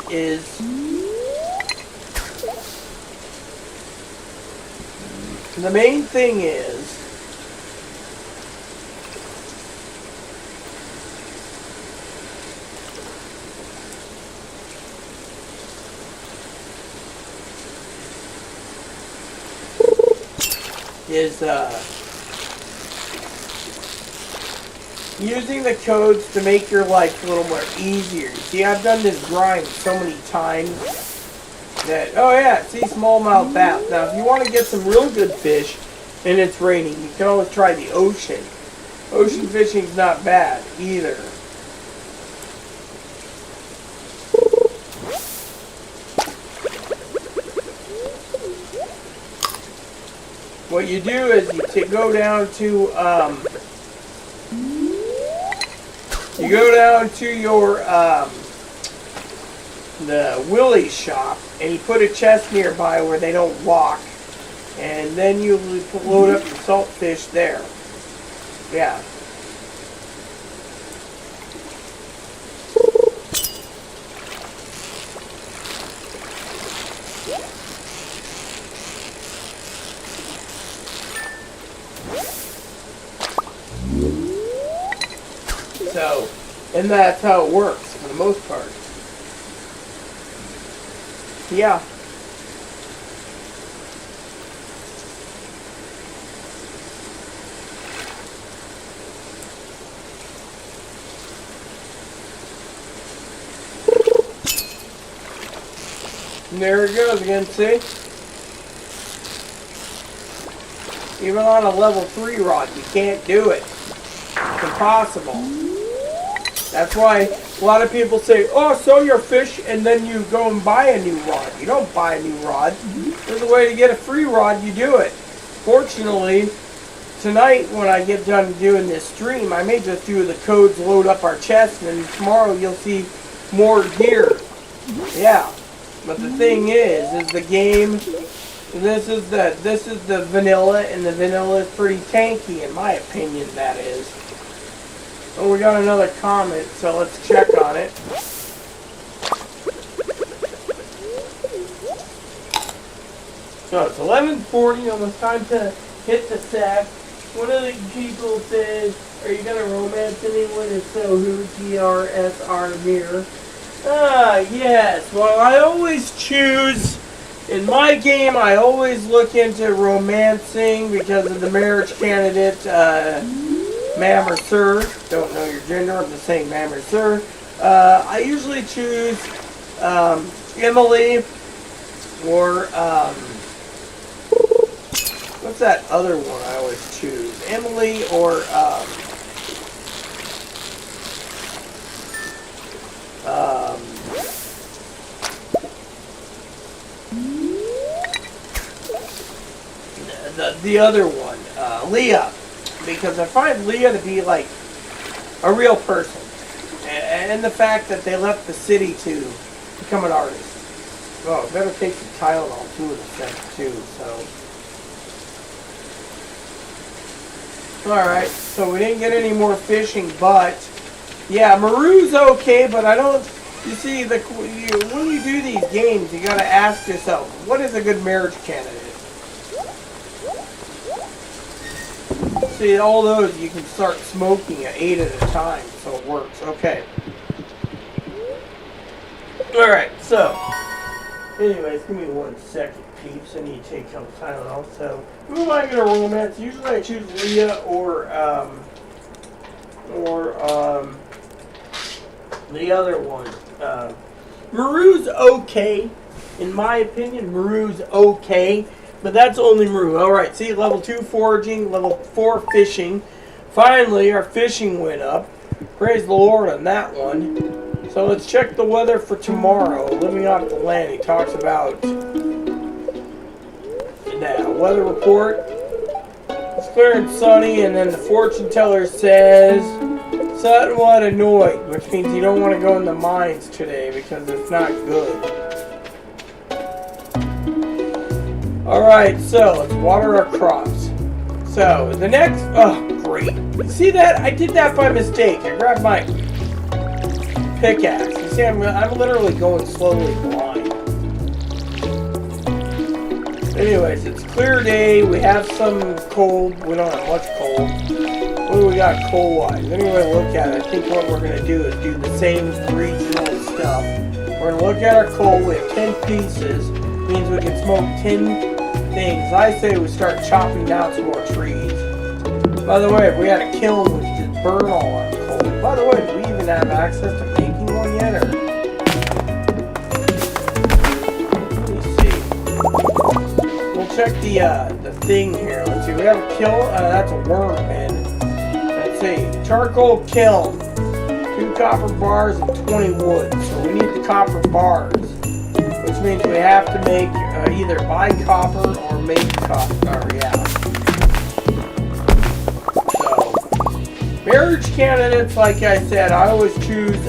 using the codes to make your life a little more easier. See, I've done this grind so many times that, oh yeah, see, smallmouth bass. Now, if you want to get some real good fish and it's raining, you can always try the ocean. Ocean fishing's not bad either. What you do is you go down to your the Willie's shop, and you put a chest nearby where they don't walk, and then you load up the saltfish there. Yeah. So, and that's how it works for the most part. Yeah. And there it goes again, see? Even on a level 3 rod, you can't do it. It's impossible. That's why a lot of people say, oh, sell your fish and then you go and buy a new rod. You don't buy a new rod. There's a way to get a free rod, you do it. Fortunately, tonight when I get done doing this stream, I may just do the codes, load up our chest, and tomorrow you'll see more gear. Yeah. But the thing is the game, this is the vanilla, and the vanilla is pretty tanky in my opinion, that is. Oh, we got another comment, so let's check on it. So it's 11:40, almost time to hit the sack. One of the people says, are you going to romance anyone? If so, who? GRSR mirror. Ah, yes. Well, I always choose, in my game, I always look into romancing because of the marriage candidate, ma'am or sir. Don't know your gender, I'm just saying ma'am or sir. I usually choose Emily or what's that other one I always choose? Emily or the other one, Leah. Because I find Leah to be like a real person, and the fact that they left the city to become an artist. Oh, better take some Tylenol too in a second too. So Alright, so we didn't get any more fishing, but yeah, Maru's okay, but I don't. You see, when you do these games, you gotta ask yourself, what is a good marriage candidate? See, all those you can start smoking at 8 at a time, so it works. Okay. Alright, so. Anyways, give me 1 second, peeps. I need to take some Tylenol. So, who am I gonna romance? Usually I choose Leah or the other one. Maru's okay. In my opinion, Maru's okay. But that's only Maru. Alright, see, level 2 foraging, level 4 fishing. Finally, our fishing went up. Praise the Lord on that one. So let's check the weather for tomorrow. Living off the land, he talks about now weather report. It's clear and sunny, and then the fortune teller says somewhat annoyed, which means you don't want to go in the mines today because it's not good. Alright, so let's water our crops. So the next, oh great. See that? I did that by mistake. I grabbed my pickaxe. You see, I'm literally going slowly blind. Anyways, it's clear day. We have some cold. We don't have much cold. What do we got coal-wise? Anyway, look at it. I think what we're going to do is do the same regional stuff. We're going to look at our coal. We have 10 pieces. Means we can smoke 10 things. I say we start chopping down some more trees. By the way, if we had a kiln, we could just burn all our coal. By the way, do we even have access to making one yet, or? Let me see. We'll check the thing here. Let's see. We have a kiln. That's a worm bin. Let's see. Charcoal kiln. 2 copper bars and 20 wood. So we need the copper bars, which means we have to make either buy copper or make copper. Yeah. So, marriage candidates, like I said, I always choose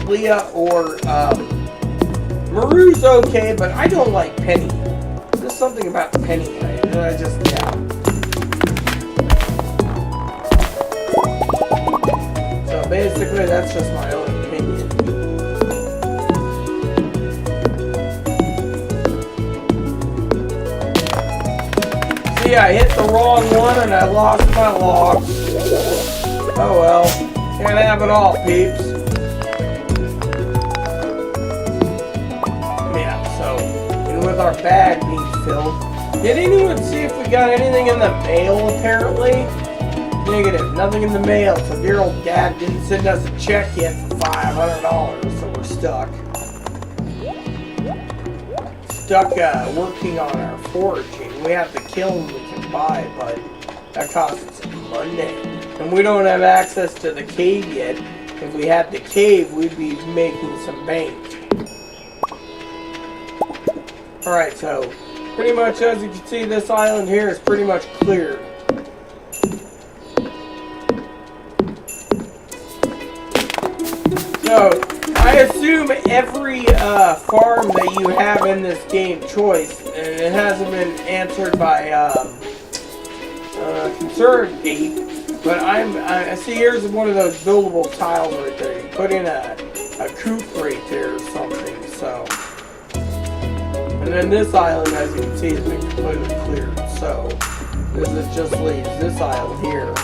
Leah or Maru's okay, but I don't like Penny. There's something about Penny. I just, yeah. So basically, that's just my own opinion. See, I hit the wrong one and I lost my log. Oh well, can't have it all, peeps. Yeah, so, and with our bag being filled, did anyone see if we got anything in the mail, apparently? Negative, nothing in the mail, so dear old dad didn't send us a check yet for $500, so we're stuck. Working on our foraging. We have the kiln we can buy, but that costs us money. And we don't have access to the cave yet. If we had the cave, we'd be making some bank. Alright, so pretty much as you can see, this island here is pretty much cleared. So, I assume every farm that you have in this game choice, and it hasn't been answered by concerned date, but I see here's one of those buildable tiles right there. You put in a coop right there or something, so. And then this island, as you can see, has been completely cleared, so this just leaves this island here.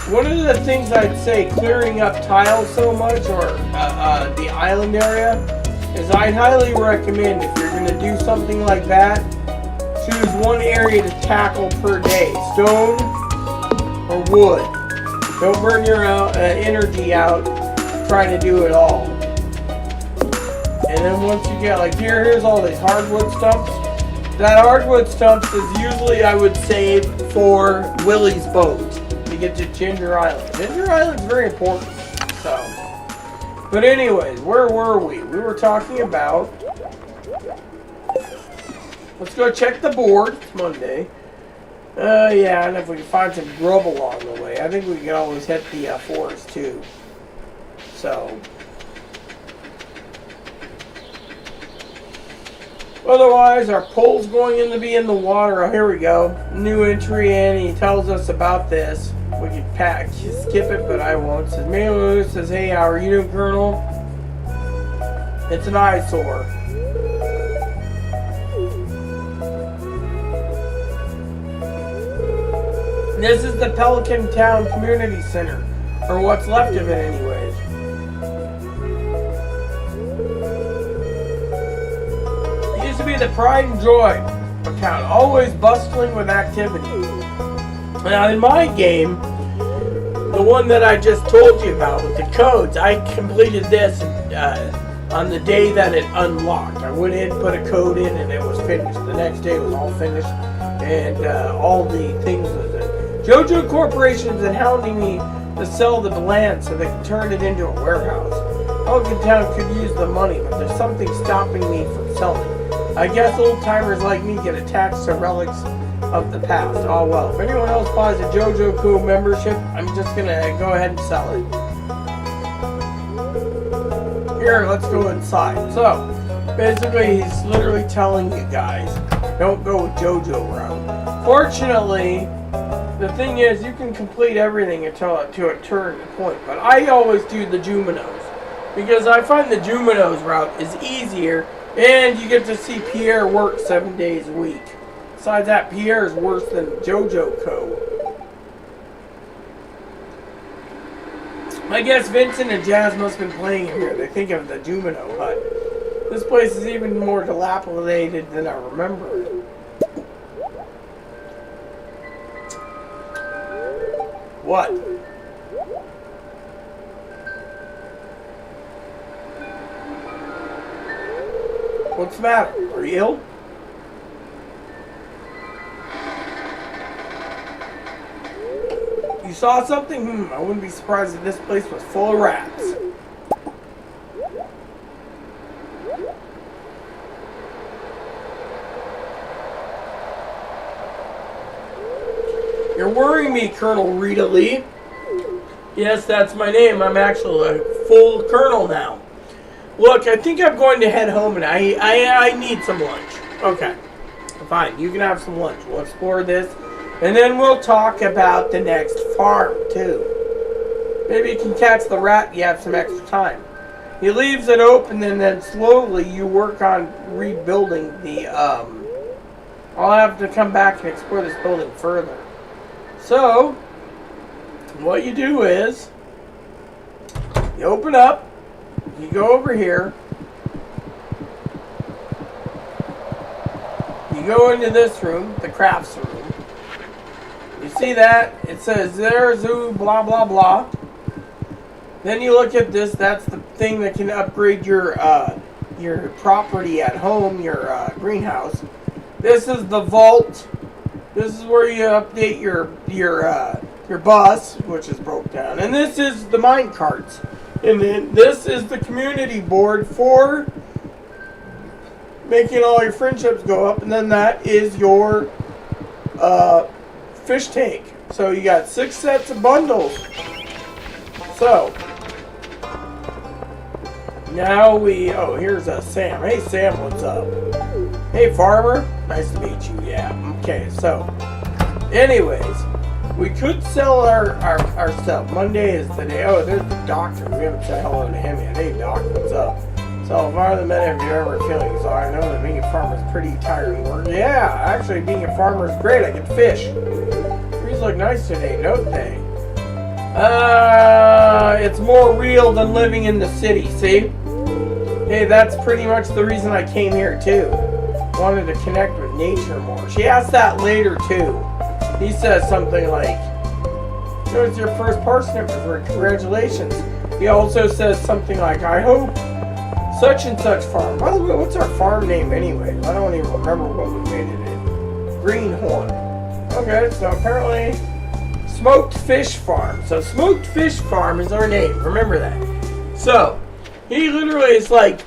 One of the things I'd say clearing up tiles so much, or the island area, is I'd highly recommend, if you're going to do something like that, choose one area to tackle per day. Stone or wood. Don't burn your energy out trying to do it all. And then once you get, like here's all these hardwood stumps. That hardwood stumps is usually, I would save for Willie's boat. To get to Ginger Island. Ginger Island's very important. So, but anyways, where were we? We were talking about. Let's go check the board. It's Monday. Yeah, and if we can find some grub along the way, I think we can always hit the forest too. So, Otherwise, our pole's going to be in the water. Oh, here we go. New entry in. He tells us about this. We can skip it, but I won't. It says, Mailer says, hey, how are you doing, Colonel? It's an eyesore. This is the Pelican Town Community Center, or what's left of it anyways. It used to be the pride and joy of town, always bustling with activity. Now in my game, the one that I just told you about with the codes, I completed this on the day that it unlocked. I went in, put a code in, and it was finished. The next day it was all finished, and all the things was in. JoJo Corporation's been hounding me to sell the land so they can turn it into a warehouse. Pelican Town could use the money, but there's something stopping me from selling. I guess old-timers like me get attached to relics of the past. Oh well, if anyone else buys a JoJo Co membership, I'm just gonna go ahead and sell it. Here, let's go inside. So, basically, he's literally telling you guys, don't go with JoJo route. Fortunately, the thing is, you can complete everything until to a turn point, but I always do the Juminos because I find the Juminos route is easier, and you get to see Pierre work 7 days a week. Besides that, Pierre is worse than JoJo Co. I guess Vincent and Jazz must have been playing him here. They think of the Jumino hut. This place is even more dilapidated than I remember. What? What's the matter? Are you ill? You saw something? I wouldn't be surprised if this place was full of rats. You're worrying me, Colonel Rita Lee. Yes, that's my name. I'm actually a full colonel now. Look, I think I'm going to head home, and I need some lunch. Okay, fine. You can have some lunch. We'll explore this, and then we'll talk about the next farm, too. Maybe you can catch the rat and you have some extra time. He leaves it open, and then slowly you work on rebuilding the, I'll have to come back and explore this building further. So, what you do is, you open up, you go over here, you go into this room, the crafts room. You see that? It says there's blah blah blah. Then you look at this, that's the thing that can upgrade your property at home, your greenhouse. This is the vault. This is where you update your bus, which is broke down. And this is the mine carts. And then this is the community board for making all your friendships go up. And then that is your fish tank. So you got 6 sets of bundles. So now here's Sam. Hey Sam, what's up? Hey farmer, nice to meet you. Yeah, okay, so anyways, we could sell our stuff. Monday is the day. Oh, there's the doctor. We haven't said hello to him yet. Hey doc, what's up? So if I were the men, have you ever feeling sorry? I know that being a farmer is pretty tiring work. Yeah, actually being a farmer is great. I get fish. Trees look nice today, don't they? It's more real than living in the city, see? Hey, that's pretty much the reason I came here too. Wanted to connect with nature more. She asked that later too. He says something like, "So it's your first parsnip, congratulations." He also says something like, "I hope such and such farm." By the way, what's our farm name anyway? I don't even remember what we made it in. Greenhorn. Okay, so apparently Smoked Fish Farm. So Smoked Fish Farm is our name. Remember that. So he literally is like,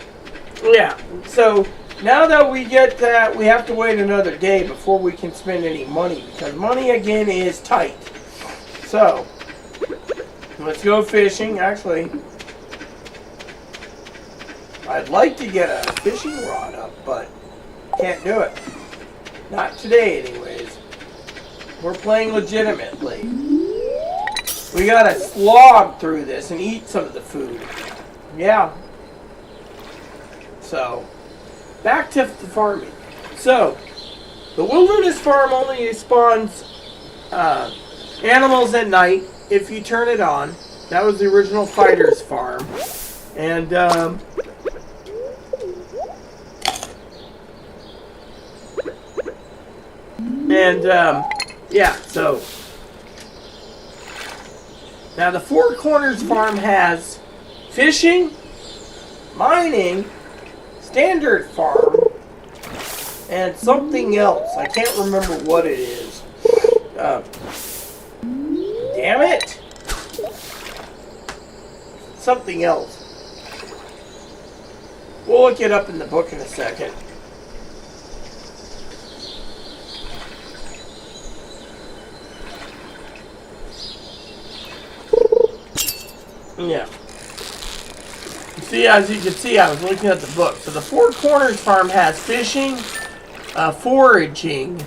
yeah. So now that we get that, we have to wait another day before we can spend any money, because money again is tight. So let's go fishing. Actually, I'd like to get a fishing rod up, but Can't do it. Not today, anyways. We're playing legitimately. We gotta slog through this and eat some of the food. Yeah. So, back to the farming. So, the wilderness farm only spawns animals at night if you turn it on. That was the original fighter's farm. And, yeah, so. Now, the Four Corners farm has fishing, mining, standard farm, and something else. I can't remember what it is. Damn it! Something else. We'll look it up in the book in a second. Yeah. See, as you can see, I was looking at the book. So the Four Corners farm has fishing, foraging,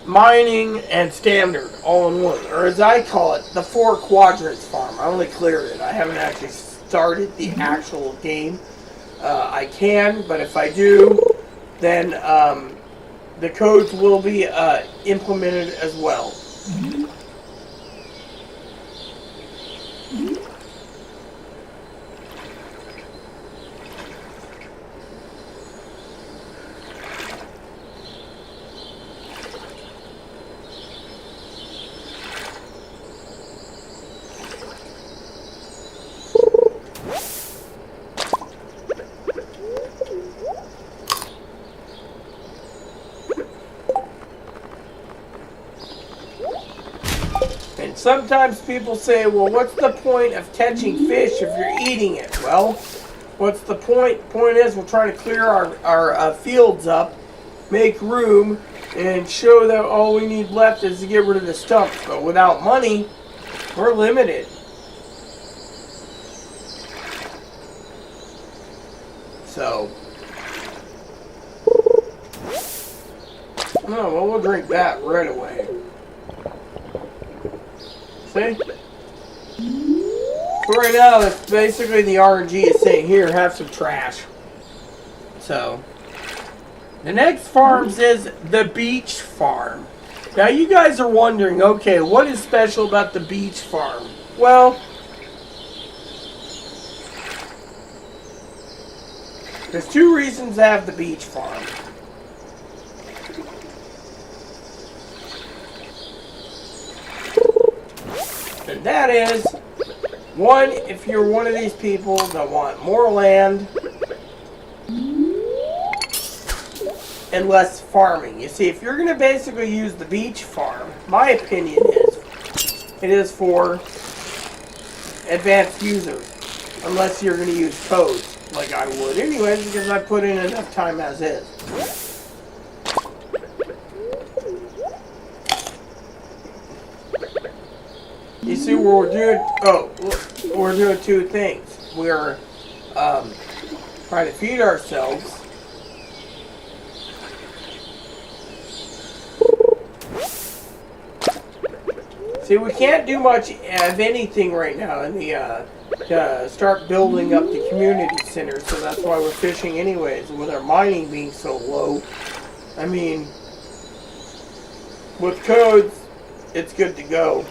mining, and standard all in one. Or as I call it, the Four Quadrants farm. I only cleared it. I haven't actually started the actual game. I can, but if I do, then the codes will be implemented as well. Sometimes people say, well, what's the point of catching fish if you're eating it? Well, what's the point? Point is, we're trying to clear our fields up, make room, and show that all we need left is to get rid of the stumps. But without money, we're limited. So, no, well, we'll drink that right away. See? So right now, that's basically the RNG is saying, here, have some trash. So, the next farms is the beach farm. Now, you guys are wondering, okay, what is special about the beach farm? Well, there's two reasons to have the beach farm. And that is, one, if you're one of these people that want more land and less farming. You see, if you're going to basically use the beach farm, my opinion is, it is for advanced users. Unless you're going to use codes, like I would anyways, because I put in enough time as is. You see, we're doing two things. We're trying to feed ourselves. See, we can't do much of anything right now in the to start building up the community center, so that's why we're fishing anyways, with our mining being so low. I mean, with codes, it's good to go.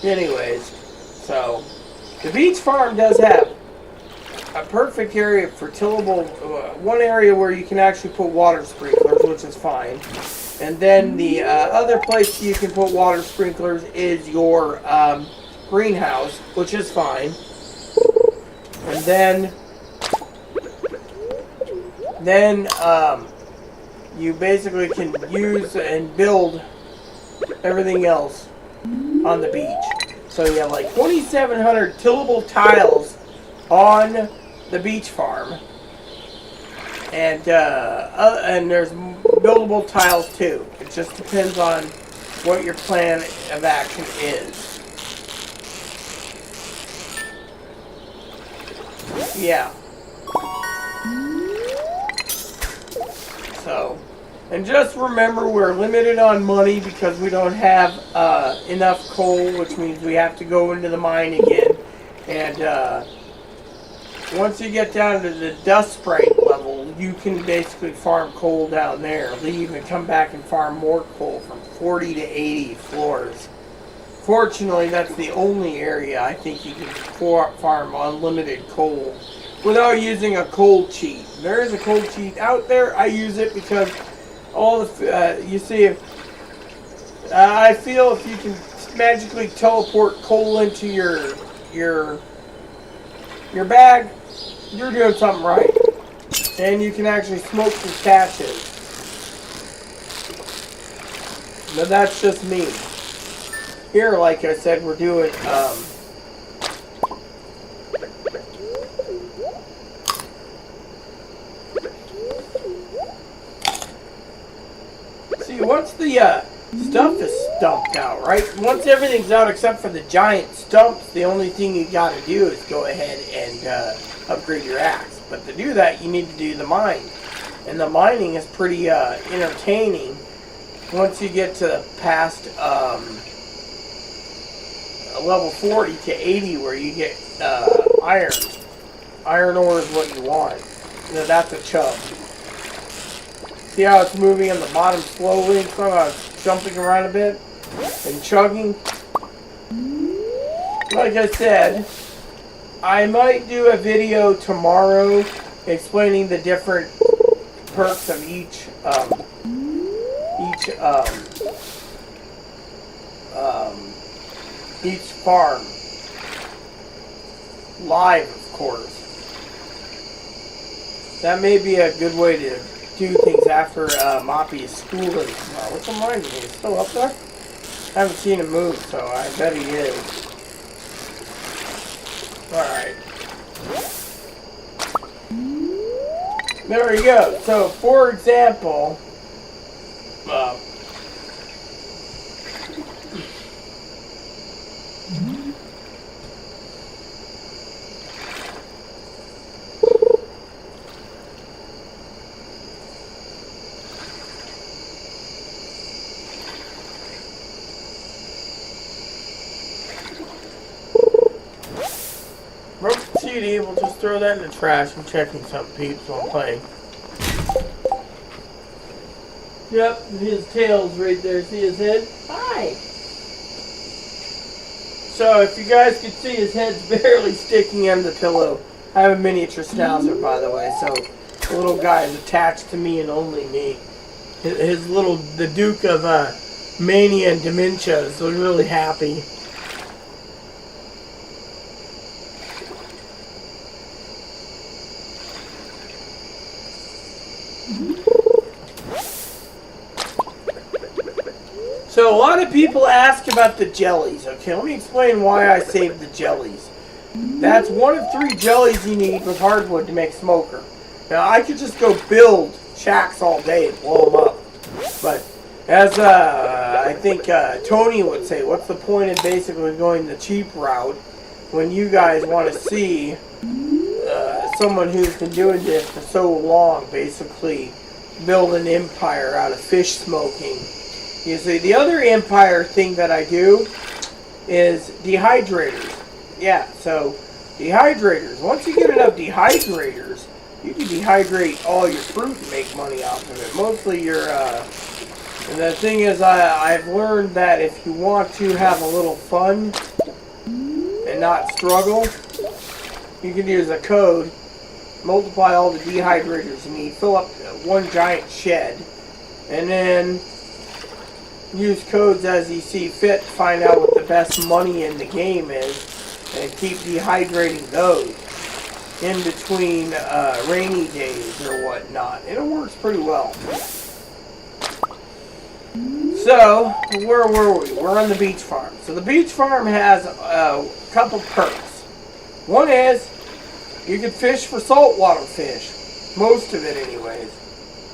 Anyways, so the beach farm does have a perfect area for tillable, one area where you can actually put water sprinklers, which is fine. And then the other place you can put water sprinklers is your greenhouse, which is fine. And then you basically can use and build everything else on the beach. So you have like 2,700 tillable tiles on the beach farm. And there's buildable tiles too. It just depends on what your plan of action is. Yeah. So, and just remember we're limited on money because we don't have enough coal, which means we have to go into the mine again. And once you get down to the dust sprite level, you can basically farm coal down there. Leave and come back and farm more coal from 40 to 80 floors. Fortunately, that's the only area I think you can farm unlimited coal without using a coal cheat. There is a coal cheat out there. I use it because all the you see, I feel if you can magically teleport coal into your bag, you're doing something right. And you can actually smoke some caches. But that's just me. Here, like I said, we're doing see, once the stuff is stumped out, right? Once everything's out except for the giant stumps, the only thing you gotta do is go ahead and upgrade your axe. But to do that, you need to do the mine. And the mining is pretty entertaining once you get to past level 40 to 80 where you get iron. Iron ore is what you want. Now, that's a chub. See how it's moving on the bottom slowly? It's jumping around a bit and chugging. Like I said, I might do a video tomorrow explaining the different perks of each farm. Live, of course. That may be a good way to do things after Moppy is schooling tomorrow. What's the mine? Is he still up there? I haven't seen him move, so I bet he is. Alright. There we go. So, for example, CD, we'll just throw that in the trash. I'm checking something, peeps, while I'm playing. Yep, his tail's right there. See his head? Hi! So, if you guys could see, his head's barely sticking on the pillow. I have a miniature schnauzer, by the way, so the little guy is attached to me and only me. His little, the Duke of Mania and Dementia is really happy. So a lot of people ask about the jellies. Okay, let me explain why I saved the jellies. That's one of 3 jellies you need with hardwood to make smoker. Now I could just go build shacks all day and blow them up. But as I think Tony would say, what's the point of basically going the cheap route when you guys want to see someone who's been doing this for so long basically build an empire out of fish smoking? You see, the other empire thing that I do is dehydrators. Yeah, so dehydrators. Once you get enough dehydrators, you can dehydrate all your fruit and make money off of it. Mostly your, and the thing is, I've learned that if you want to have a little fun and not struggle, you can use a code, multiply all the dehydrators you need, fill up one giant shed, and then use codes as you see fit to find out what the best money in the game is and keep dehydrating those in between rainy days or whatnot. And it works pretty well. So, where were we? We're on the beach farm. So the beach farm has a couple perks. One is you can fish for saltwater fish. Most of it, anyways.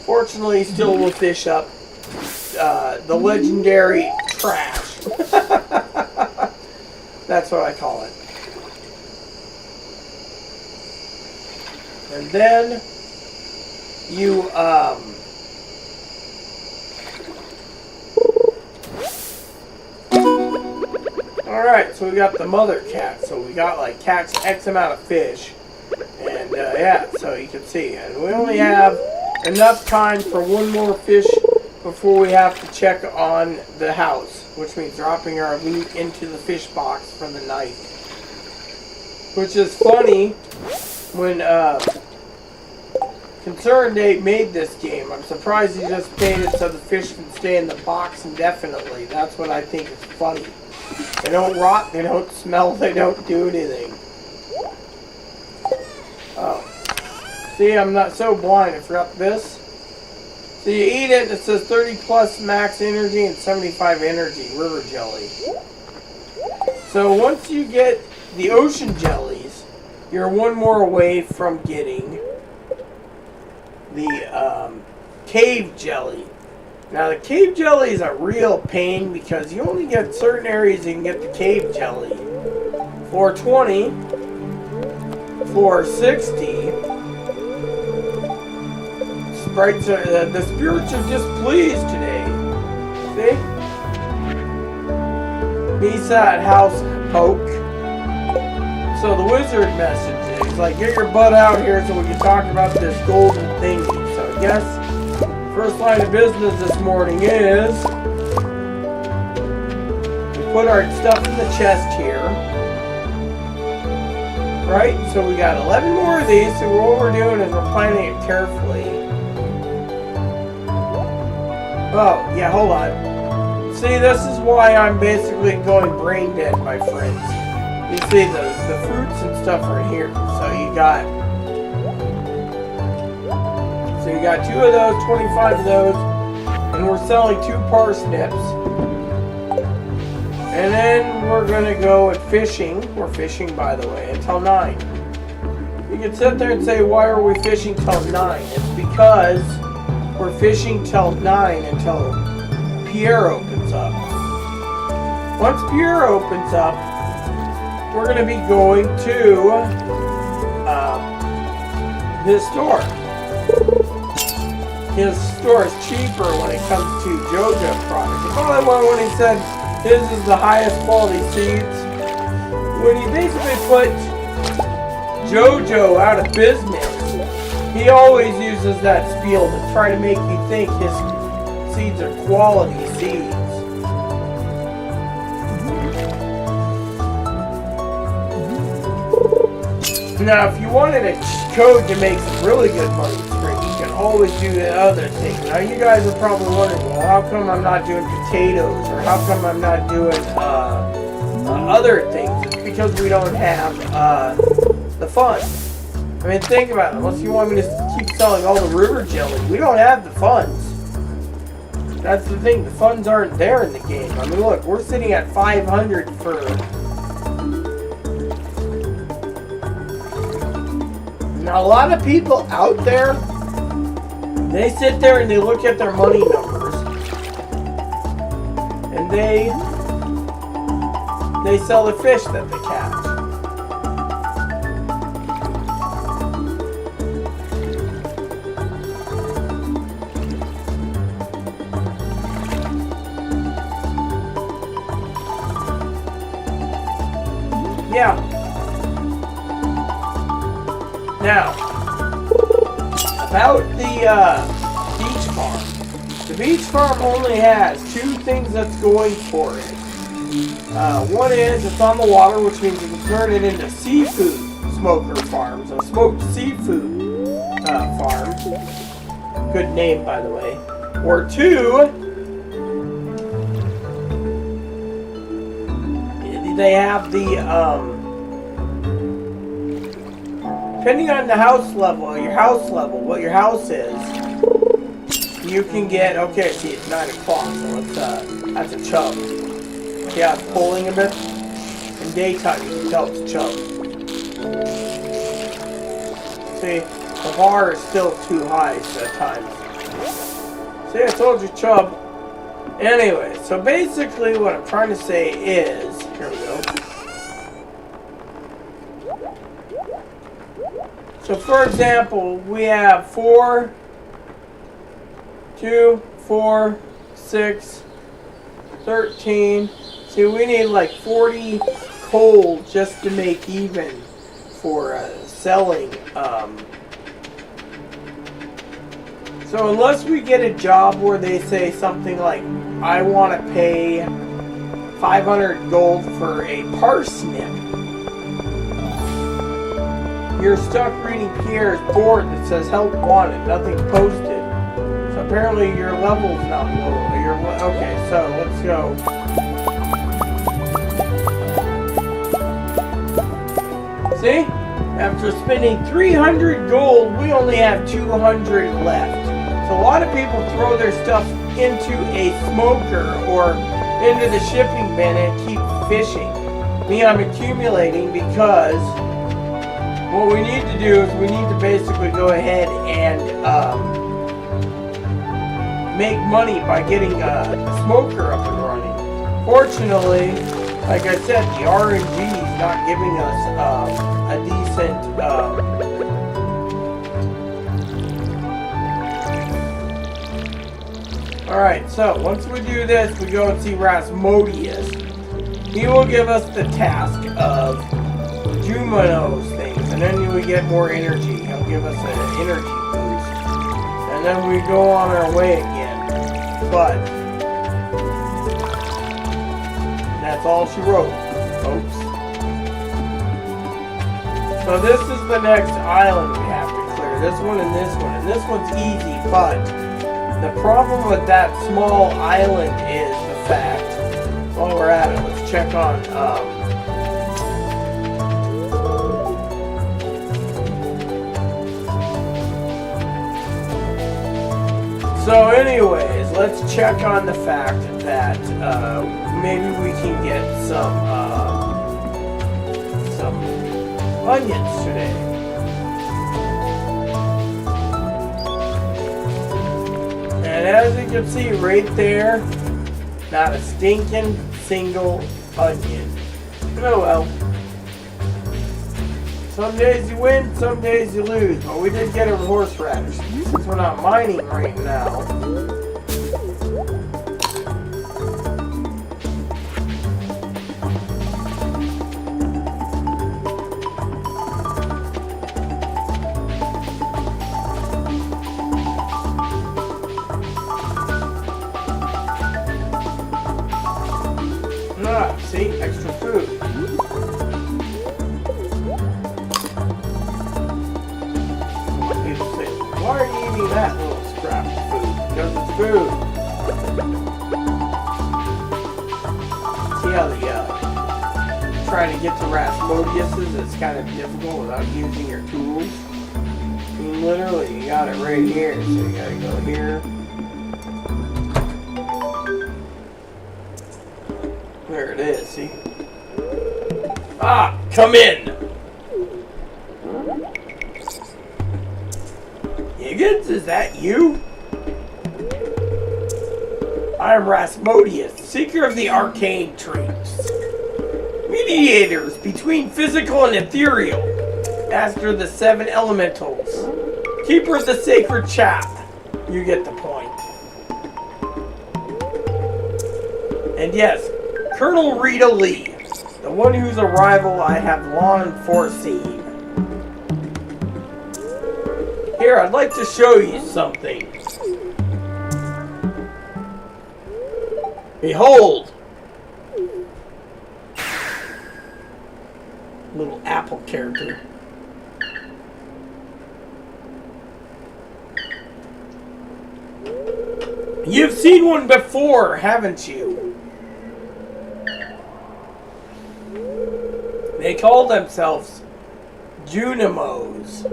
Fortunately, still will fish up the legendary trash. That's what I call it. And then you Alright, so we got the mother cat. So we got like catch X amount of fish. And yeah, so you can see. And we only have enough time for one more fish before we have to check on the house. Which means dropping our meat into the fish box for the night. Which is funny when Concerned Ape made this game. I'm surprised he just made it so the fish can stay in the box indefinitely. That's what I think is funny. They don't rot, they don't smell, they don't do anything. Oh. See, I'm not so blind. I forgot this. So you eat it, it says 30 plus max energy and 75 energy, river jelly. So once you get the ocean jellies, you're one more away from getting the cave jelly. Now the cave jelly is a real pain because you only get certain areas you can get the cave jelly. Floor 20, floor 60. Sprites are, the spirits are displeased today. See? Misa at House Poke. So the wizard message is like, get your butt out here so we can talk about this golden thingy. So I guess first line of business this morning is we put our stuff in the chest here. Right? So we got 11 more of these. So what we're doing is we're planning it carefully. Oh, yeah, hold on. See, this is why I'm basically going brain dead, my friends. You see, the fruits and stuff are in here. So you got 2 of those, 25 of those, and we're selling 2 parsnips. And then we're gonna go at fishing. We're fishing, by the way, until 9. You can sit there and say, why are we fishing till 9? It's because we're fishing till 9 until Pierre opens up. Once Pierre opens up, we're going to be going to his store. His store is cheaper when it comes to JoJo products. It's probably when he said his is the highest quality seeds. When he basically put JoJo out of business, he always uses that spiel to try to make you think his seeds are quality seeds. Now, if you wanted a code to make some really good money spring, you can always do the other thing. Now, you guys are probably wondering, well, how come I'm not doing potatoes? Or how come I'm not doing other things? It's because we don't have the funds. I mean, think about it. Unless you want me to keep selling all the river jelly, we don't have the funds. That's the thing. The funds aren't there in the game. I mean, look, we're sitting at 500 for... Now, a lot of people out there, they sit there and they look at their money numbers. And they sell the fish that they catch. Yeah. Now, about the beach farm. The beach farm only has 2 things that's going for it. One is it's on the water, which means you can turn it into seafood smoker farms, a smoked seafood farm. Good name, by the way. Or 2, they have the, depending on the house level, what your house is, you can get, okay, see, it's 9 o'clock, so it's, that's a chub. Yeah, it's pulling a bit. In daytime, you can tell it's a chub. See, The bar is still too high at times. See, I told you, Chubb. Anyway, so basically what I'm trying to say is... Here we go. So for example, we have 4, 2, 4, 6, 13. See, we need like 40 coal just to make even for selling. So unless we get a job where they say something like, I want to pay 500 gold for a parsnip, you're stuck reading Pierre's board that says help wanted, nothing posted. So apparently your level's not low. Okay, so let's go. See? After spending 300 gold, we only have 200 left. So a lot of people throw their stuff into a smoker or into the shipping bin and keep fishing. Me, I'm accumulating because what we need to do is we need to basically go ahead and make money by getting a smoker up and running. Fortunately, like I said, the RNG is not giving us a decent Alright, so once we do this, we go and see Rasmodius. He will give us the task of Jumano's things, and then we get more energy. He'll give us an energy boost. And then we go on our way again. But that's all she wrote, folks. So this is the next island we have to clear. This one and this one. And this one's easy, but the problem with that small island is the fact, while we're at it, let's check on, so anyways, let's check on the fact that, maybe we can get some onions today. And as you can see right there, not a stinking single onion. Oh well. Some days you win, some days you lose. But we did get a horseradish. Since we're not mining right now. See? Extra food. People say, why are you eating that little scrap of food? Because it's food. See how the trying to get to Rasmodius's is kind of difficult without using your tools. I mean, literally, you got it right here, so you gotta go here. There it is, see? Ah, come in! Higgins, is that you? I am Rasmodius, seeker of the arcane traits. Mediators between physical and ethereal. Master of the 7 elementals. Keeper of the sacred chap. You get the point. And yes, Colonel Rita Lee, the one whose arrival I have long foreseen. Here, I'd like to show you something. Behold! Little apple character. You've seen one before, haven't you? They call themselves Junimos.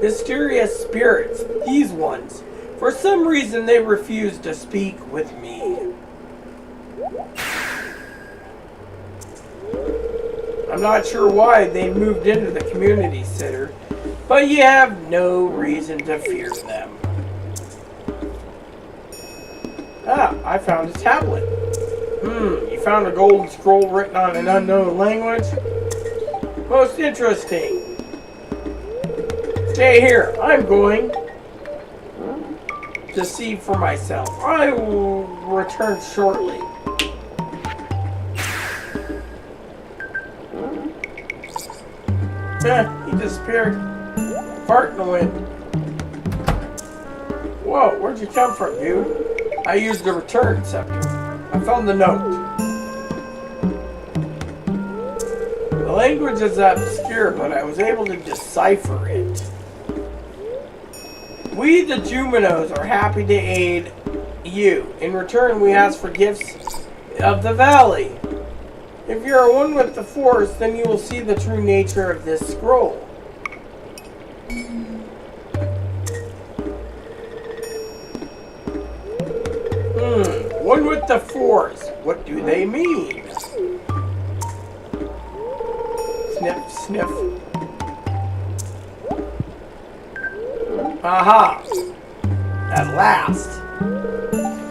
Mysterious spirits, these ones. For some reason they refuse to speak with me. I'm not sure why they moved into the community center. but you have no reason to fear them. Ah, I found a tablet. You found a golden scroll written on an unknown language? Most interesting. Stay here. I'm going to see for myself. I will return shortly. He disappeared. Fart in the wind. Whoa, where'd you come from, dude? I used the return scepter. I found the note. The language is obscure, but I was able to decipher it. We, the Juminos, are happy to aid you. In return, we ask for gifts of the valley. If you are one with the forest, then you will see the true nature of this scroll. One with the forest. What do they mean? Sniff, sniff. Aha! At last!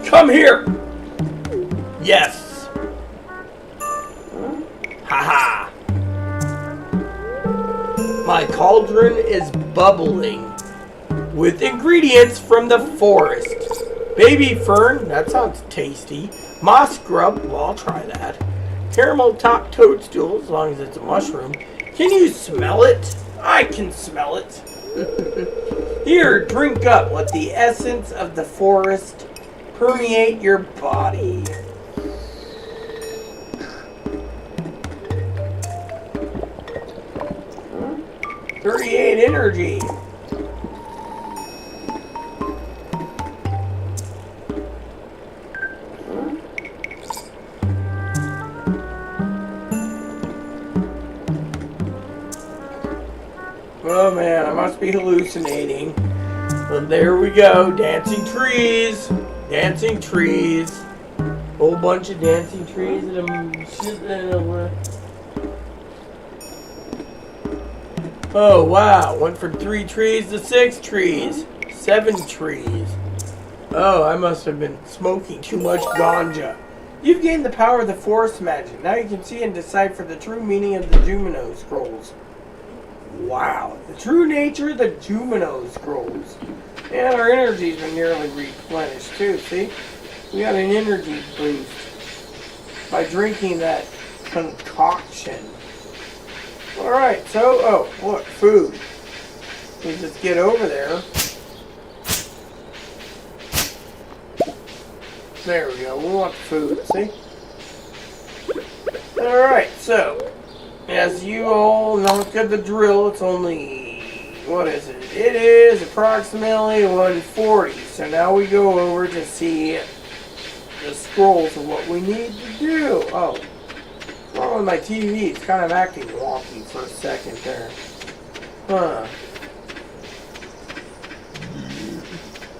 Come here! Yes! Haha! My cauldron is bubbling with ingredients from the forest. Baby fern, that sounds tasty. Moss grub, well, I'll try that. Caramel top toadstool, as long as it's a mushroom. Can you smell it? I can smell it. Here, drink up. Let the essence of the forest permeate your body. $38 energy. Oh man, I must be hallucinating. But there we go. Dancing trees. Dancing trees. Whole bunch of dancing trees and oh wow. Went from 3 trees to 6 trees. 7 trees. Oh, I must have been smoking too much ganja. You've gained the power of the forest magic. Now you can see and decipher the true meaning of the Jumino scrolls. Wow, the true nature of the Jumino scrolls. And our energy's been nearly replenished too, see? We got an energy boost by drinking that concoction. Alright, so, oh, look, food. We just get over there. There we go, we want the food, see? Alright, so, as you all know, get the drill, it's only, what is it? It is approximately 1:40. So now we go over to see the scrolls of what we need to do. Oh, what's wrong with my TV? It's kind of acting wonky for a second there. Huh.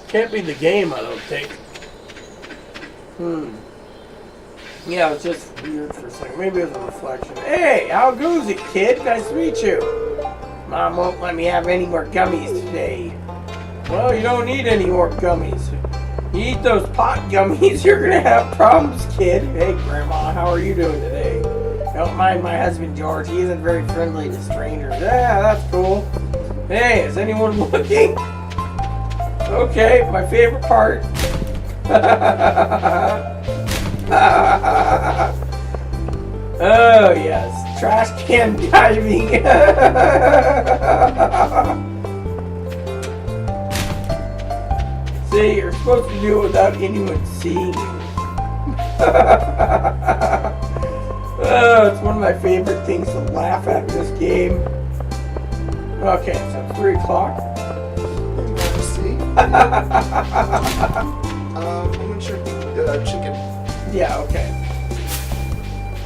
Can't be the game, I don't think. Yeah, it was just weird for a second. Maybe it was a reflection. Hey, how goes it, kid? Nice to meet you. Mom won't let me have any more gummies today. Well, you don't need any more gummies. You eat those pot gummies, you're gonna have problems, kid. Hey, Grandma, how are you doing today? Don't mind my husband, George. He isn't very friendly to strangers. Yeah, that's cool. Hey, is anyone looking? Okay, my favorite part. Oh yes, trash can diving. See, you're supposed to do it without anyone seeing you. Oh, it's one of my favorite things to laugh at in this game. Okay, so 3 o'clock. See? I'm gonna check chicken. Yeah, okay.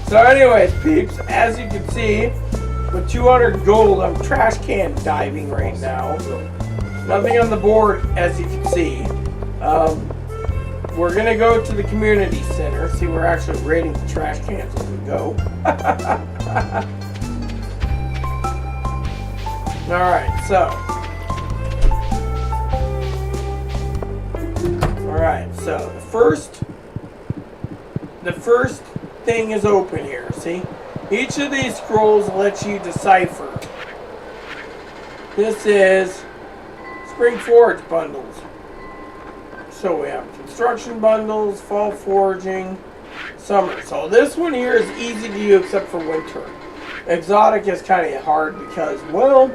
So anyways, peeps, as you can see, with 200 gold, I'm trash can diving right now. Nothing on the board, as you can see. We're gonna go to the community center. See, we're actually raiding the trash cans as we go. Alright, so. Alright, so the first thing is open here, see? Each of these scrolls lets you decipher. This is Spring Forage bundles. So we have construction bundles, fall foraging, summer. So this one here is easy to do except for winter. Exotic is kind of hard because, well,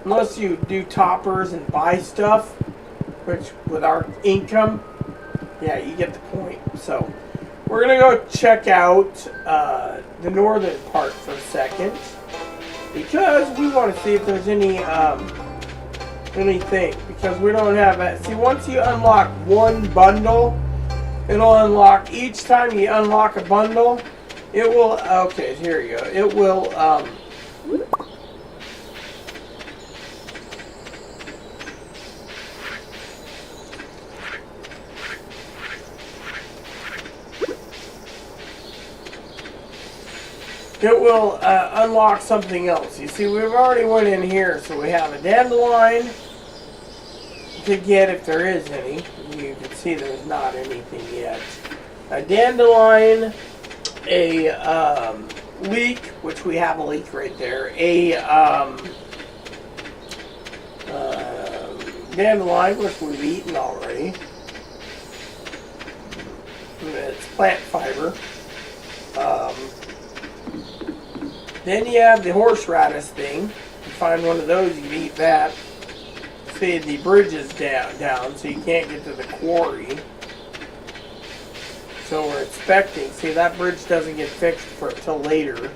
unless you do toppers and buy stuff, which with our income, yeah, you get the point. So we're going to go check out the northern part for a second because we want to see if there's any anything, because we don't have it. See, once you unlock one bundle, it'll unlock each time you unlock a bundle. It will, okay, here you go. It will, unlock something else. You see, we've already went in here, so we have a dandelion to get if there is any. You can see there's not anything yet. A dandelion, a leek, which we have a leek right there. A dandelion, which we've eaten already. It's plant fiber. Then you have the horseradish thing. You find one of those, you can eat that. See, the bridge is down, so you can't get to the quarry. So we're expecting, see, that bridge doesn't get fixed till later.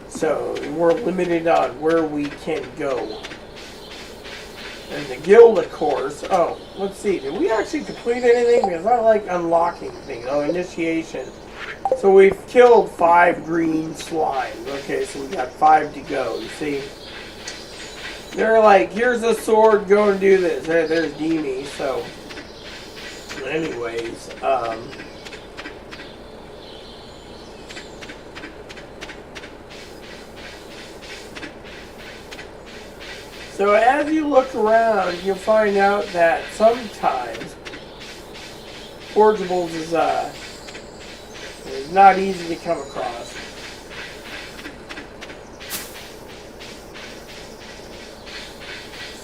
So we're limited on where we can go. And the guild, of course. Oh, let's see, did we actually complete anything? Because I like unlocking things. Oh, initiation. So we've killed 5 green slimes. Okay, so we got 5 to go. You see, they're like, here's a sword, go and do this. There's Demi. So, anyways, so as you look around, you'll find out that sometimes forageables is not easy to come across.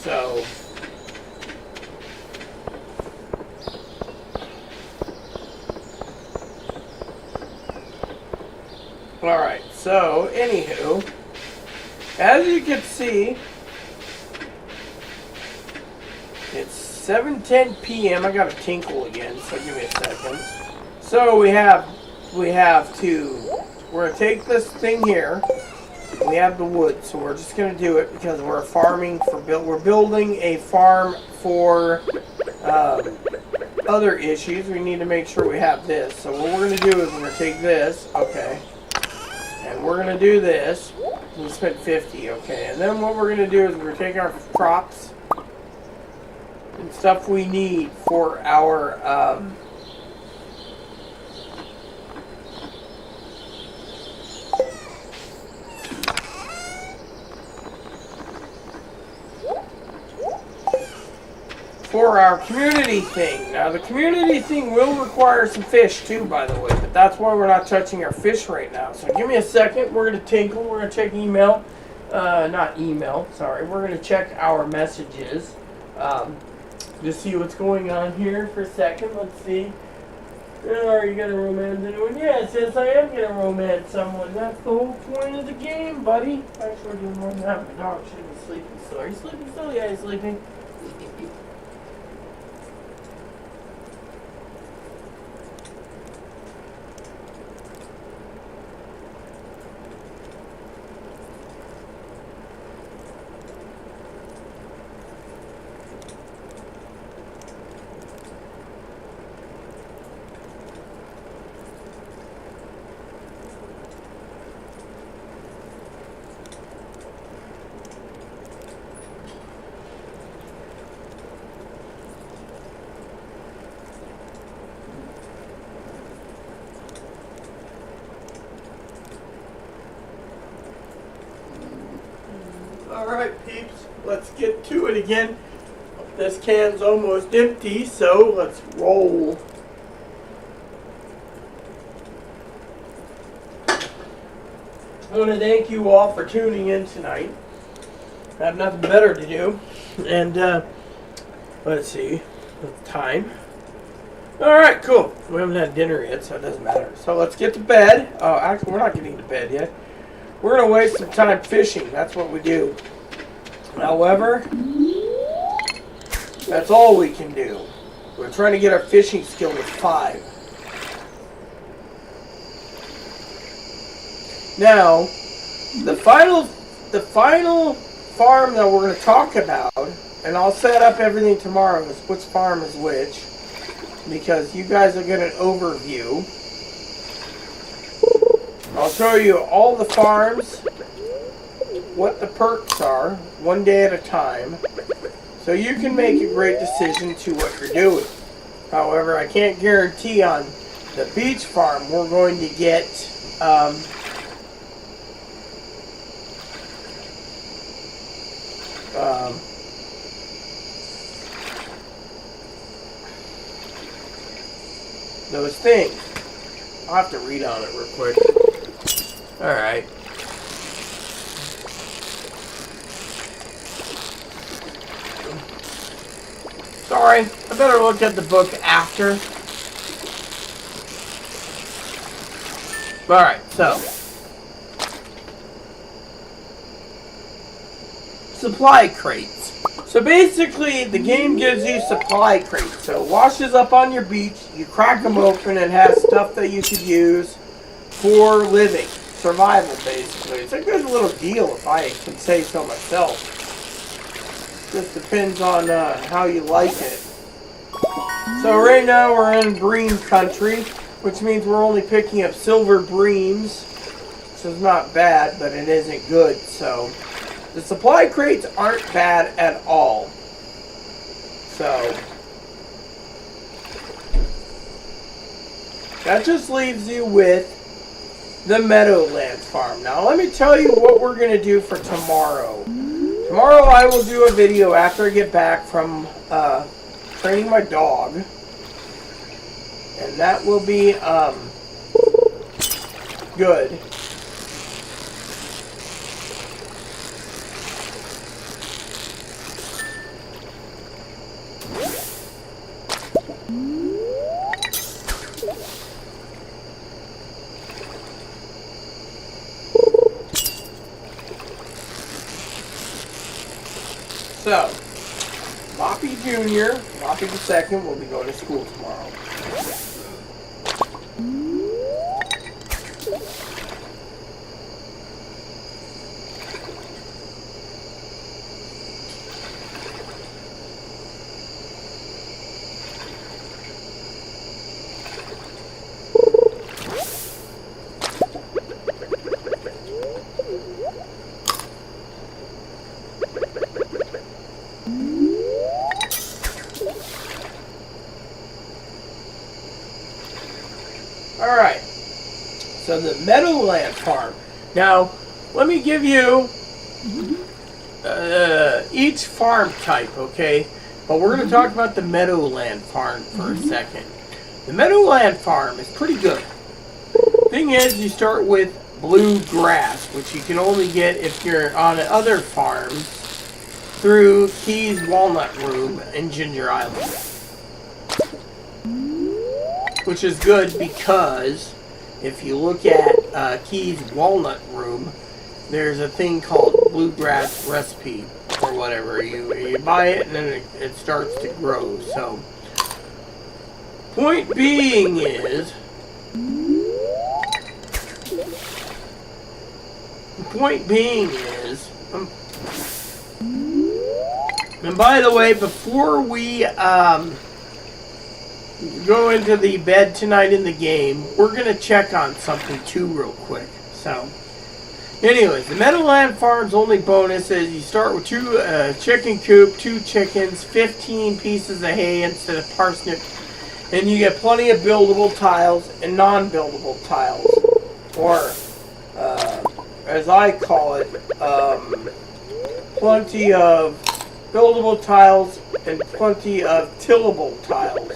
So, alright, so anywho, as you can see, it's 7:10 p.m. I gotta tinkle again, so give me a second. So we're gonna take this thing here. We have the wood, so we're just gonna do it because we're we're building a farm for other issues. We need to make sure we have this. So what we're gonna do is we're gonna take this, okay, and we're gonna do this. We spent 50, okay, and then what we're gonna do is we're gonna take our crops and stuff we need for our community thing. Now the community thing will require some fish too, by the way, but that's why we're not touching our fish right now. So give me a second. We're gonna tinkle. We're gonna check email. Not email. Sorry. We're gonna check our messages. Just see what's going on here for a second. Let's see. Are you gonna romance anyone? Yes, I am gonna romance someone. That's the whole point of the game, buddy. Actually, doing more than that. My dog should be sleeping still. Are you sleeping still? Yeah, he's sleeping. Alright, peeps, let's get to it again. This can's almost empty, so let's roll. I want to thank you all for tuning in tonight. I have nothing better to do. And, let's see, what's the time? Alright, cool. We haven't had dinner yet, so it doesn't matter. So let's get to bed. Oh, actually, we're not getting to bed yet. We're going to waste some time fishing. That's what we do. However, that's all we can do. We're trying to get our fishing skill to 5. Now, the final farm that we're going to talk about, and I'll set up everything tomorrow, is which farm is which, because you guys will get an overview. I'll show you all the farms, what the perks are, one day at a time, so you can make a great decision to what you're doing. However, I can't guarantee on the beach farm we're going to get those things. I'll have to read on it real quick. Alright. Sorry, I better look at the book after. Alright, so. Supply crates. So basically, the game gives you supply crates. So it washes up on your beach, you crack them open, and it has stuff that you could use for living. Survival, basically. It's a good little deal, if I can say so myself. Just depends on how you like it. So right now we're in bream country, which means we're only picking up silver breams, which is not bad, but it isn't good. So the supply crates aren't bad at all. So that just leaves you with the Meadowlands farm. Now let me tell you what we're going to do for tomorrow. Tomorrow I will do a video after I get back from training my dog. And that will be good. So, Moppy Jr., Moppy the Second will be going to school tomorrow. Alright, so the Meadowland farm. Now, let me give you each farm type, okay? But we're going to talk about the Meadowland farm for a second. The Meadowland farm is pretty good. Thing is, you start with blue grass, which you can only get if you're on other farms through Keys Walnut Room and Ginger Island. Which is good because if you look at Keys Walnut Room, there's a thing called Bluegrass Recipe or whatever. You buy it and then it starts to grow. So, point being is, and by the way, before we go into the bed tonight in the game, we're going to check on something too real quick. So, anyways, the Meadowland Farm's only bonus is you start with 2 chicken coop, 2 chickens, 15 pieces of hay instead of parsnip, and you get plenty of buildable tiles and non-buildable tiles, or as I call it, plenty of buildable tiles and plenty of tillable tiles.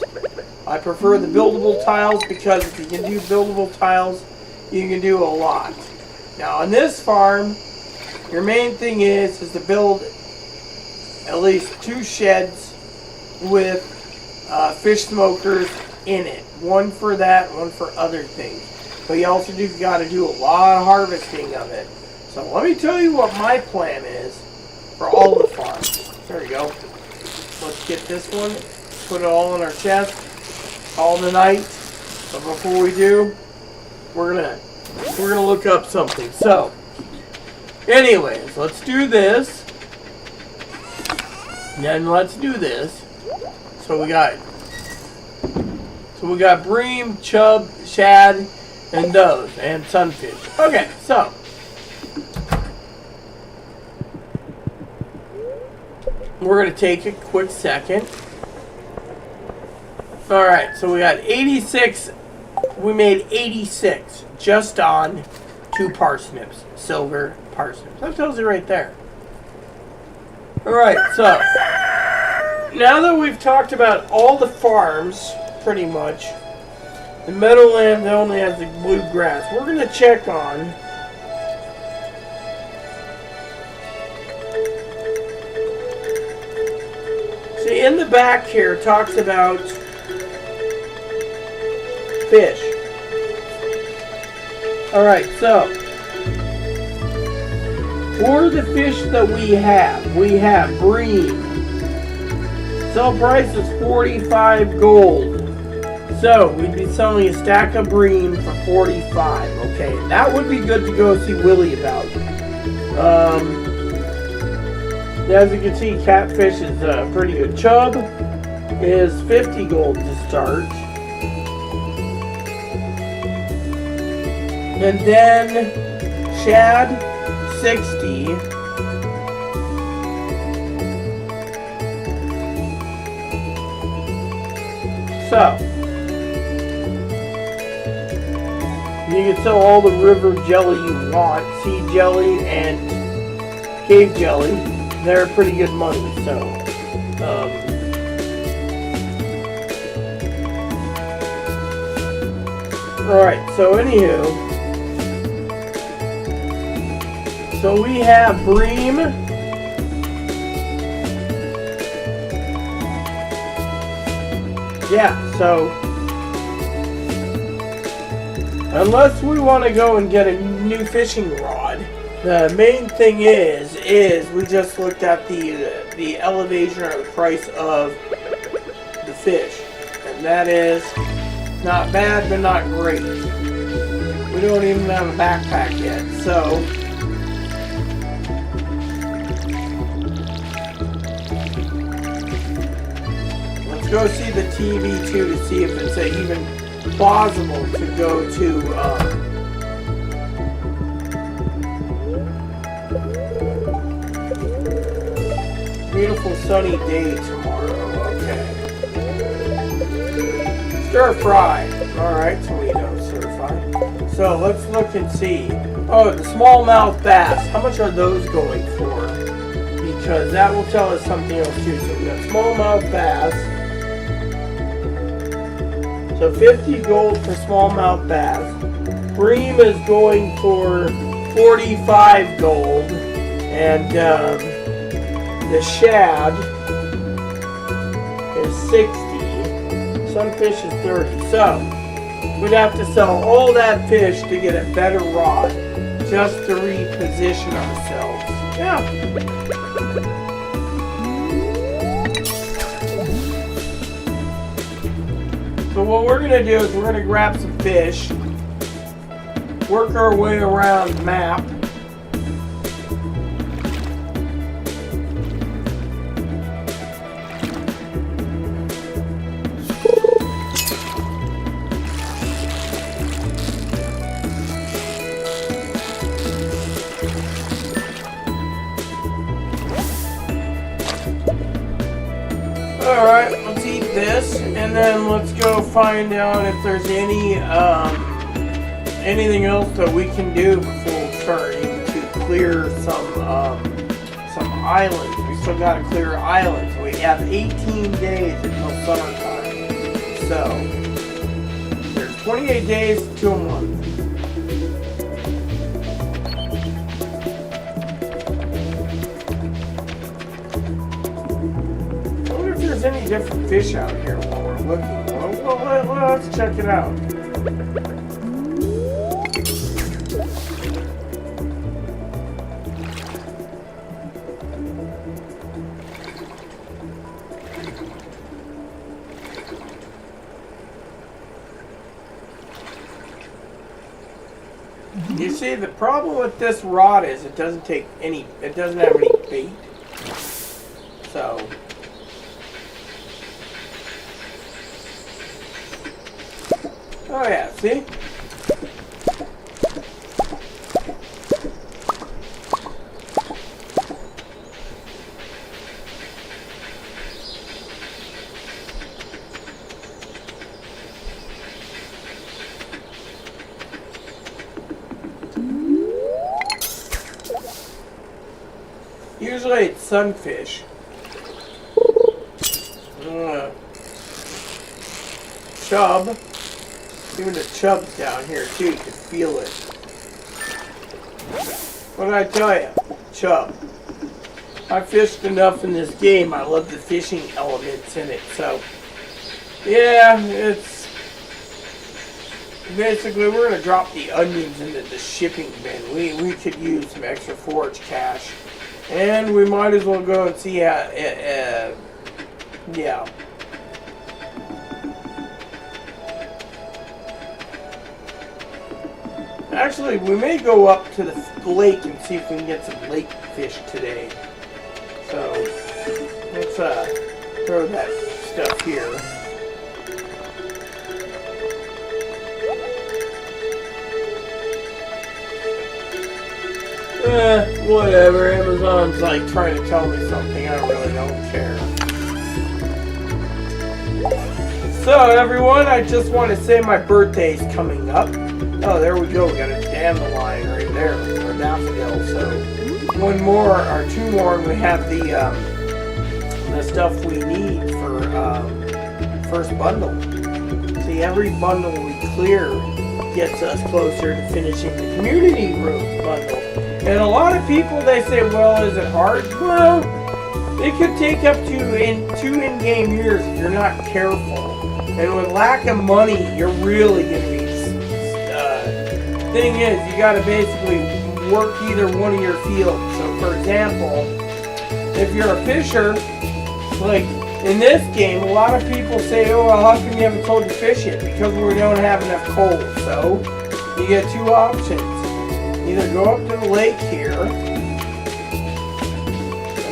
I prefer the buildable tiles because if you can do buildable tiles, you can do a lot. Now on this farm, your main thing is to build at least 2 sheds with fish smokers in it. One for that, one for other things. But you also got to do a lot of harvesting of it. So let me tell you what my plan is for all the farms. There we go. Let's get this one, put it all in our chest, all tonight. But before we do, we're gonna look up something. So, anyways, let's do this. Then let's do this. So we got bream, chub, shad, and those, and sunfish. Okay, so we're gonna take a quick second. All right, so we got 86. We made 86 just on 2 parsnips, silver parsnips. That tells you right there. All right, so now that we've talked about all the farms, pretty much, the Meadowland only has the blue grass. We're gonna check on see in the back here it talks about fish. Alright, so for the fish that we have bream. Sell price is 45 gold. So we'd be selling a stack of bream for 45. Okay, that would be good to go see Willie about. As you can see, catfish is pretty good. Chub is 50 gold to start. And then shad, 60. So, you can sell all the river jelly you want, sea jelly and cave jelly. They're pretty good money, so. Alright, so anywho. So we have bream. Yeah, so unless we want to go and get a new fishing rod, the main thing is we just looked at the elevation or the price of the fish, and that is not bad but not great. We don't even have a backpack yet, so let's go see the TV too to see if it's even plausible to go to beautiful sunny day tomorrow. Okay. Stir fry. Alright, so we know stir fry. So let's look and see. Oh, the smallmouth bass. How much are those going for? Because that will tell us something else too. So we got smallmouth bass. So 50 gold for smallmouth bass. Bream is going for 45 gold. And the shad is 60. Sunfish is 30. So we'd have to sell all that fish to get a better rod. Just to reposition ourselves. Yeah. So what we're going to do is we're going to grab some fish, work our way around the map. Alright, let's eat this, and then let's go find out if there's any, anything else that we can do before starting to clear some islands. We still gotta clear islands. We have 18 days until summertime. So, there's 28 days to a month. I wonder if there's any different fish out here while we're looking. Well, let's check it out. You see, the problem with this rod is it doesn't have any bait. So, oh yeah, see? Usually it's sunfish. Chub. Even the chub's down here too, you can feel it. What did I tell you? Chub. I fished enough in this game, I love the fishing elements in it, so yeah, it's basically we're gonna drop the onions into the shipping bin. We could use some extra forage cash. And we might as well go and see how, yeah. Actually, we may go up to the lake and see if we can get some lake fish today. So, let's throw that stuff here. Whatever. Amazon's like trying to tell me something. I really don't care. So, everyone, I just want to say my birthday's coming up. Oh, there we go. We got a dandelion right there, or daffodil. So, one more or two more, and we have the stuff we need for first bundle. See, every bundle we clear gets us closer to finishing the community room bundle. And a lot of people, they say, well, is it hard? Well, it could take up to 2 in-game years if you're not careful. And with lack of money, you're really going to be... thing is, you got to basically work either one of your fields. So, for example, if you're a fisher, like in this game, a lot of people say, oh, well, how come you haven't sold your fish yet? Because we don't have enough coal. So, you get 2 options. Either go up to the lake here and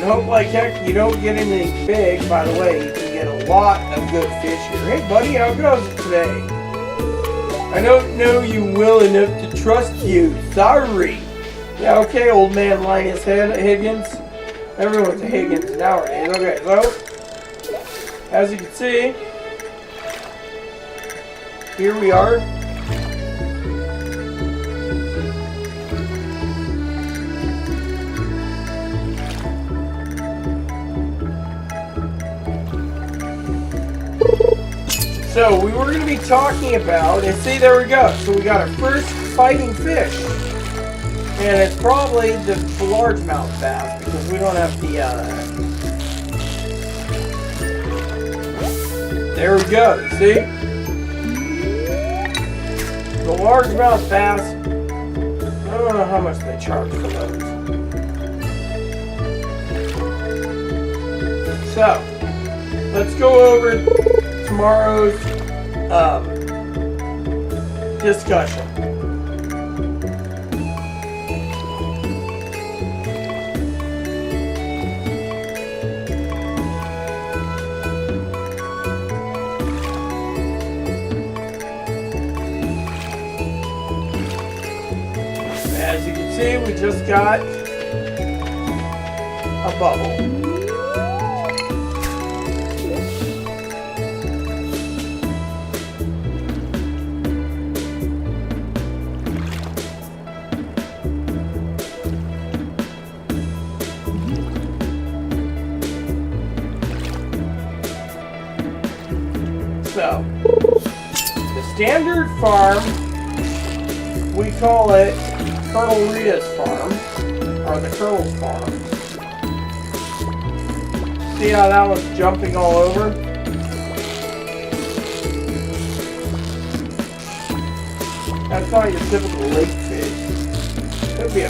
hope like heck you don't get anything big. By the way, you can get a lot of good fish here. Hey buddy, how goes it today? I don't know you well enough to trust you. Sorry. Yeah, okay, old man Linus Higgins. Everyone's a Higgins nowadays. Okay, so as you can see, here we are. So we were going to be talking about, and see, there we go. So we got our first fighting fish, and it's probably the largemouth bass because we don't have the. There we go. See, the largemouth bass. I don't know how much they charge for those. So let's go over tomorrow's discussion. As you can see, we just got a bubble. So, the standard farm, we call it Colonel Rita's farm, or the Colonel's farm. See how that was jumping all over? That's not your typical lake fish. Could be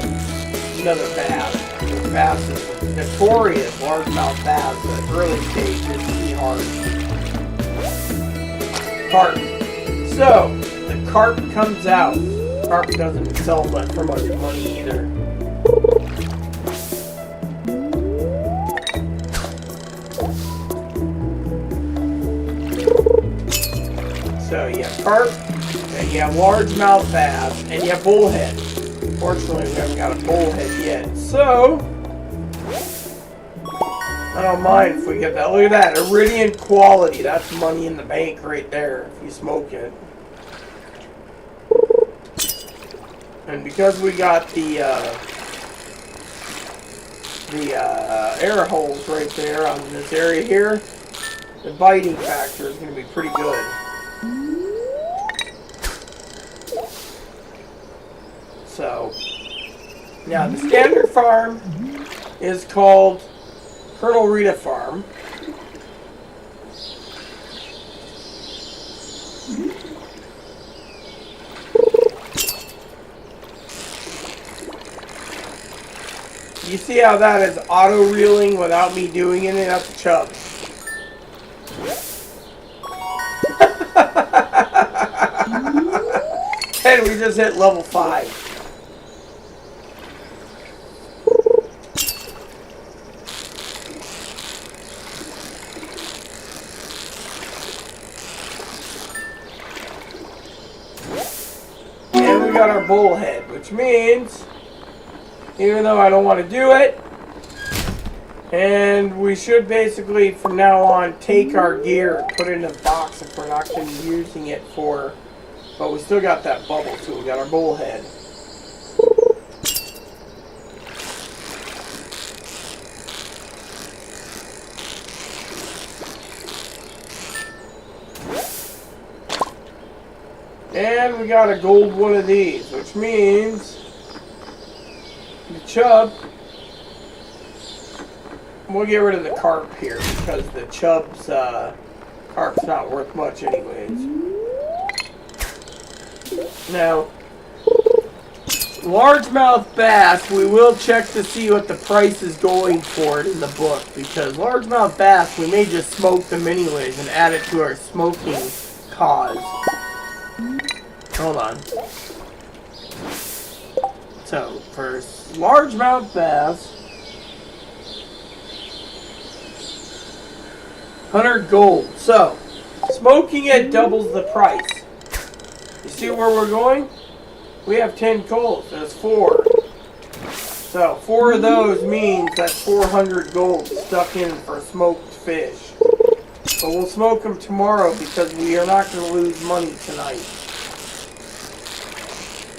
another bass. The bass is notorious largemouth bass, but early stage is pretty hard. Carp. So, the carp comes out. Carp doesn't sell much for much money either. So you have carp, and you have largemouth bass, and you have bullhead. Fortunately, we haven't got a bullhead yet. So, I don't mind if we get that. Look at that, Iridian quality. That's money in the bank right there if you smoke it. And because we got the air holes right there on this area here, the biting factor is going to be pretty good. So, now the standard farm is called Colonel Rita Farm. You see how that is auto-reeling without me doing it? That's a chub. And we just hit level 5. And we got our bullhead, which means, even though I don't want to do it, and we should basically from now on take our gear and put it in a box if we're not going to be using it for, but we still got that bubble, so we got our bullhead. And we got a gold one of these, which means the chub, we'll get rid of the carp here because the chub's carp's not worth much anyways. Now, largemouth bass, we will check to see what the price is going for it in the book, because largemouth bass, we may just smoke them anyways and add it to our smoking cause. Hold on. So, for largemouth bass, 100 gold. So, smoking it doubles the price. You see where we're going? We have 10 gold. That's 4. So, 4 of those means that's 400 gold stuck in for smoked fish. But we'll smoke them tomorrow because we are not going to lose money tonight.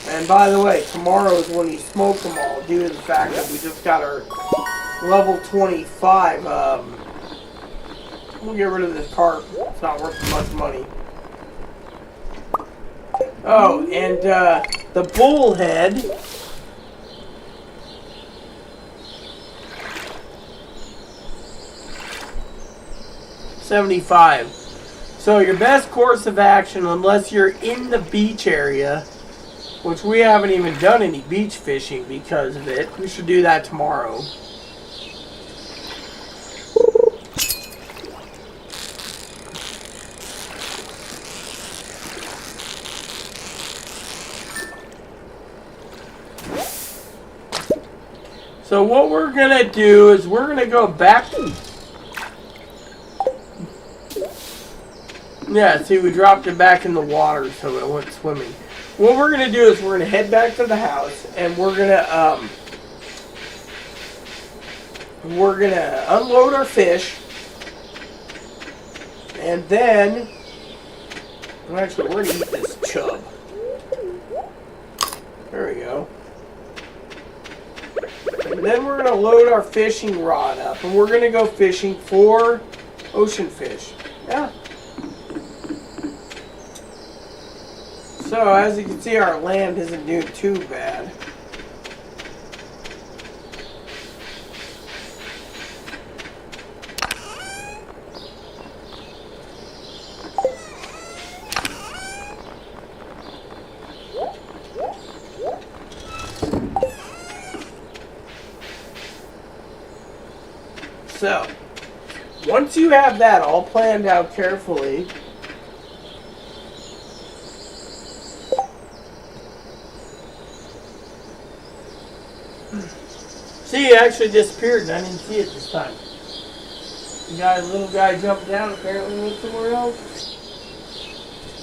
And by the way, tomorrow is when you smoke them all, due to the fact that we just got our level 25. We'll get rid of this carp. It's not worth much money. Oh, and the bullhead. $75. So your best course of action, unless you're in the beach area, which we haven't even done any beach fishing because of it. We should do that tomorrow. So what we're going to do is we're going to go back. Yeah, see, we dropped it back in the water so it went swimming. What we're going to do is we're going to head back to the house and we're going to unload our fish, and then actually we're going to eat this chub. There we go. And then we're going to load our fishing rod up and we're going to go fishing for ocean fish. Yeah. So, as you can see, our land isn't doing too bad. So, once you have that all planned out carefully, see, it actually disappeared and I didn't see it this time. The little guy jumped down, apparently went somewhere else.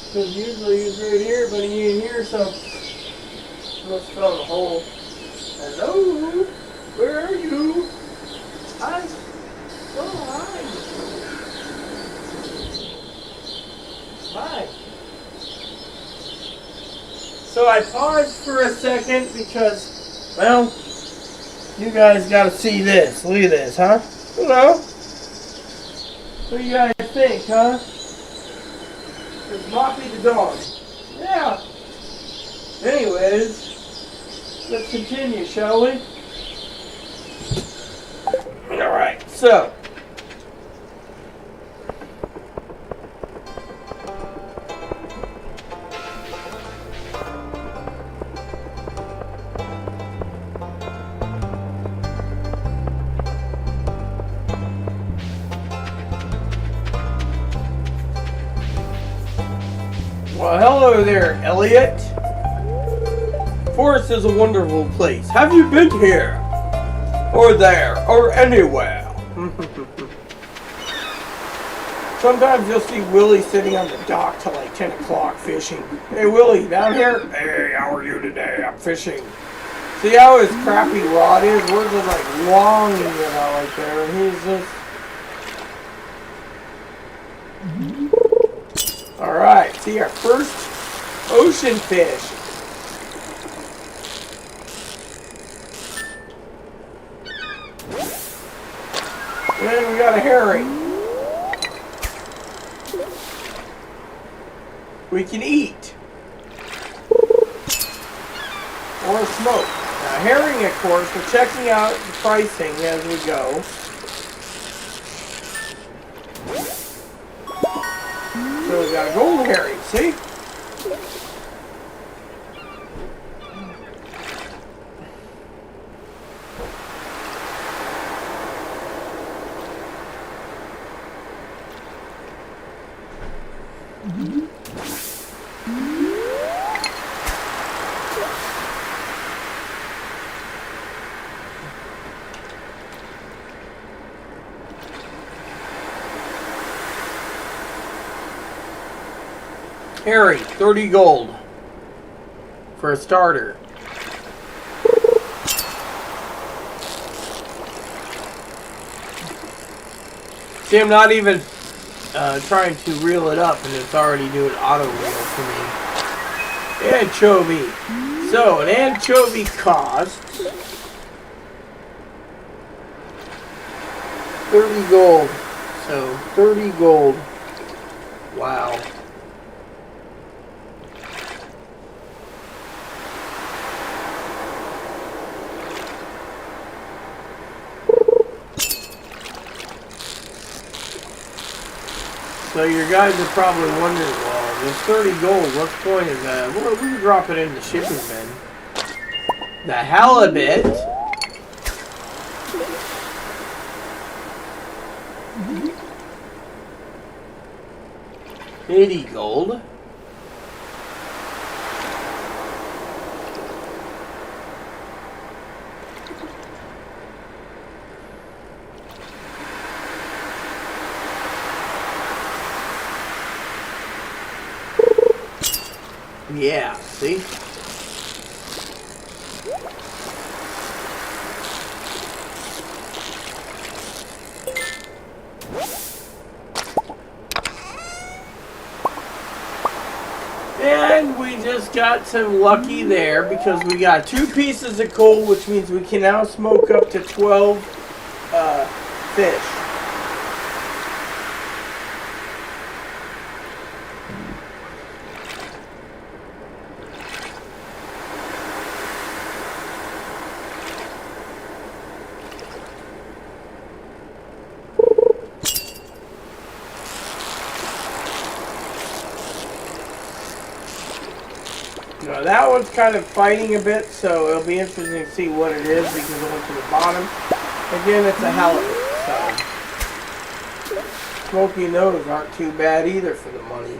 Because usually he's right here, but he ain't here, so he must have fell in a hole. Hello? Where are you? Hi. Oh, hi. Hi. So I paused for a second because, well, you guys got to see this. Look at this, huh? Hello? What do you guys think, huh? There's Moppy the dog. Yeah. Anyways, let's continue, shall we? Alright, so. Well, hello there, Elliot. Forest is a wonderful place. Have you been here? Or there? Or anywhere? Sometimes you'll see Willie sitting on the dock till like 10 o'clock fishing. Hey, Willie, down here? Hey, how are you today? I'm fishing. See how his crappy rod is? We're just like longing it out right there. And he's just... Alright, see our first ocean fish. And then we got a herring. We can eat. Or smoke. Now herring, of course, we're checking out the pricing as we go. So we got a gold herring, see? Herring, 30 gold for a starter. See, I'm not even trying to reel it up and it's already doing auto reel for me. Anchovy. So, an anchovy costs 30 gold. So, 30 gold. Wow. So your guys are probably wondering, well, there's 30 gold, what's the point of that? Well, we can drop it in the shipping bin. The halibut. $80 gold. Yeah, see? And we just got some lucky there because we got 2 pieces of coal, which means we can now smoke up to 12 fish. Now that one's kind of fighting a bit, so it'll be interesting to see what it is because it went to the bottom. Again, it's a halibut, so smoking those aren't too bad either for the money.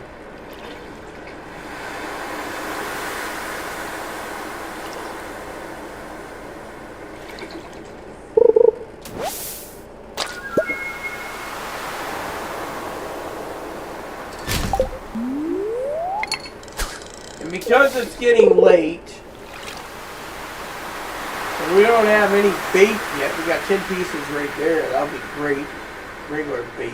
Because it's getting late, and we don't have any bait yet, we got 10 pieces right there. That'll be great. Regular bait.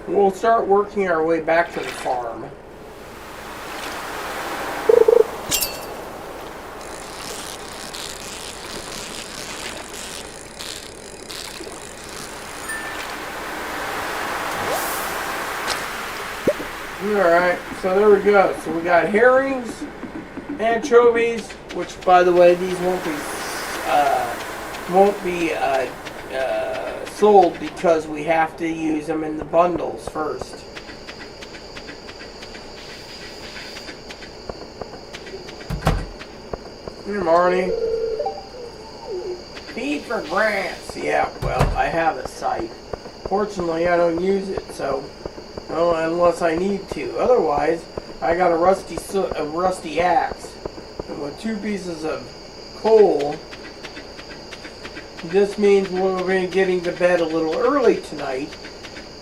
We'll start working our way back to the farm. Alright, so there we go. So we got herrings, anchovies, which by the way, these won't be sold because we have to use them in the bundles first. Here, Marnie. Feed for grants. Yeah, well, I have a site. Fortunately, I don't use it, so... well, unless I need to. Otherwise, I got a rusty axe. And with 2 pieces of coal, this means we're going to be getting to bed a little early tonight.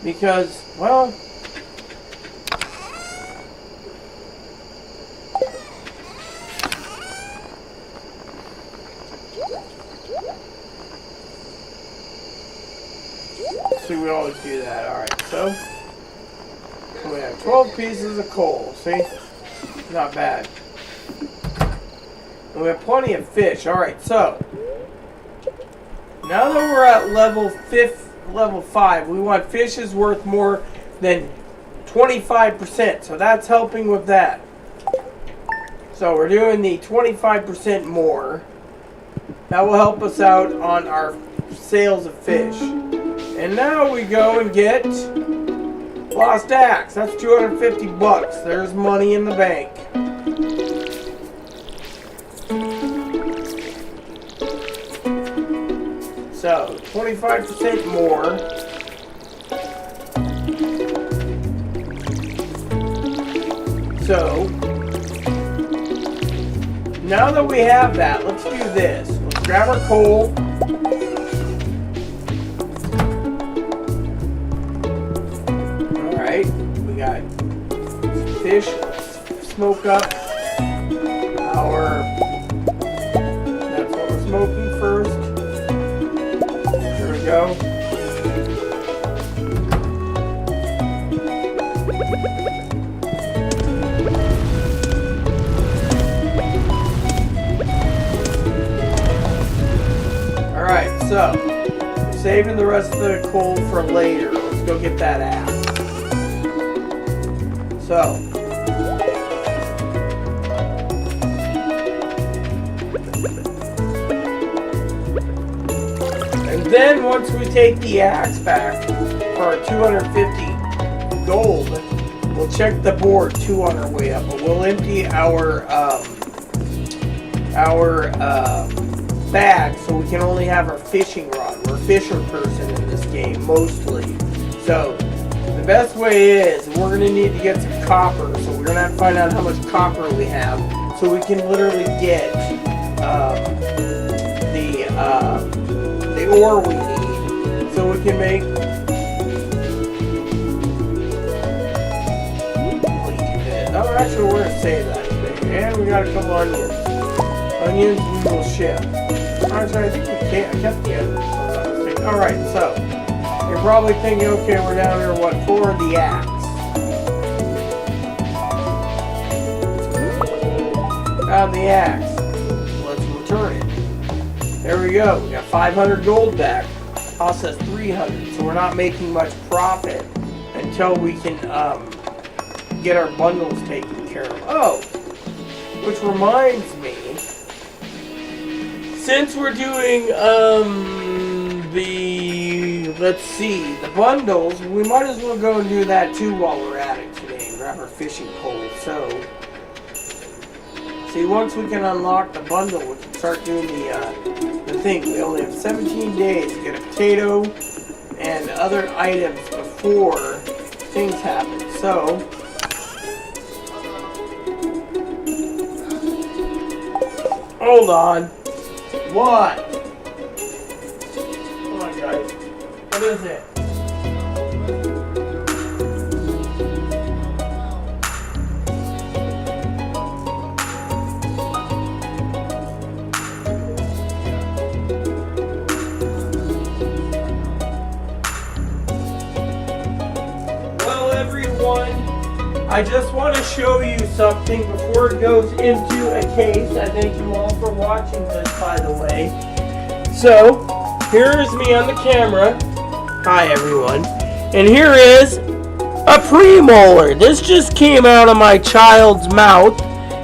Because, well... so we always do that. Alright, so... we have 12 pieces of coal, see? Not bad. And we have plenty of fish. Alright, so now that we're at level 5, we want fishes worth more than 25%. So that's helping with that. So we're doing the 25% more. That will help us out on our sales of fish. And now we go and get lost axe. That's 250 bucks. There's money in the bank. So, 25% more. So, now that we have that, let's do this. Let's grab our coal. We got fish, smoke up our, that's what we're smoking first. There we go. Alright, so, saving the rest of the coal for later. Let's go get that axe. So, and then once we take the axe back for our 250 gold, we'll check the board 2 on our way up, but we'll empty our bag so we can only have our fishing rod. We're a fisher person in this game, mostly. So, the best way is, we're going to need to get some copper, so we're going to have to find out how much copper we have, so we can literally get the ore we need, so we can make oh, actually we're going to save that today, and we got a couple onions. Onions we will ship. Actually, I think we can't. I kept the onions. Alright, so you're probably thinking, okay, we're down here, what, for the axe. Found the axe. Let's return it. There we go. We got 500 gold back. Cost us 300, so we're not making much profit until we can get our bundles taken care of. Oh, which reminds me, since we're doing the let's see, the bundles, we might as well go and do that too while we're at it today and grab our fishing pole. So, see, once we can unlock the bundle, we can start doing the thing. We only have 17 days to get a potato and other items before things happen. So, hold on. What? Come on, guys. What is it? Well, everyone, I just want to show you something before it goes into a case. I thank you all for watching this, by the way. So, here's me on the camera. Hi, everyone. And here is a premolar. This just came out of my child's mouth.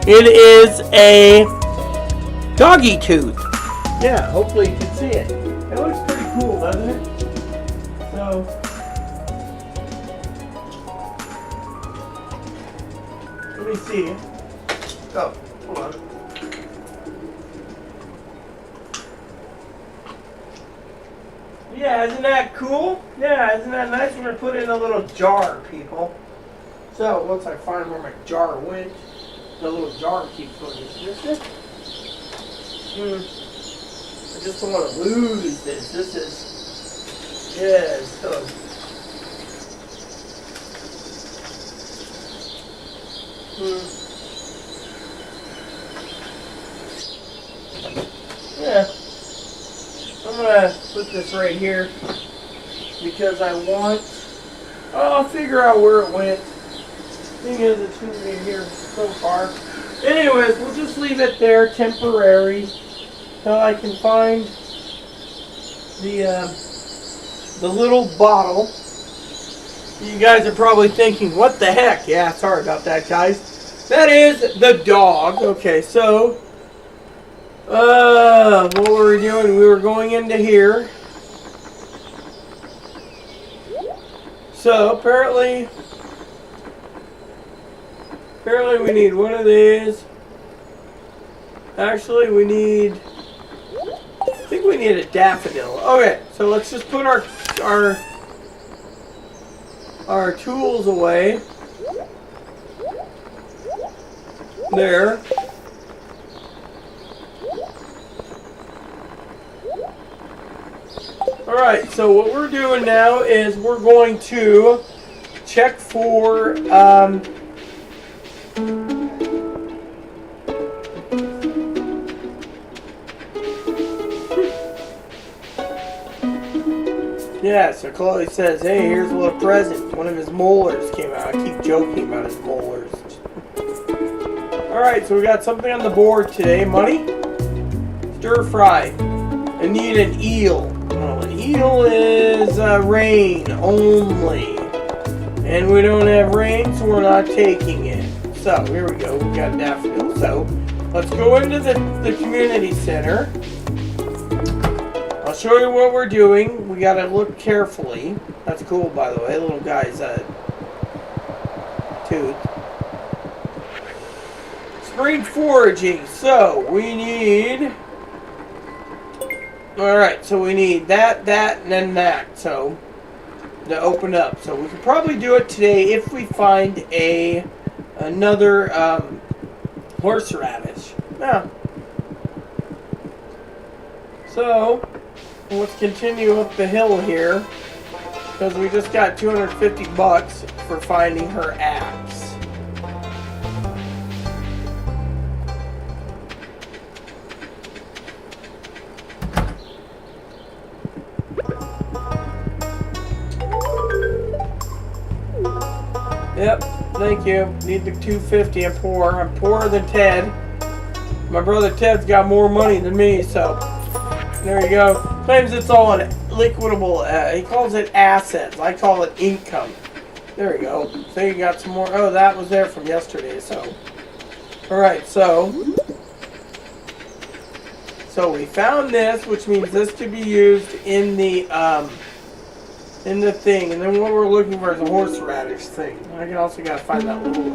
It is a doggy tooth. Yeah, hopefully you can see it. It looks pretty cool, doesn't it? So, let me see. Oh, hold on. Yeah, isn't that cool? Yeah, isn't that nice? We're going to put it in a little jar, people. So, once I find where my jar went, the little jar keeps going. Is this it? I just don't want to lose this. This is... Yeah, so... Yeah. I'm gonna put this right here because I want. Oh, I'll figure out where it went. Thing is, it's gonna be here so far. Anyways, we'll just leave it there temporary till I can find the little bottle. You guys are probably thinking, what the heck? Yeah, sorry about that, guys. That is the dog. Okay, so. What were we doing? We were going into here. So, apparently we need one of these. Actually, we need... I think we need a daffodil. Okay, so let's just put our tools away. There. Alright, so what we're doing now is we're going to check for yeah, so Chloe says, hey, here's a little present. One of his molars came out. I keep joking about his molars. Alright, so we got something on the board today. Money? Stir fry. I need an eel. Well, an eel is rain only. And we don't have rain, so we're not taking it. So, here we go. We got a daffodil. So, let's go into the community center. I'll show you what we're doing. We gotta look carefully. That's cool, by the way. Little guy's tooth. Spring foraging. So, we need... Alright, so we need that, and then that. So, to open up. So, we could probably do it today if we find another horseradish. Yeah. So, let's continue up the hill here. Because we just got 250 bucks for finding her axe. Yep, thank you. Need the 250. I'm poor. I'm poorer than Ted. My brother Ted's got more money than me, so there you go. Claims it's all an liquidable. He calls it assets. I call it income. There you go. So you got some more. Oh, that was there from yesterday. So, all right. So we found this, which means this to be used in the in the thing, and then what we're looking for is a horseradish thing. I can also gotta find that little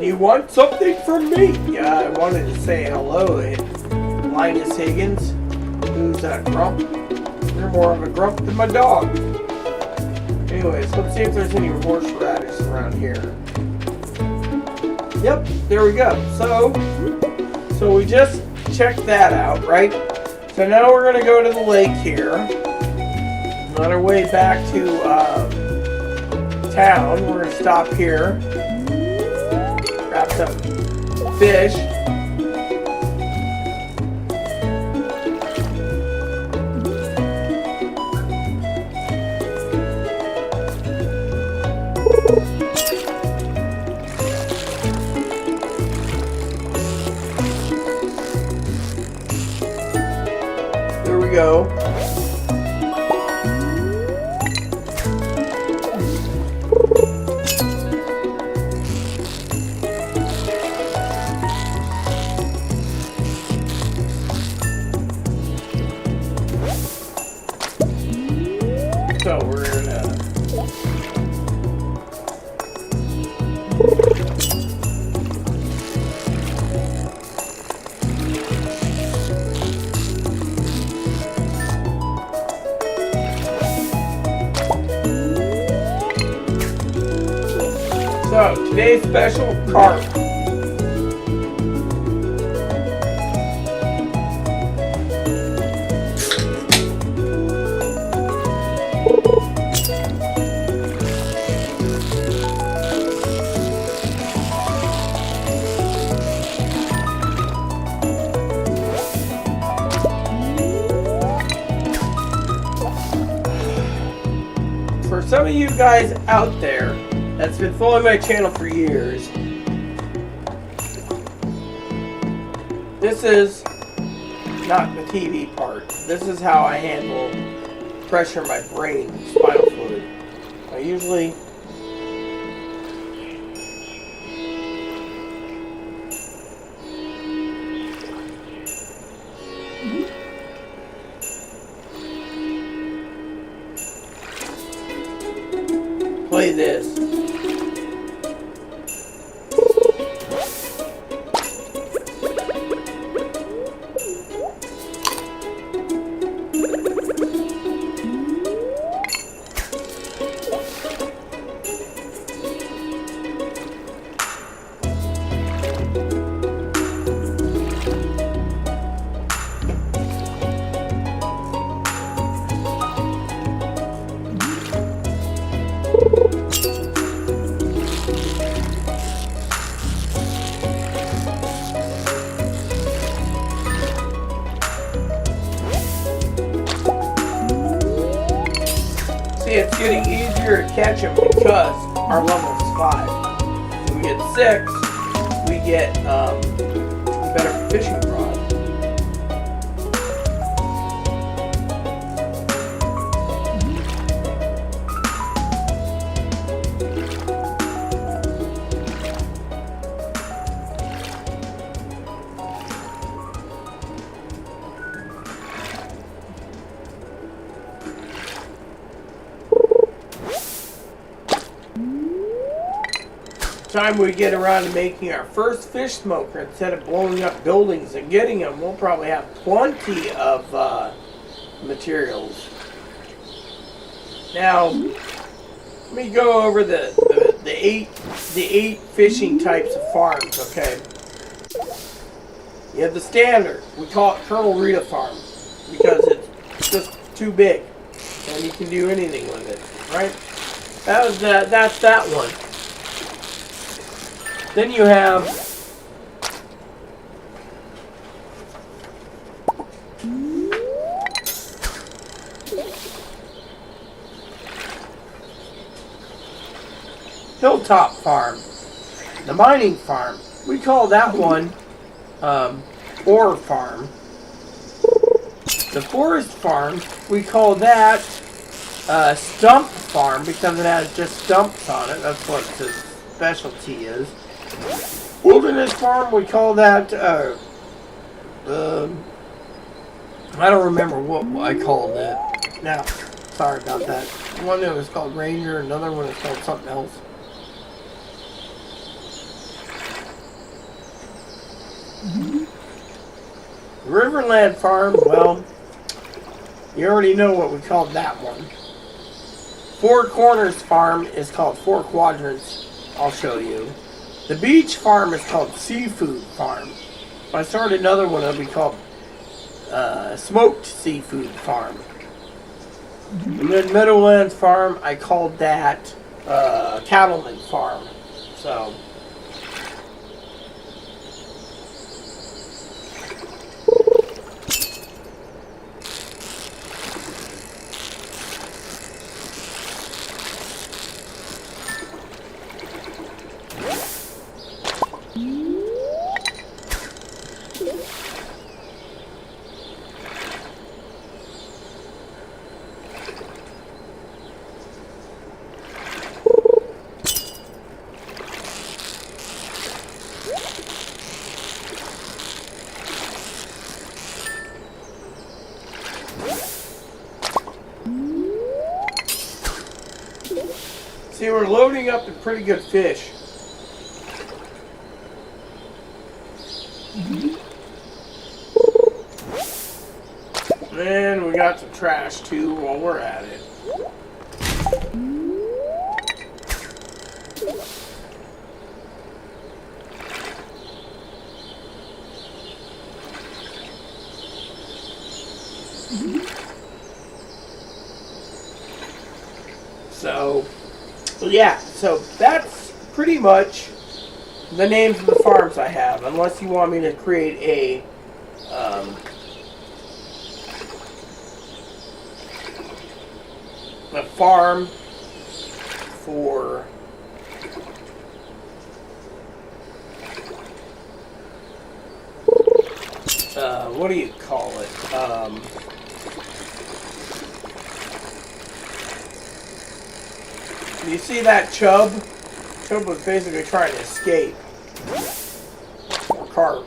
You want something from me? Yeah, I wanted to say hello to Linus Higgins. Who's that grump? You're more of a grump than my dog. Anyways, let's see if there's any horseradish around here. Yep, there we go. So we just checked that out, right? So now we're gonna go to the lake here. On our way back to town, we're gonna stop here. Grab some fish. There we go. So we're gonna today's special carp. For some of you guys out there that's been following my channel for years, this is not the TV part. This is how I handle pressure in my brain, spinal fluid. I usually play this. It's getting easier to catch them because our level is 5. When we get 6, we get a better fishing rod. Time we get around to making our first fish smoker, instead of blowing up buildings and getting them, we'll probably have plenty of materials. Now, let me go over the eight fishing types of farms. Okay, you have the standard. We call it Colonel Rita Farm because it's just too big and you can do anything with it, right? That's that one. Then you have Hilltop Farm, the mining farm. We call that one Ore Farm. The forest farm, we call that stump farm because it has just stumps on it. That's what its specialty is. Wilderness farm, we call that, I don't remember what I called it. Now, sorry about that. One that was called Ranger, another one is called something else. Riverland Farm, well, you already know what we called that one. Four Corners Farm is called Four Quadrants. I'll show you. The Beach Farm is called Seafood Farm. If I start another one, it'll be called Smoked Seafood Farm. And then Meadowlands Farm, I called that Cattleman Farm. So. See, we're loading up the pretty good fish. And we got some trash too while we're at it. So yeah, so that's pretty much the names of the farms I have, unless you want me to create a farm for what do you call it? You see that chub? Chub was basically trying to escape. Or carp.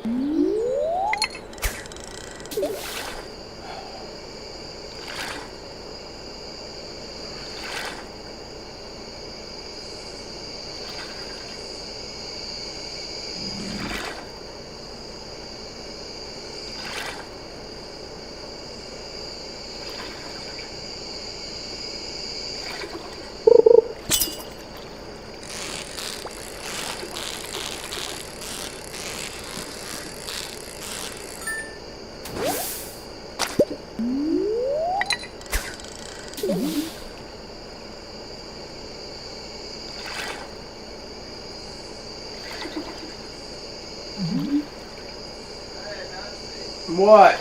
What?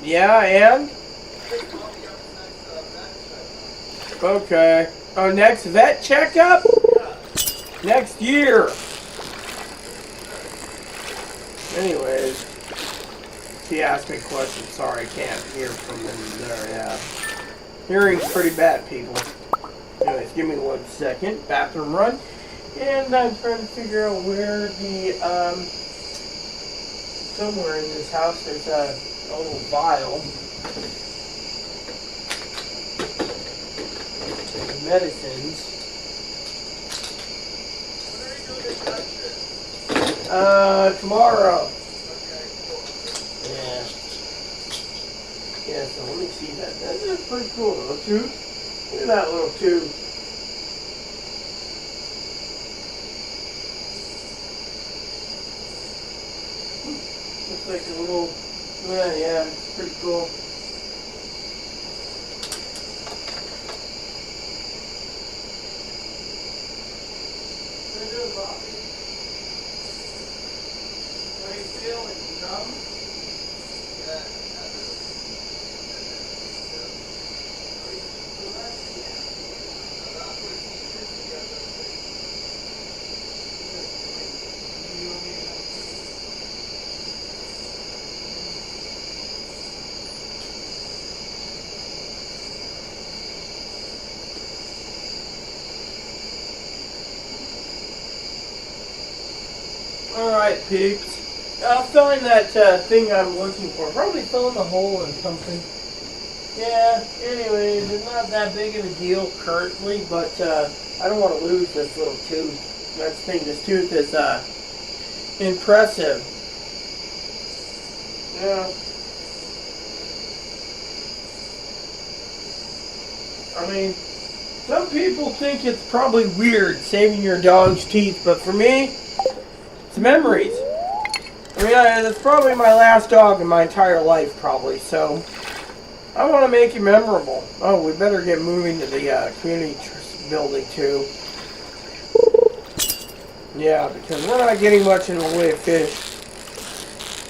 Yeah, and? Okay. Oh, next vet checkup? Next year. Anyways. She asked me questions. Sorry, I can't hear from in there, yeah. Hearing's pretty bad, people. Anyways, give me 1 second. Bathroom run. And I'm trying to figure out where the, somewhere in this house there's a little vial of medicines. Tomorrow. Yeah. Yeah, so let me see that. That's pretty cool, little tube. Look at that little tube. Looks like a little, yeah, it's pretty cool. What are you doing, Bobby? How you feeling? Numb? Alright, peeps. I'll find that thing I'm looking for. Probably fell in the hole in something. Yeah, anyways, it's not that big of a deal currently, but I don't want to lose this little tooth. This tooth is impressive. Yeah. I mean, some people think it's probably weird saving your dog's teeth, but for me, it's memories. I mean, it's probably my last dog in my entire life, probably, so I want to make it memorable. Oh, we better get moving to the community building, too. Yeah, because we're not getting much in the way of fish.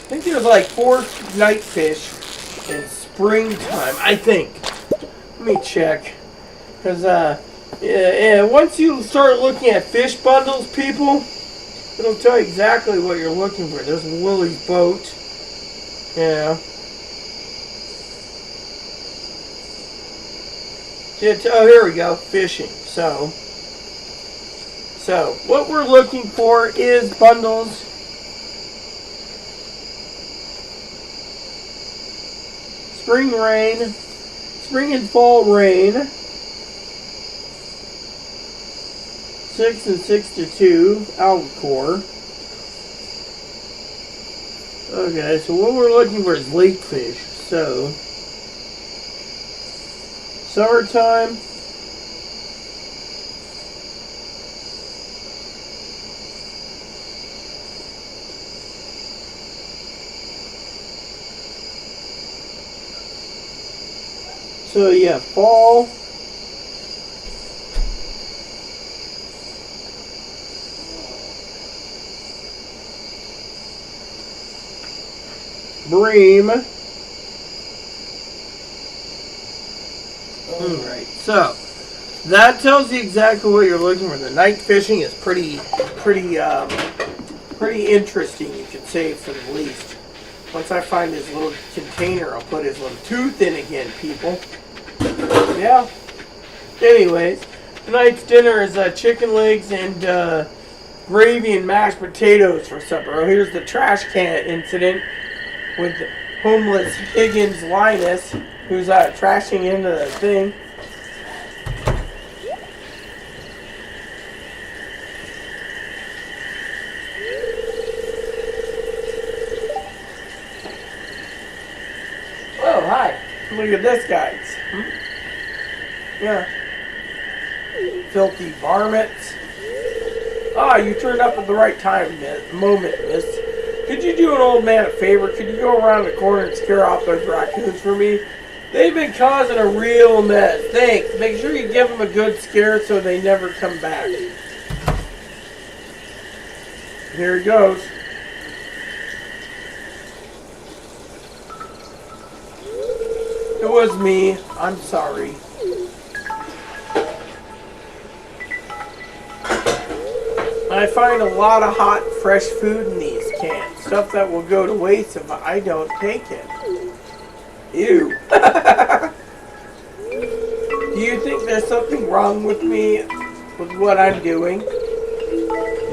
I think there's like 4 night fish in springtime, I think. Let me check. Because, once you start looking at fish bundles, people, it'll tell you exactly what you're looking for. There's Willie's boat. Yeah. Oh, here we go. Fishing. So, what we're looking for is bundles. Spring rain. Spring and fall rain. 6 and 6 to 2. Albacore. Okay, so what we're looking for is lake fish. So, summertime. So yeah, fall. Bream. Alright, so that tells you exactly what you're looking for. The night fishing is pretty interesting, you could say, for the least. Once I find his little container, I'll put his little tooth in again, people. Yeah. Anyways, tonight's dinner is chicken legs and gravy and mashed potatoes for supper. Oh, here's the trash can incident with homeless Higgins Linus, who's trashing into the thing. Oh, hi. Look at this, guys. Yeah. Filthy varmints. Ah, you turned up at the right moment, miss. Could you do an old man a favor? Could you go around the corner and scare off those raccoons for me? They've been causing a real mess. Thanks. Make sure you give them a good scare so they never come back. Here he goes. It was me. I'm sorry. I find a lot of hot, fresh food in these cans. Stuff that will go to waste if I don't take it. Ew. Do you think there's something wrong with me, with what I'm doing?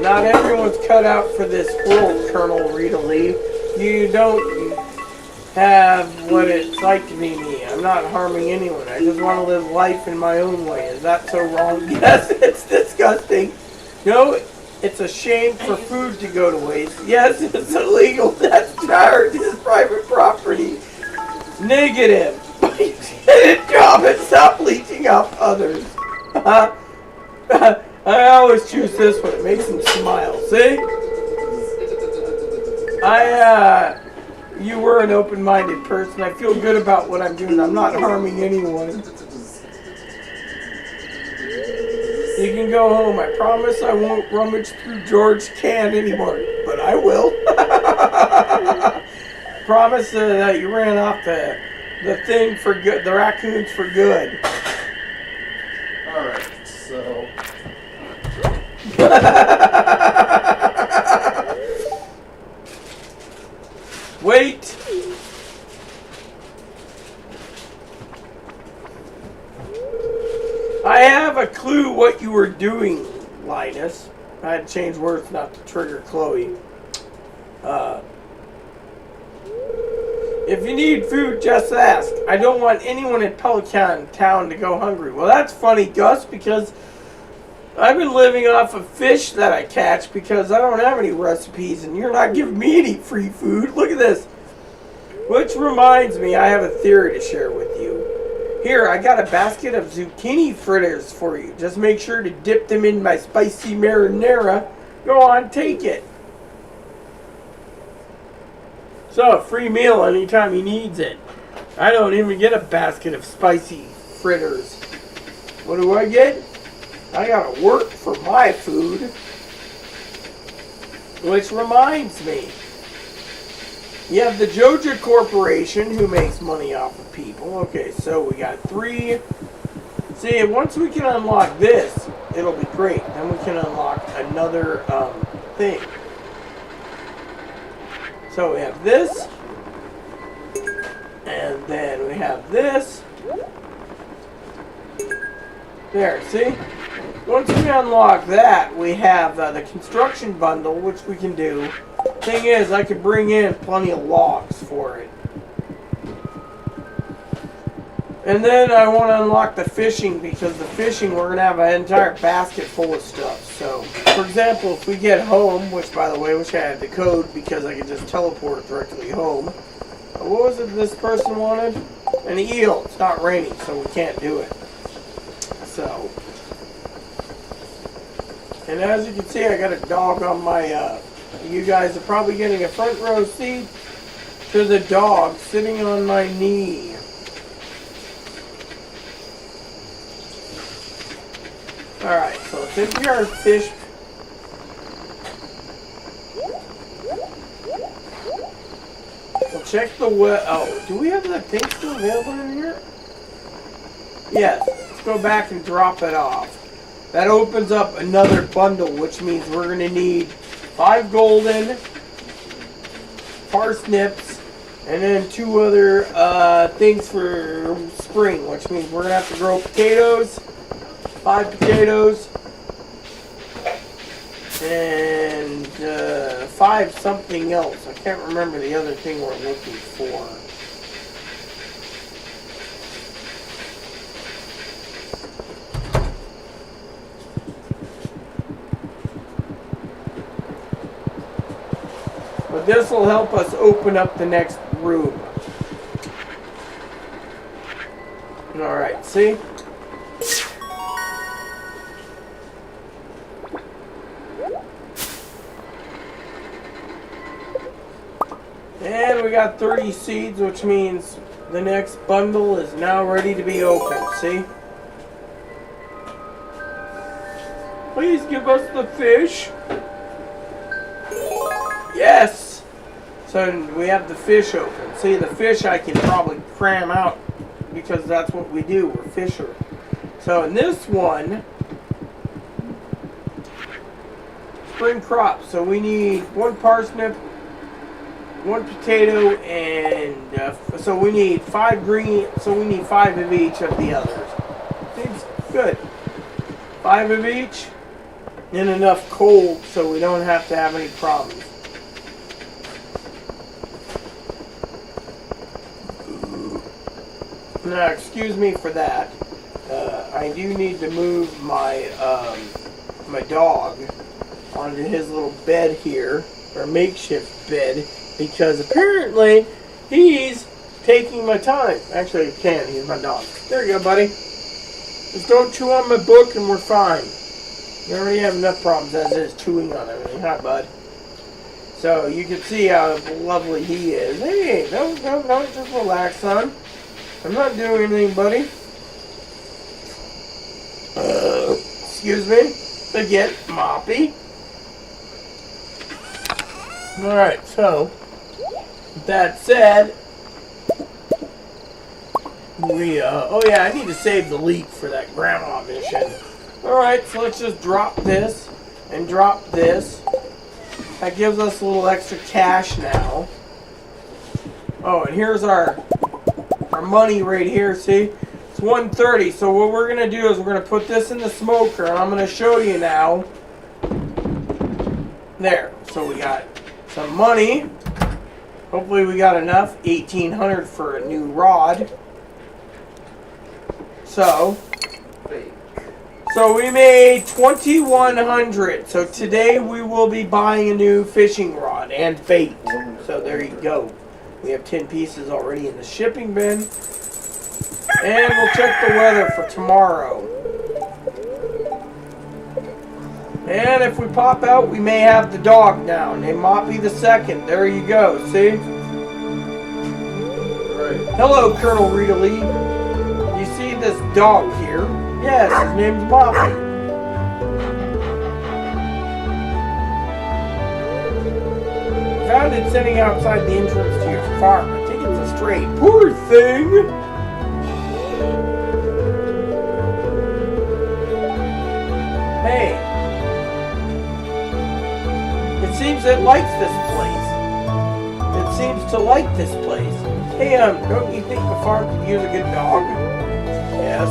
Not everyone's cut out for this world, Colonel Rita Lee. You don't have what it's like to be me. I'm not harming anyone. I just want to live life in my own way. Is that so wrong? Yes, it's disgusting. No, it's a shame for food to go to waste. Yes, it's illegal. That's charged. It's private property. Negative. Get a job and stop leeching off others. I always choose this one. It makes them smile. See? You were an open-minded person. I feel good about what I'm doing. I'm not harming anyone. You can go home. I promise I won't rummage through George's can anymore. But I will. Promise that you ran off the thing for good. The raccoons for good. Alright, so... Wait. I have a clue what you were doing, Linus. I had to change words not to trigger Chloe. If you need food, just ask. I don't want anyone in Pelican Town to go hungry. Well, that's funny, Gus, because I've been living off of fish that I catch because I don't have any recipes, and you're not giving me any free food. Look at this. Which reminds me, I have a theory to share with you. Here, I got a basket of zucchini fritters for you. Just make sure to dip them in my spicy marinara. Go on, take it. So, a free meal anytime he needs it. I don't even get a basket of spicy fritters. What do I get? I gotta work for my food. Which reminds me, you have the Joja Corporation who makes money off of people. Okay, so we got 3. See, once we can unlock this, it'll be great. Then we can unlock another thing. So we have this, and then we have this. There, see? Once we unlock that, we have the construction bundle, which we can do. Thing is, I could bring in plenty of logs for it. And then I want to unlock the fishing, because the fishing, we're going to have an entire basket full of stuff. So, for example, if we get home, which, by the way, I wish I had the code because I could just teleport directly home. What was it this person wanted? An eel. It's not raining, so we can't do it. So, and as you can see, I got a dog on my, you guys are probably getting a front row seat to the dog sitting on my knee. Alright, so let's empty our fish. We'll check the well. Oh, do we have that thing still available in here? Yes. Let's go back and drop it off. That opens up another bundle, which means we're going to need 5 golden, parsnips, and then 2 other things for spring, which means we're going to have to grow potatoes, 5 potatoes, and 5 something else. I can't remember the other thing we're looking for. But this will help us open up the next room. Alright, see? And we got 30 seeds, which means the next bundle is now ready to be opened, see? Please give us the fish. Yes! So we have the fish open. See, the fish I can probably cram out because that's what we do. We're fisher. So in this one, spring crop. So we need 1 parsnip, 1 potato, and so we need 5 green. So we need 5 of each of the others. Seems good. 5 of each, and enough coal so we don't have to have any problems. Now, excuse me for that. I do need to move my my dog onto his little bed here, or makeshift bed, because apparently he's taking my time. Actually, he can. He's my dog. There you go, buddy. Just don't chew on my book, and we're fine. We already have enough problems as is chewing on everything. Hi, bud. So you can see how lovely he is. Hey, don't, just relax, son. I'm not doing anything, buddy. Excuse me. Forget Moppy. Alright, so, with that said, oh yeah, I need to save the leek for that grandma mission. Alright, so let's just drop this, and drop this. That gives us a little extra cash now. Oh, and here's our money right here, see? It's 130. So what we're going to do is we're going to put this in the smoker, and I'm going to show you now. There. So we got some money. Hopefully we got enough. 1,800 for a new rod. So we made 2,100. So today we will be buying a new fishing rod and bait. So there you go. We have 10 pieces already in the shipping bin. And we'll check the weather for tomorrow. And if we pop out, we may have the dog now. Named Moppy the Second. There you go. See? Right. Hello, Colonel Rita Lee. You see this dog here? Yes, his name's Moppy. Found it sitting outside the entrance to your farm. I think it's a stray. Poor thing. Hey. It seems it likes this place. It seems to like this place. Hey, don't you think the farm could use a good dog? Yes.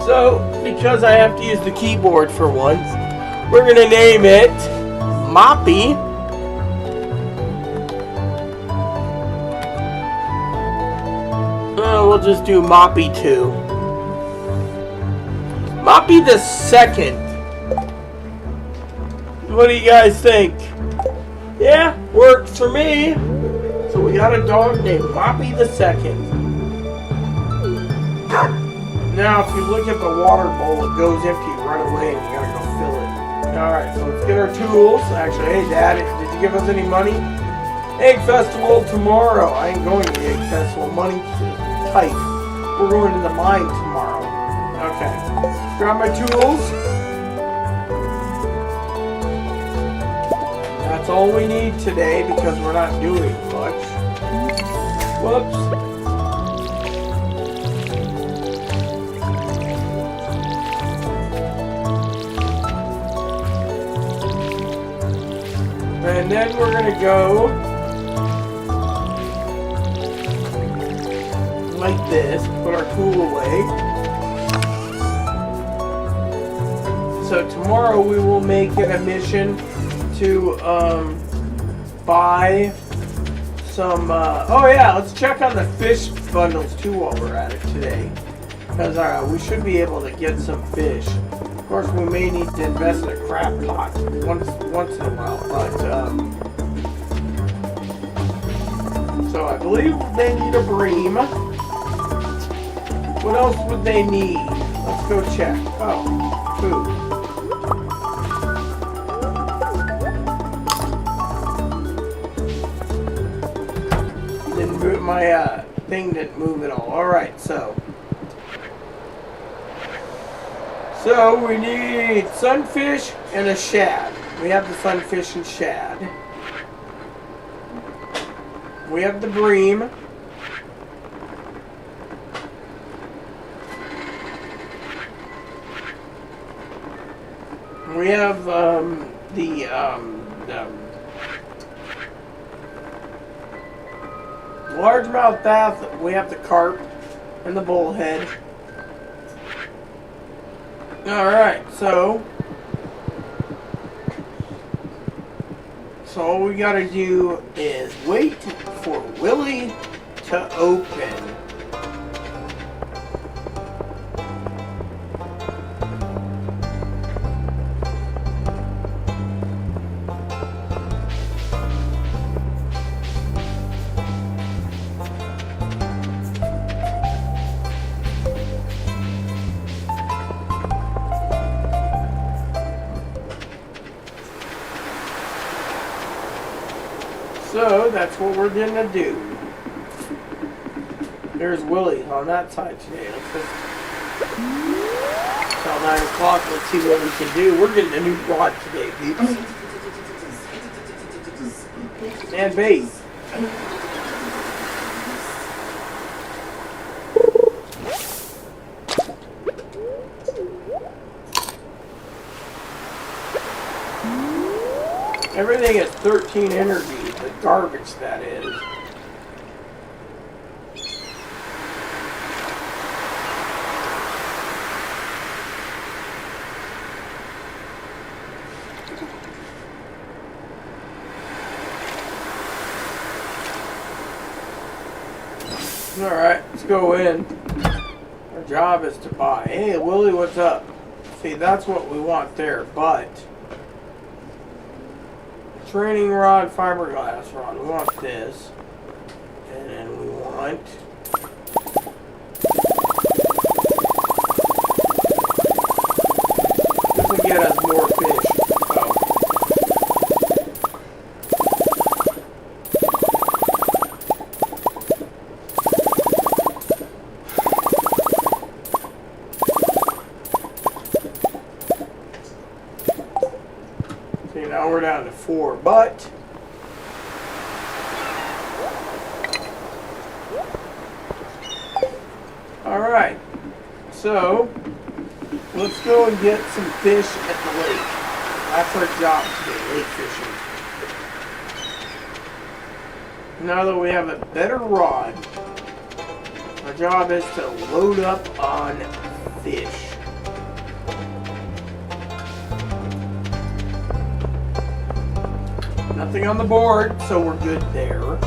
So, because I have to use the keyboard for once, we're gonna name it Moppy. We'll just do Moppy 2. Moppy the Second. What do you guys think? Yeah, works for me. So we got a dog named Moppy the Second. Now, if you look at the water bowl, it goes empty right away, and you gotta go fill it. All right, so let's get our tools. Actually, hey, Dad, did you give us any money? Egg Festival tomorrow. I ain't going to the Egg Festival. Money tight. We're going to the mine tomorrow. Okay. Grab my tools. That's all we need today because we're not doing much. Whoops. And then we're going to go like this, put our tool away. So tomorrow we will make it a mission to buy some, oh yeah, let's check on the fish bundles too while we're at it today. Because we should be able to get some fish. Of course, we may need to invest in a crab pot once in a while, but, so I believe they need a bream. What else would they need? Let's go check. Oh, food. My thing didn't move at all. Alright, so we need sunfish and a shad. We have the sunfish and shad. We have the bream. We have the largemouth bass. We have the carp and the bullhead. Alright, so all we gotta do is wait for Willie to open. So that's what we're gonna do. There's Willie on that side today. Let's just till 9 o'clock. Let's see what we can do. We're getting a new rod today, peeps. And bait. Everything is 13 energy. The garbage that is. Alright, let's go in. Our job is to buy. Hey, Willie, what's up? See, that's what we want there, but... training rod, fiberglass rod. We want this. And then we want... this will get us more fish. Oh. See, now we're down to 4, but... alright, so let's go and get some fish at the lake. That's our job today, lake fishing. Now that we have a better rod, our job is to load up on fish. Nothing on the board, so we're good there.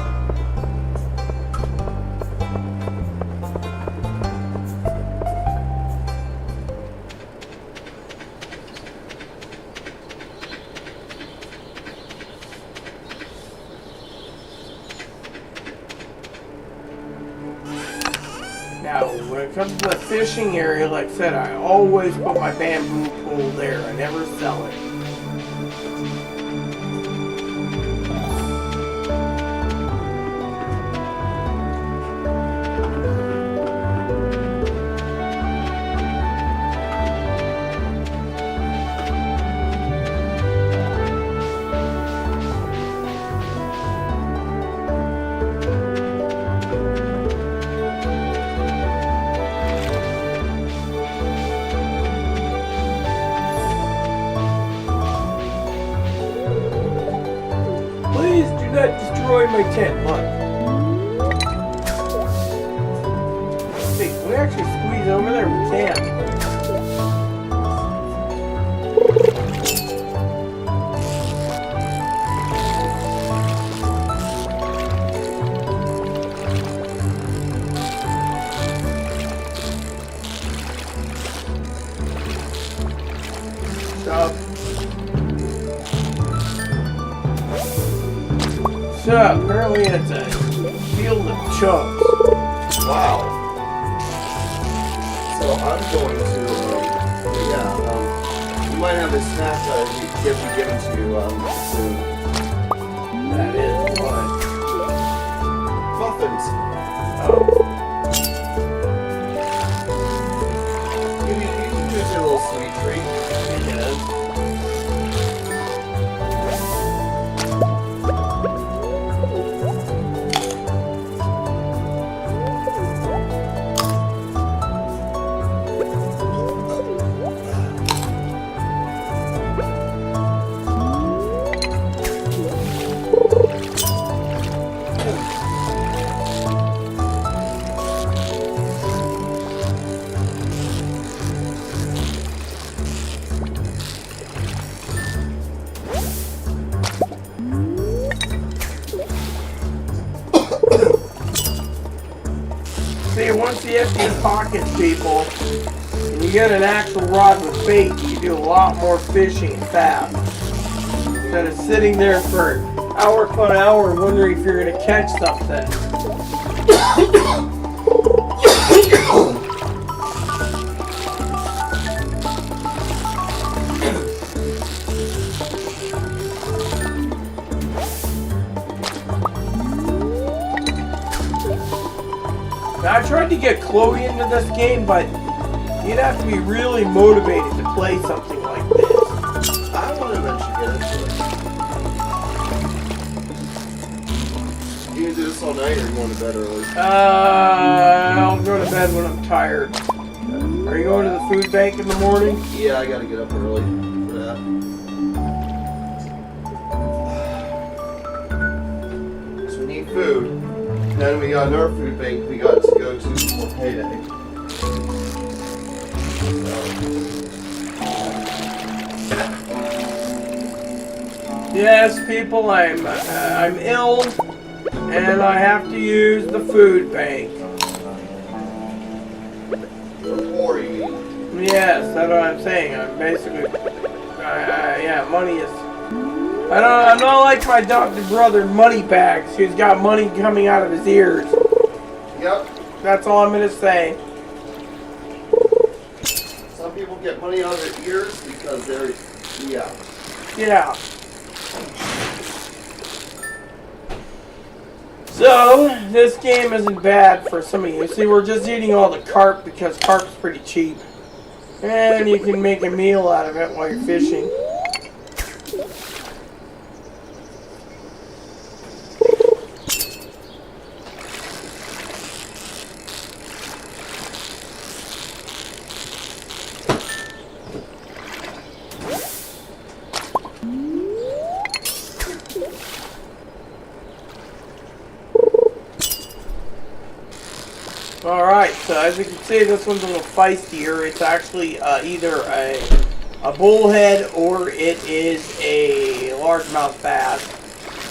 Now, when it comes to the fishing area, like I said, I always put my bamboo pole there. I never sell it. Please do not destroy my tent. Look. See, can we actually squeeze over there? We can. Stop. So, apparently it's a field of chunks. Wow. So I'm going to, we might have a snack that be given to you soon. That is what? Muffins. Oh. You can do a little sweet treat. Yes. See, once you empty your pockets, people, and you get an actual rod with bait, you do a lot more fishing fast. Instead of sitting there for hour upon hour wondering if you're going to catch something. Now, I tried to get Chloe into this game, but you'd have to be really motivated to play something like this. I want to eventually get into it. You gonna do this all night, or you going to bed early? I'll go to bed when I'm tired. Are you going to the food bank in the morning? Yeah, I gotta get up early for that. So we need food. Then we got another food bank we got to go to for payday. Yes, people, I'm ill, and I have to use the food bank. The poor you mean. Yes, that's what I'm saying. I'm basically, yeah, money is. I'm not like my adopted brother, Moneybags, who's got money coming out of his ears. Yep. That's all I'm gonna say. Some people get money out of their ears because they're, yeah. Yeah. So, this game isn't bad for some of you. See, we're just eating all the carp because carp's pretty cheap. And you can make a meal out of it while you're fishing. Alright, so as you can see, this one's a little feistier. It's actually either a bullhead or it is a largemouth bass.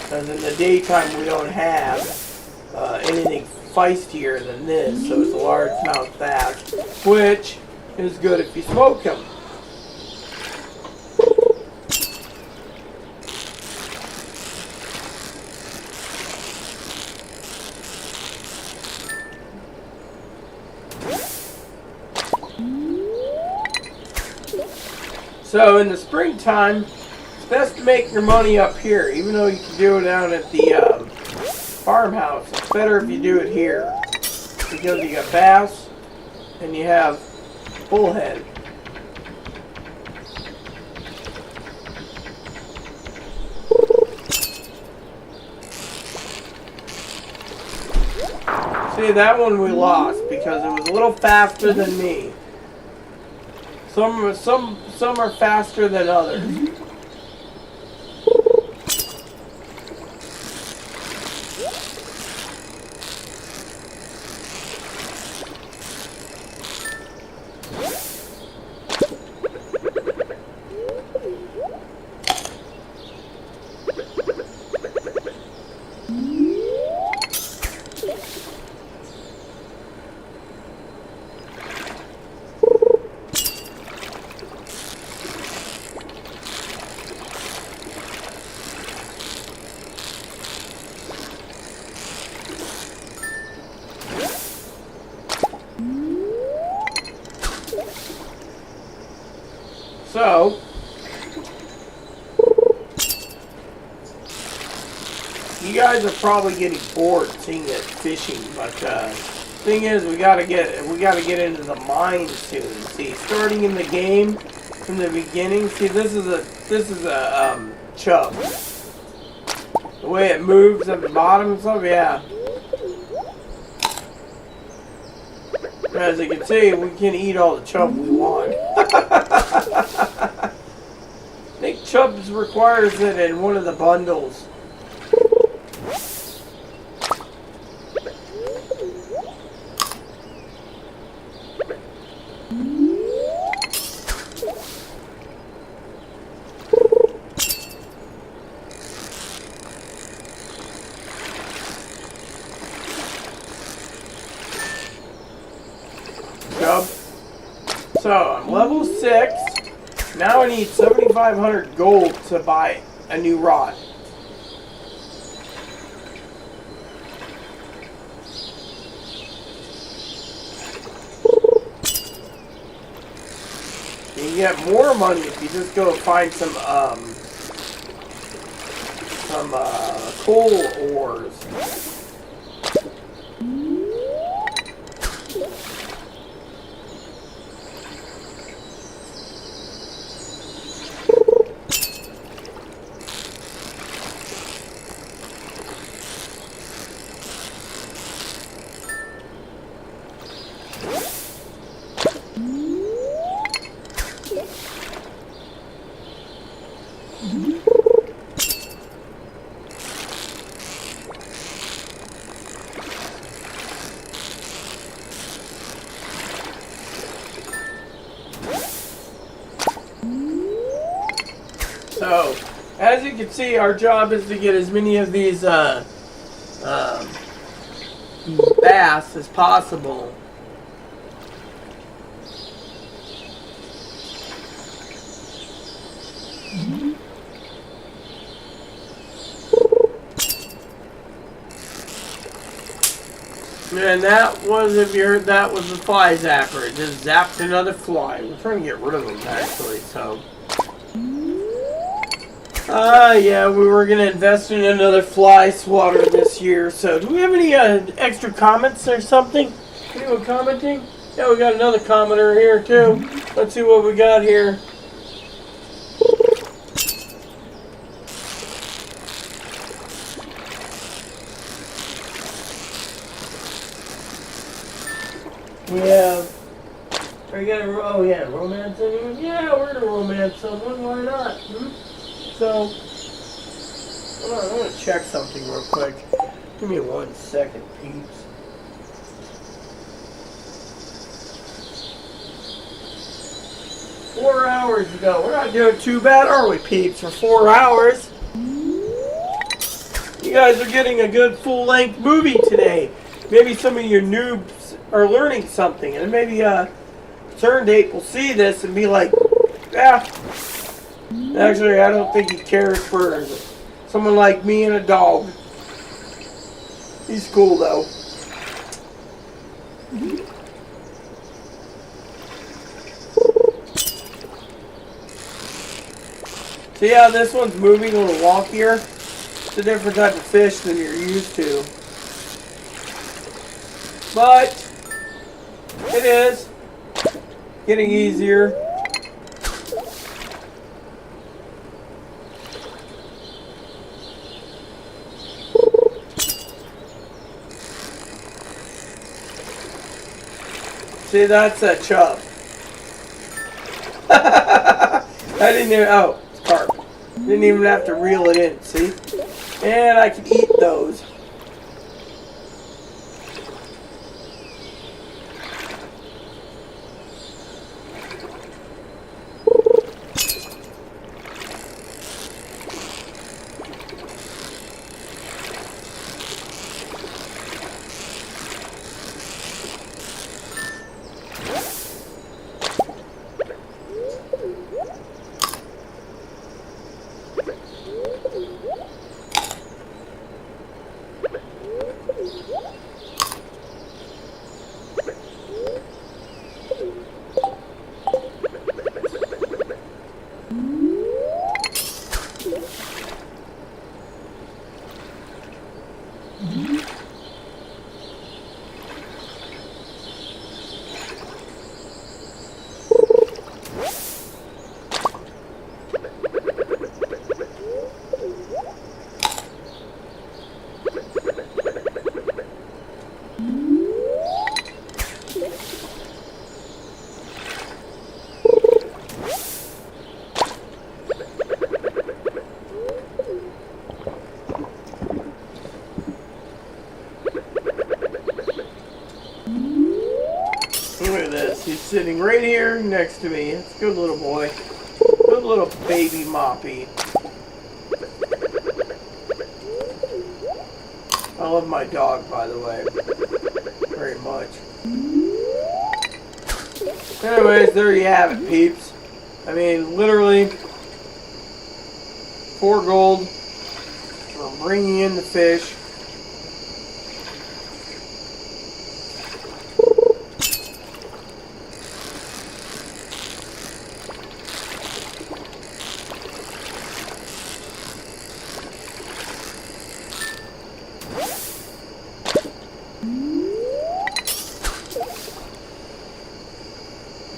Because in the daytime we don't have anything feistier than this, so it's a largemouth bass, which is good if you smoke them. So in the springtime, it's best to make your money up here, even though you can do it down at the farmhouse. It's better if you do it here, because you got bass and you have bullhead. See, that one we lost because it was a little faster than me. Some are faster than others. So, you guys are probably getting bored seeing it fishing, but thing is, we gotta get into the mine soon. See, starting in the game from the beginning. See, this is a chub. The way it moves at the bottom and stuff, yeah. As you can see, we can eat all the chub we want. I think Chubbs requires it in one of the bundles. Chub. So, I'm level 6. Now I need 7,500 gold to buy a new rod. You can get more money if you just go find some coal ores. So, as you can see, our job is to get as many of these bass as possible. And that was, if you heard, that was the fly zapper. It just zapped another fly. We're trying to get rid of them, actually, so. Yeah, we were going to invest in another fly swatter this year, so. Do we have any extra comments or something? Anyone commenting? Yeah, we got another commenter here, too. Let's see what we got here. We have, are you gonna, oh yeah, romance anyone? Yeah, we're gonna romance someone, why not? So, hold on, I want to check something real quick. Give me 1 second, peeps. Four hours ago, we're not doing too bad, are we, peeps, for 4 hours? You guys are getting a good full-length movie today. Maybe some of your noobs are learning something, and maybe Turn Date will see this and be like, yeah, actually I don't think he cares for someone like me and a dog. He's cool though. See how this one's moving a little walkier? It's a different type of fish than you're used to. But it is getting easier. See, that's a chub. I didn't even, oh, it's carp. Didn't even have to reel it in, see? And I can eat those. Look at this. He's sitting right here next to me. It's a good little boy. Good little baby Moppy. I love my dog, by the way. Very much. Anyways, there you have it, peeps. I mean, literally, 4 gold for bringing in the fish.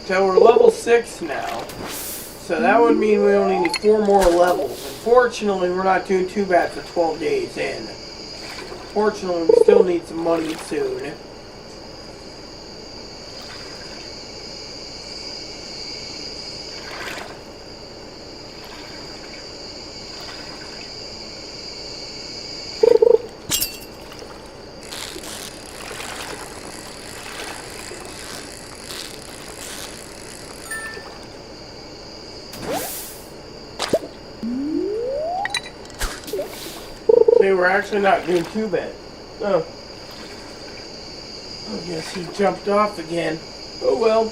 So we're level 6 now. So that would mean we only need 4 more levels. Unfortunately, we're not doing too bad for 12 days in. Fortunately, we still need some money soon. We're actually not doing too bad. Oh. I guess he jumped off again. Oh well.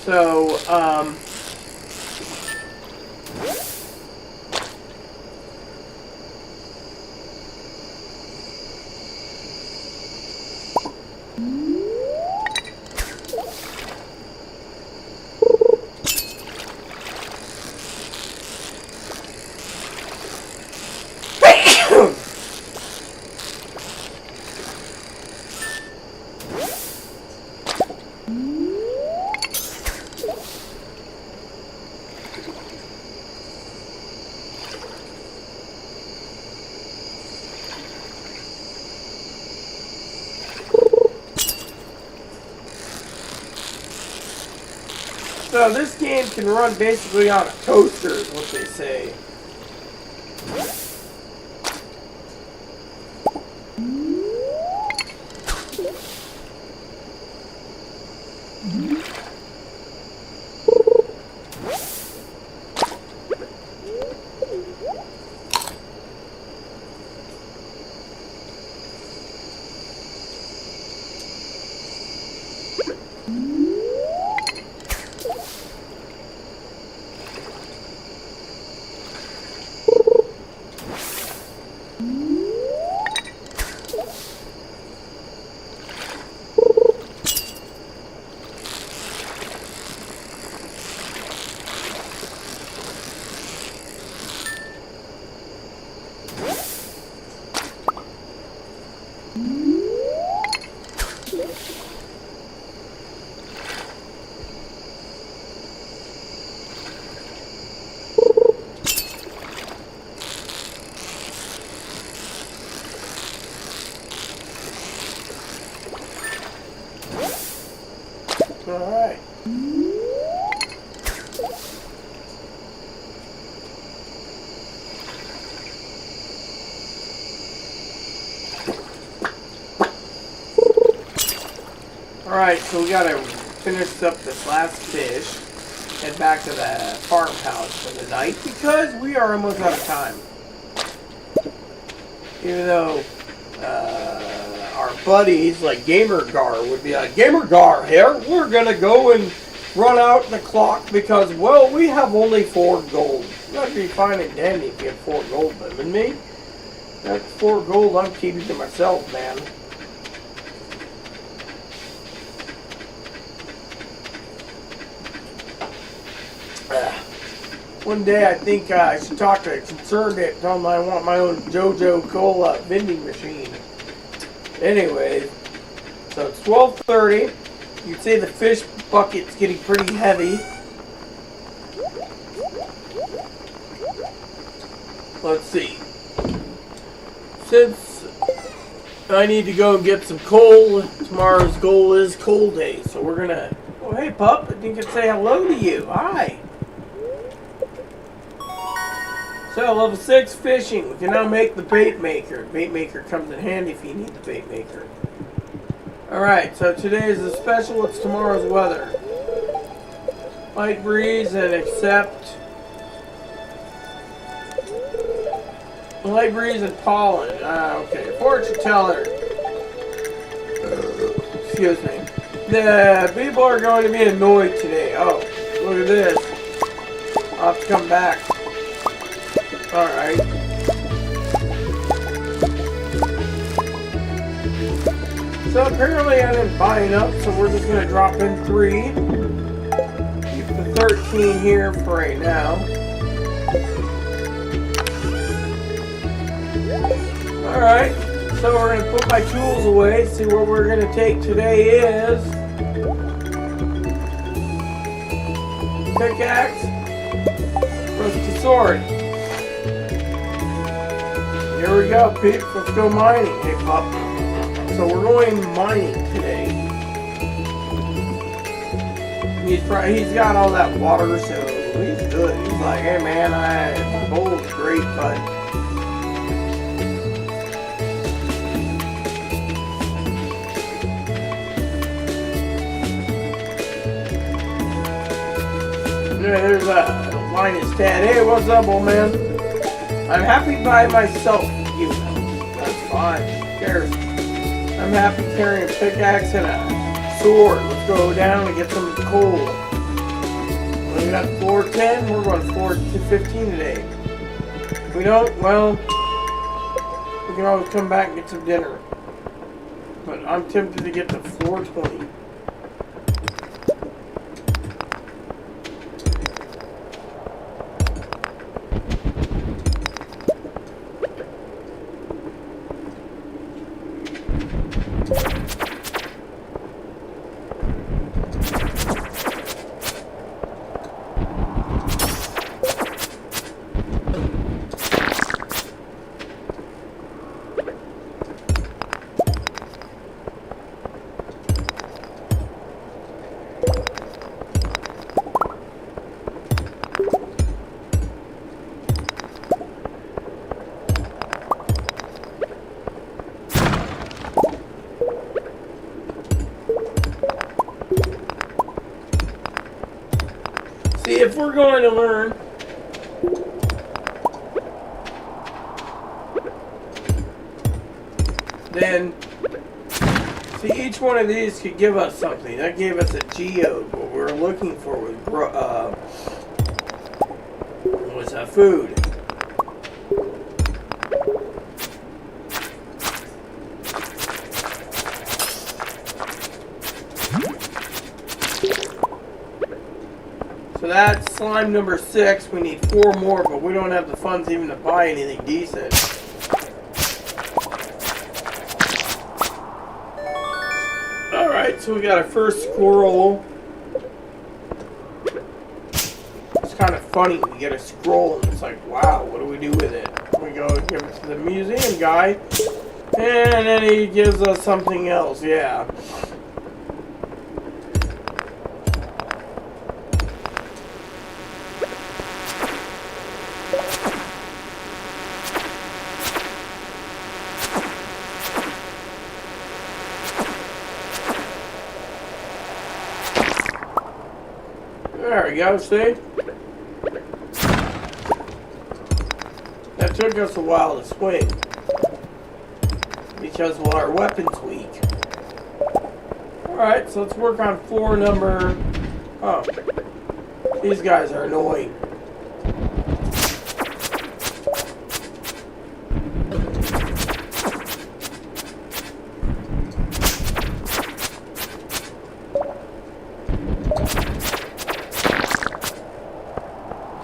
So, So this game can run basically on a toaster, is what they say. Alright. Alright, so we gotta finish up this last fish. Head back to the farmhouse for the night because we are almost out of time. Even though our buddies like GamerGar would be like, GamerGar here, we're gonna go and run out the clock because, well, we have only 4 gold. That'd be fine and dandy if you have 4 gold, but with me, that 4 gold I'm keeping to myself, man. One day I think I should talk to Concerned it, tell them I want my own JoJo Cola vending machine. Anyways, so it's 12:30. You'd say the fish bucket's getting pretty heavy. Let's see. Since I need to go and get some coal, tomorrow's goal is coal day, so we're gonna... Oh, hey, pup, I think I'd say hello to you. Hi. So, level 6 fishing. We can now make the bait maker. Bait maker comes in handy if you need the bait maker. Alright, so today is a special. It's tomorrow's weather. Light breeze and accept. Light breeze and pollen. Okay. Fortune teller. Excuse me. The people are going to be annoyed today. Oh, look at this. I'll have to come back. Alright. So apparently I didn't buy enough, so we're just going to drop in 3. Keep the 13 here for right now. Alright, so we're going to put my tools away. See what we're going to take today is... pickaxe, rusty sword. Here we go, peeps. Let's go mining. Hey, pup. So we're going mining today. He's got all that water, so he's good. He's like, hey man, gold's great, but there's a Linus Tad. Hey, what's up, old man? I'm happy by myself, you know. That's fine. Who cares? I'm happy carrying a pickaxe and a sword. Let's go down and get some coal. We got floor 10. We're going floor 15 today. If we don't, well, we can always come back and get some dinner. But I'm tempted to get to floor 20. if we're going to learn then see, each one of these could give us something. That gave us a geode. What we were looking for was food. So that's slime number 6. We need 4 more, but we don't have the funds even to buy anything decent. Alright, so we got our first squirrel. It's kind of funny when you get a scroll and it's like, wow, what do we do with it? We go give it to the museum guy, and then he gives us something else, yeah. There we go, see? That took us a while to swing. Because, well, our weapon's weak. Alright, so let's work on floor number... Oh. These guys are annoying.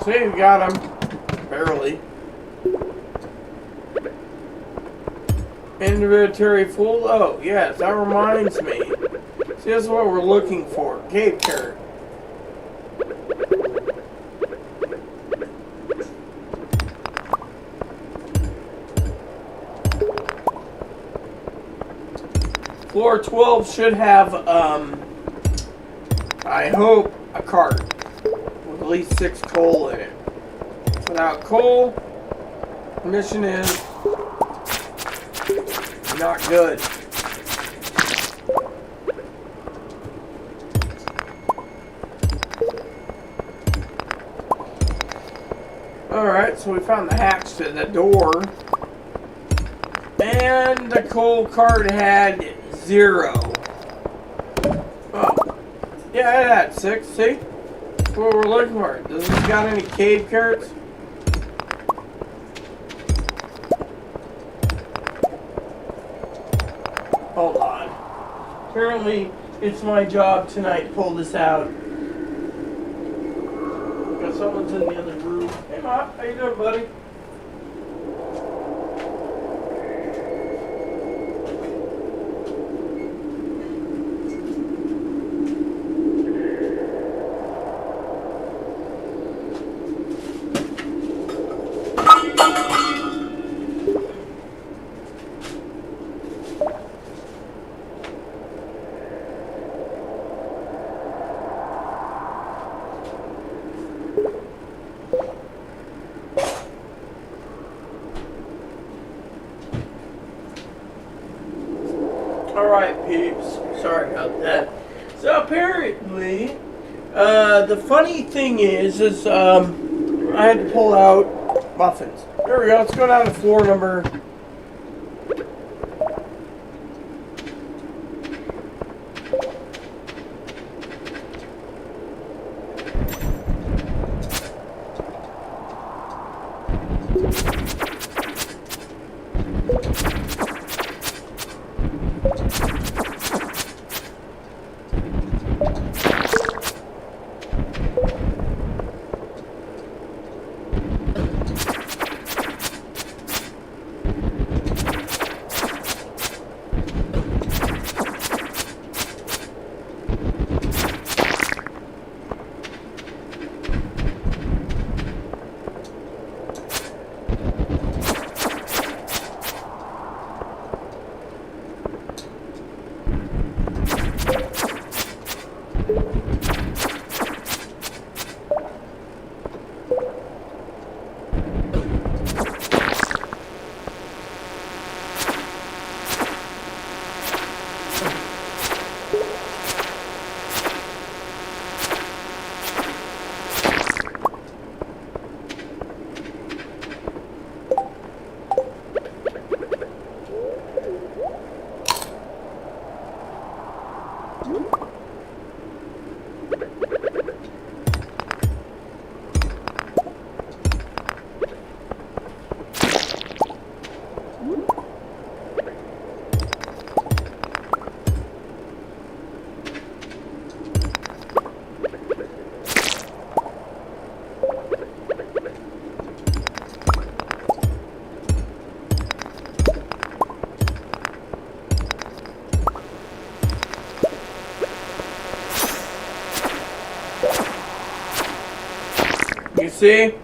See, we got him. Barely. Inventory full. Oh, yes, that reminds me. See, this is what we're looking for. Cave carrot. Floor 12 should have, I hope, a cart. At least 6 coal in it. Without coal, the mission is not good. Alright, so we found the hatch to the door. And the coal cart had 0. Oh. Yeah, it had 6, see? That's what we're looking for. Does this got any cave carrots? Hold on. Apparently, it's my job tonight to pull this out. Because someone's in the other room. Hey, Ma, how you doing, buddy? Alright, peeps. Sorry about that. So apparently, the funny thing is I had to pull out muffins. There we go. Let's go down to floor number... You see?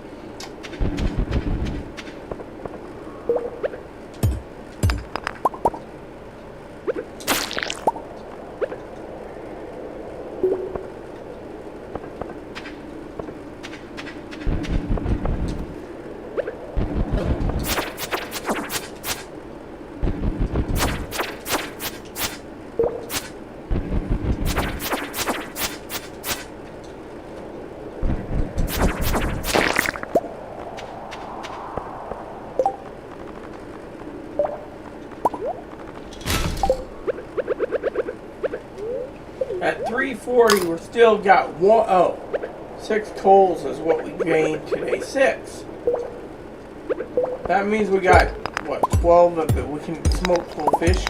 At 340, we're still got 6 coals is what we gained today. 6. That means we got, what, 12 of it. We can smoke full fish.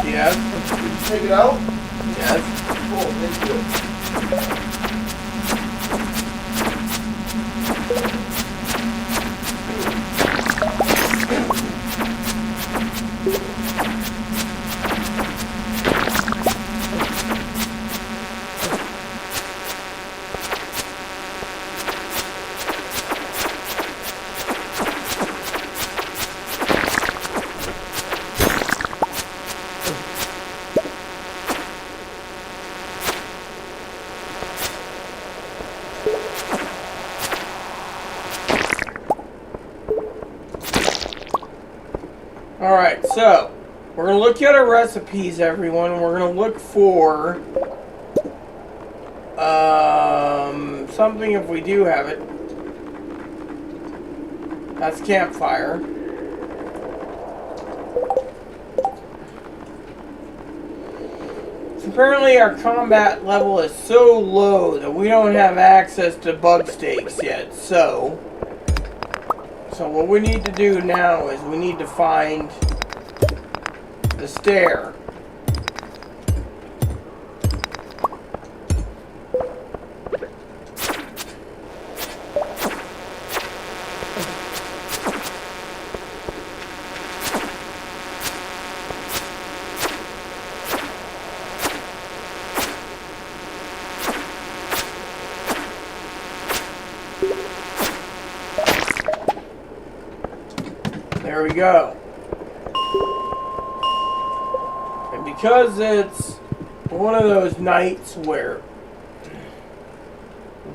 Yes. Take it out? Yes. Cool, thank you. Alright, so we're going to look at our recipes, everyone. We're going to look for something if we do have it. That's campfire. So apparently our combat level is so low that we don't have access to bug steaks yet. So what we need to do now is we need to find the stair. There we go. And because it's one of those nights where...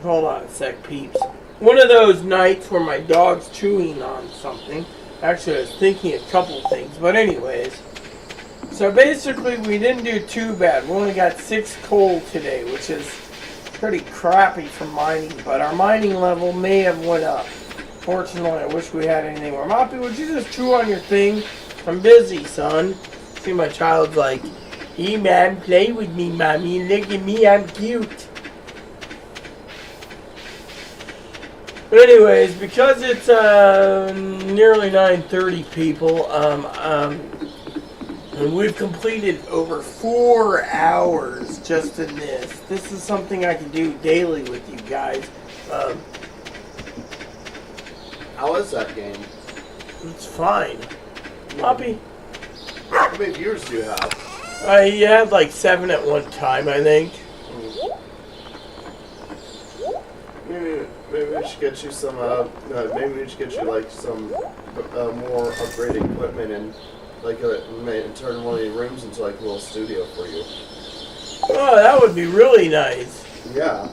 Hold on a sec, peeps. One of those nights where my dog's chewing on something. Actually, I was thinking a couple things. But anyways. So basically, we didn't do too bad. We only got 6 coal today, which is pretty crappy for mining. But our mining level may have went up. Fortunately, I wish we had anything more. Moppy, would you just chew on your thing? I'm busy, son. See, my child's like, hey, man, play with me, mommy. Look at me, I'm cute. But anyways, because it's nearly 9:30, people, and we've completed over 4 hours just in this. This is something I can do daily with you guys. How is that game? It's fine. Moppy? How many viewers do you have? You had like 7 at one time, I think. Maybe we should get you some. Maybe we should get you like some more upgraded equipment and like turn one of your rooms into like a little studio for you. Oh, that would be really nice. Yeah,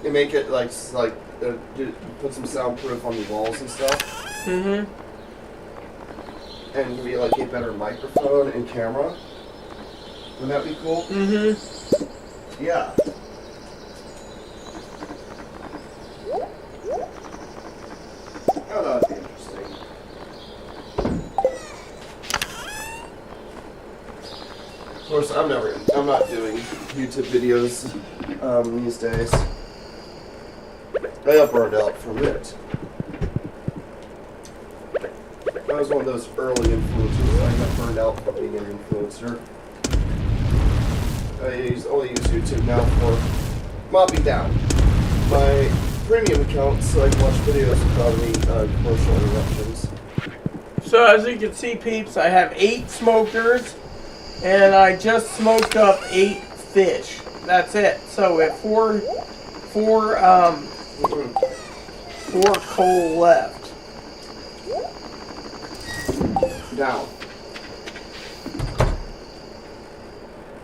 you make it like put some soundproof on the walls and stuff. Mm-hmm. And maybe like a better microphone and camera. Wouldn't that be cool? Mm-hmm. Yeah. Oh, that'd be interesting. Of course, I'm not doing YouTube videos these days. I got burned out from it. I was one of those early influencers. I got burned out from being an influencer. I only use YouTube now for mopping down my premium account so I can watch videos without any commercial interruptions. So as you can see, peeps, I have 8 smokers, and I just smoked up 8 fish. That's it. So we have four coal left. Down.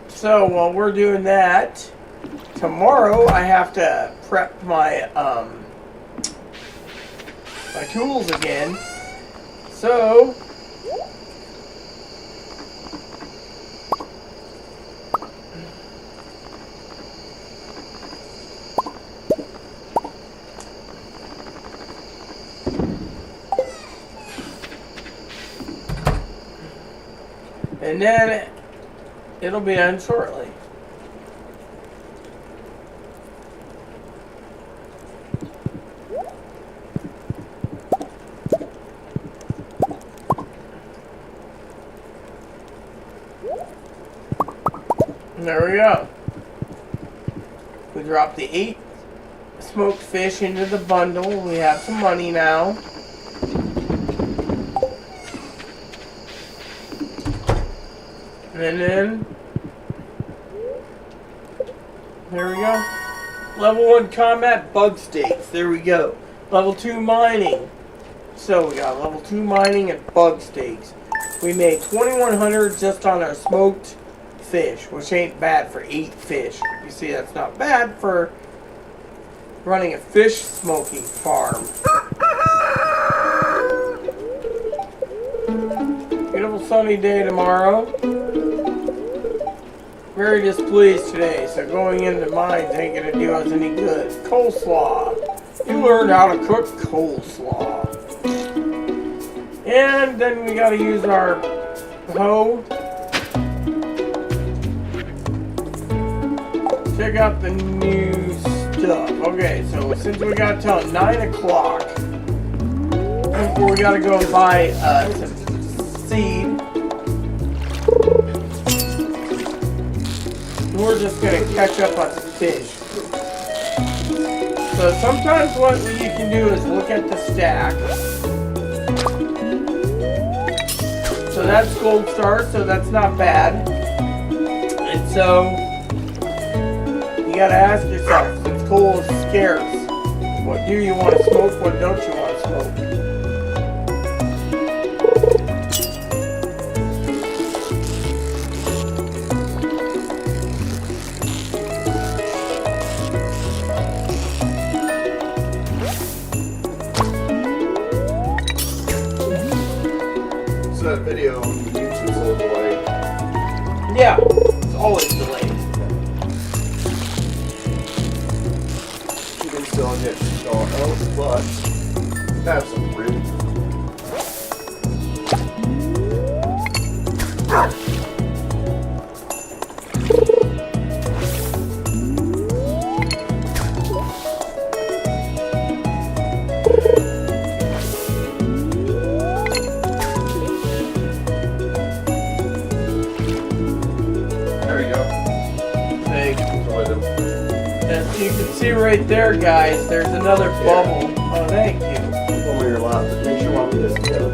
So while we're doing that, tomorrow I have to prep my my tools again. So and then it'll be done shortly. There we go. We dropped the 8 smoked fish into the bundle. We have some money now. And then, there we go. Level 1 combat bug steaks. There we go. Level 2 mining. So we got level 2 mining and bug steaks. We made 2,100 just on our smoked fish, which ain't bad for 8 fish. You see, that's not bad for running a fish smoking farm. Beautiful sunny day tomorrow. Very displeased today, so going into mines ain't gonna do us any good. Coleslaw. You learned how to cook coleslaw. And then we gotta use our hoe. Check out the new stuff. Okay, so since we got till 9 o'clock, we gotta go and buy some seed. We're just gonna catch up on some fish. So sometimes what you can do is look at the stack. So that's gold star, so that's not bad. And so you gotta ask yourself, since coal is scarce, what do you want to smoke, what don't you want to smoke? So that video on YouTube's a little delayed. Yeah, it's always delayed. You can still get going else, but have some fruit. You can see right there, guys, there's another bubble. Oh, thank you. Over your lap, but make sure I'll get together.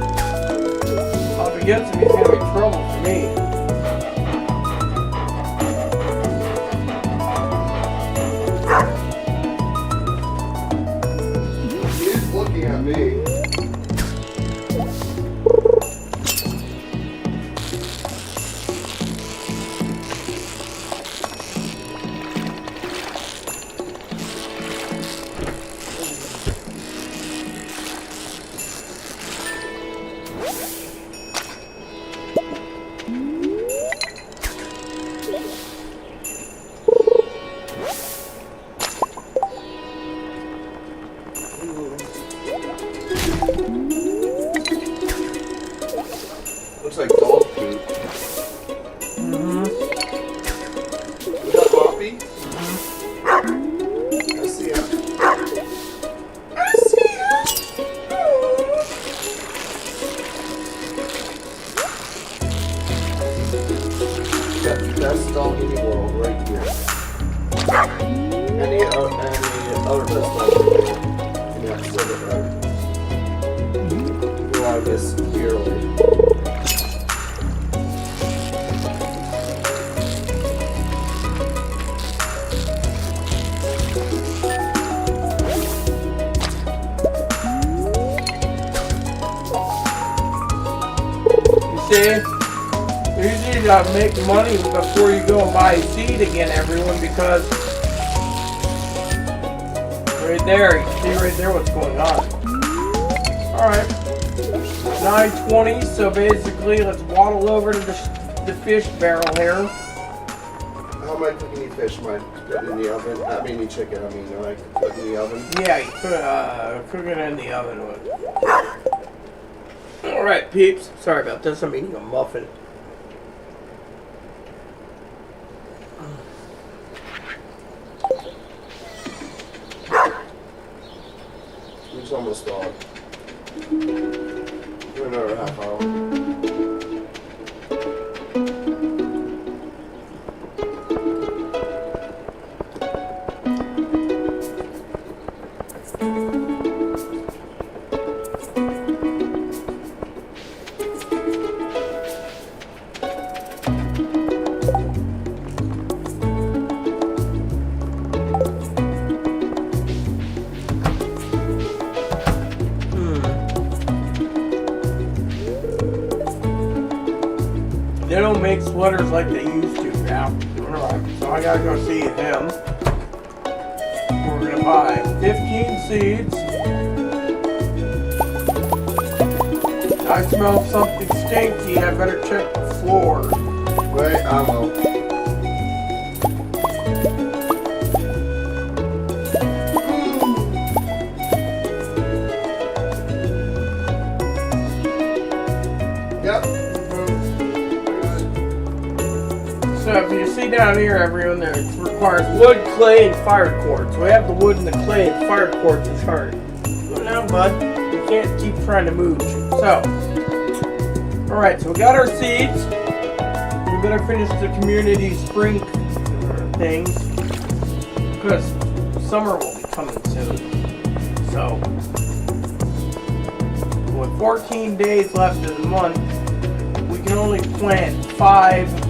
If he gets him, he's going to be trouble for me. He's looking at me. Looks like dog poop. We got Poppy. I see him. I see him. We got the best dog in the world right here. And the other best dog in the world. And that's Silver Dog. We want this dearly. See, you usually make money before you go and buy a seed again, everyone, because right there, you can see right there what's going on. Alright, 9:20, so basically, let's waddle over to the fish barrel here. How am I cooking the fish? Am I putting it in the oven? I mean the chicken, am I cooking in the oven? Yeah, you cook it in the oven. Alright, peeps. Sorry about this. I'm eating a muffin. It's almost gone. Do another half hour. They don't make sweaters like they used to now. Alright, so I gotta go see him. We're gonna buy 15 seeds. I smell something stinky. I better check the floor. Wait, I will. Yep. So if you see down here, everyone, there it requires wood, clay, and fire quartz. We have the wood and the clay, and fire quartz is hard. Slow down, bud. You can't keep trying to move. So, alright, so we got our seeds. We better finish the community spring things because summer will be coming soon. So, with 14 days left in the month, we can only plant 5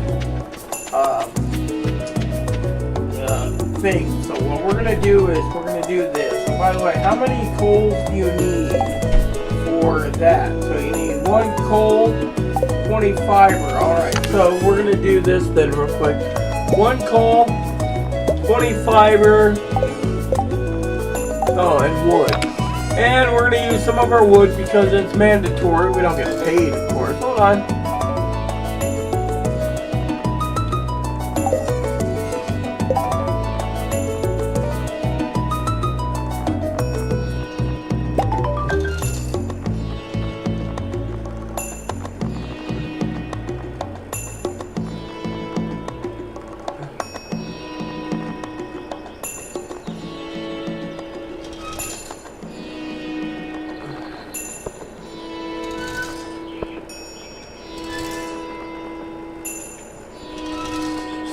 things. So what we're gonna do is we're gonna do this. So by the way, how many coals do you need for that? So you need 1 coal, 20 fiber. Alright, so we're gonna do this then real quick. 1 coal, 20 fiber, and wood. And we're gonna use some of our wood because it's mandatory. We don't get paid, of course. Hold on.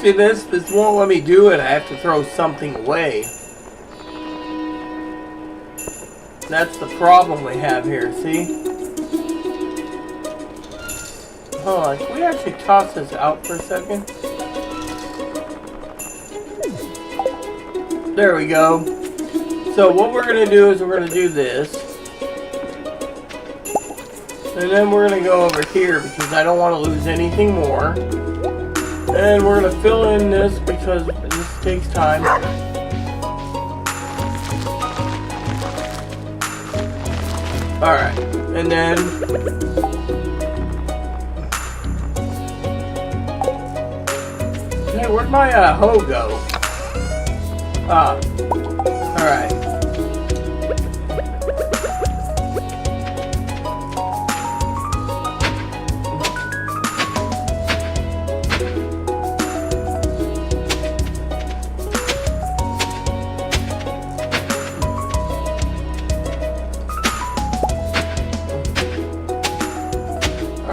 See this won't let me do it. I have to throw something away. That's the problem we have here, see? Hold on, can we actually toss this out for a second? There we go. So what we're gonna do is we're gonna do this. And then we're gonna go over here because I don't want to lose anything more. And we're going to fill in this because this takes time. Alright, and then... Hey, where'd my hoe go? Alright.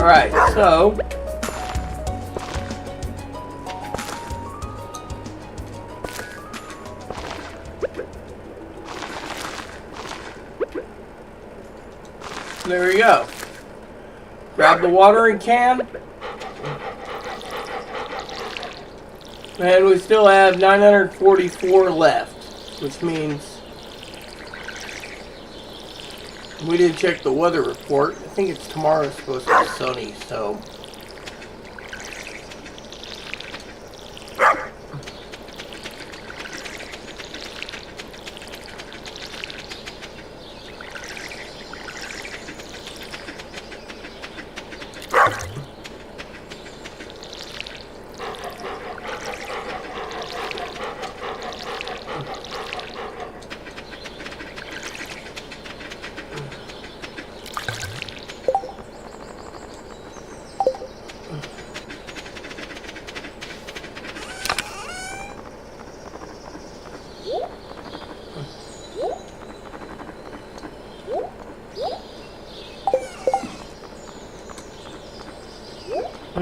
Alright, so there we go. Grab the watering can. And we still have 944 left, which means we didn't check the weather report. I think it's tomorrow's supposed to be sunny, so.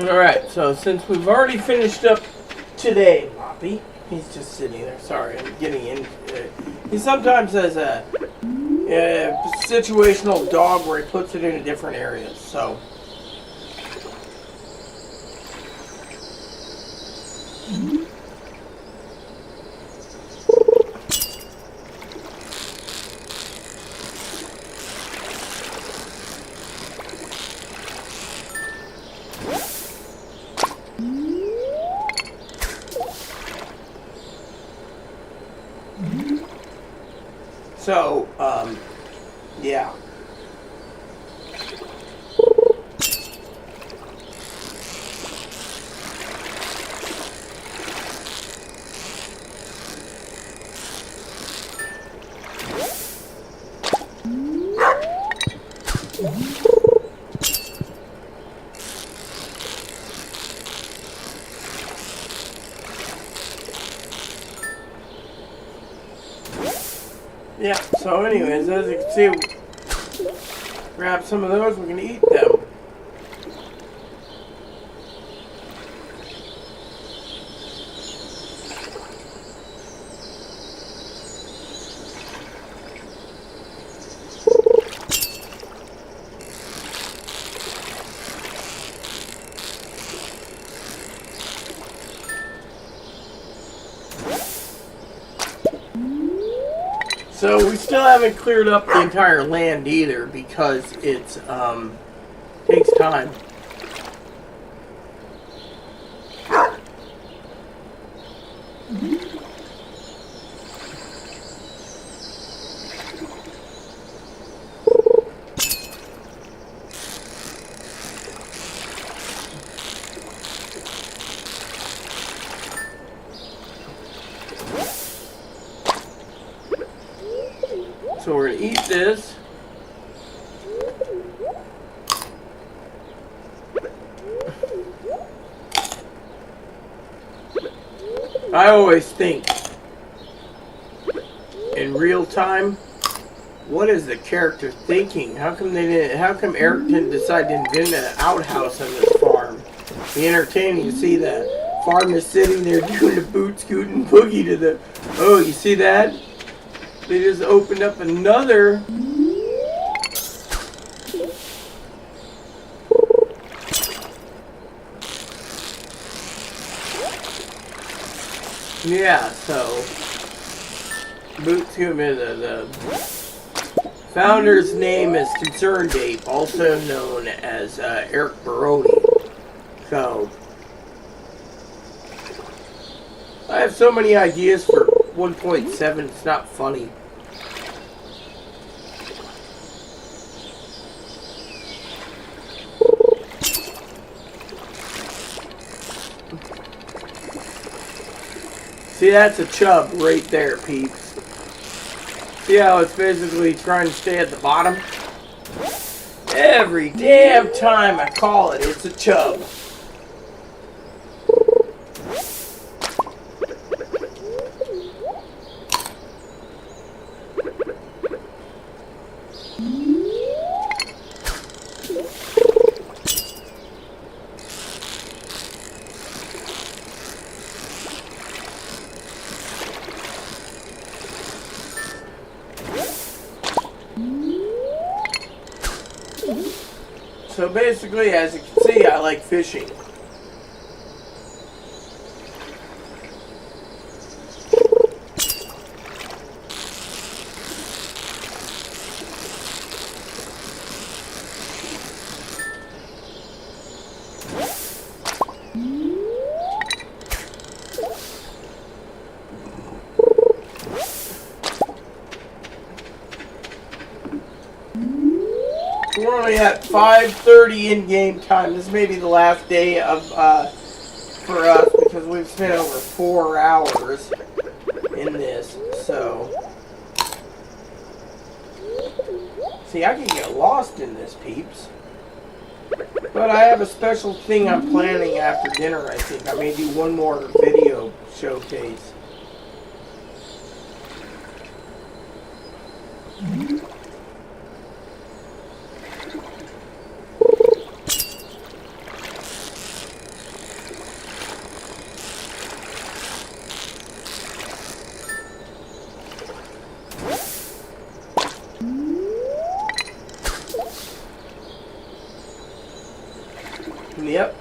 Alright, so since we've already finished up today, Poppy, he's just sitting there. Sorry, I'm getting in. He sometimes has a situational dog where he puts it in different areas, so. So, yeah. Yeah, so anyways, as you can see, grab some of those, we're going to eat them. So we still haven't cleared up the entire land either because it's takes time. So we're going to eat this. I always think in real time, what is the character thinking? How come Eric didn't decide to invent an outhouse on this farm? Be entertaining to see that farm is sitting there doing the boot scooting boogie to the, oh, you see that? They just opened up another. Yeah, so the founder's name is Concerned Ape, also known as Eric Barodi. So I have so many ideas for 1.7, it's not funny. See, that's a chub right there, peeps. See how it's basically trying to stay at the bottom? Every damn time I call it, it's a chub. So basically, as you can see, I like fishing. We're only at 5:30 in-game time. This may be the last day of for us because we've spent over 4 hours in this. So, see, I can get lost in this, peeps. But I have a special thing I'm planning after dinner. I think I may do one more video showcase. Yep.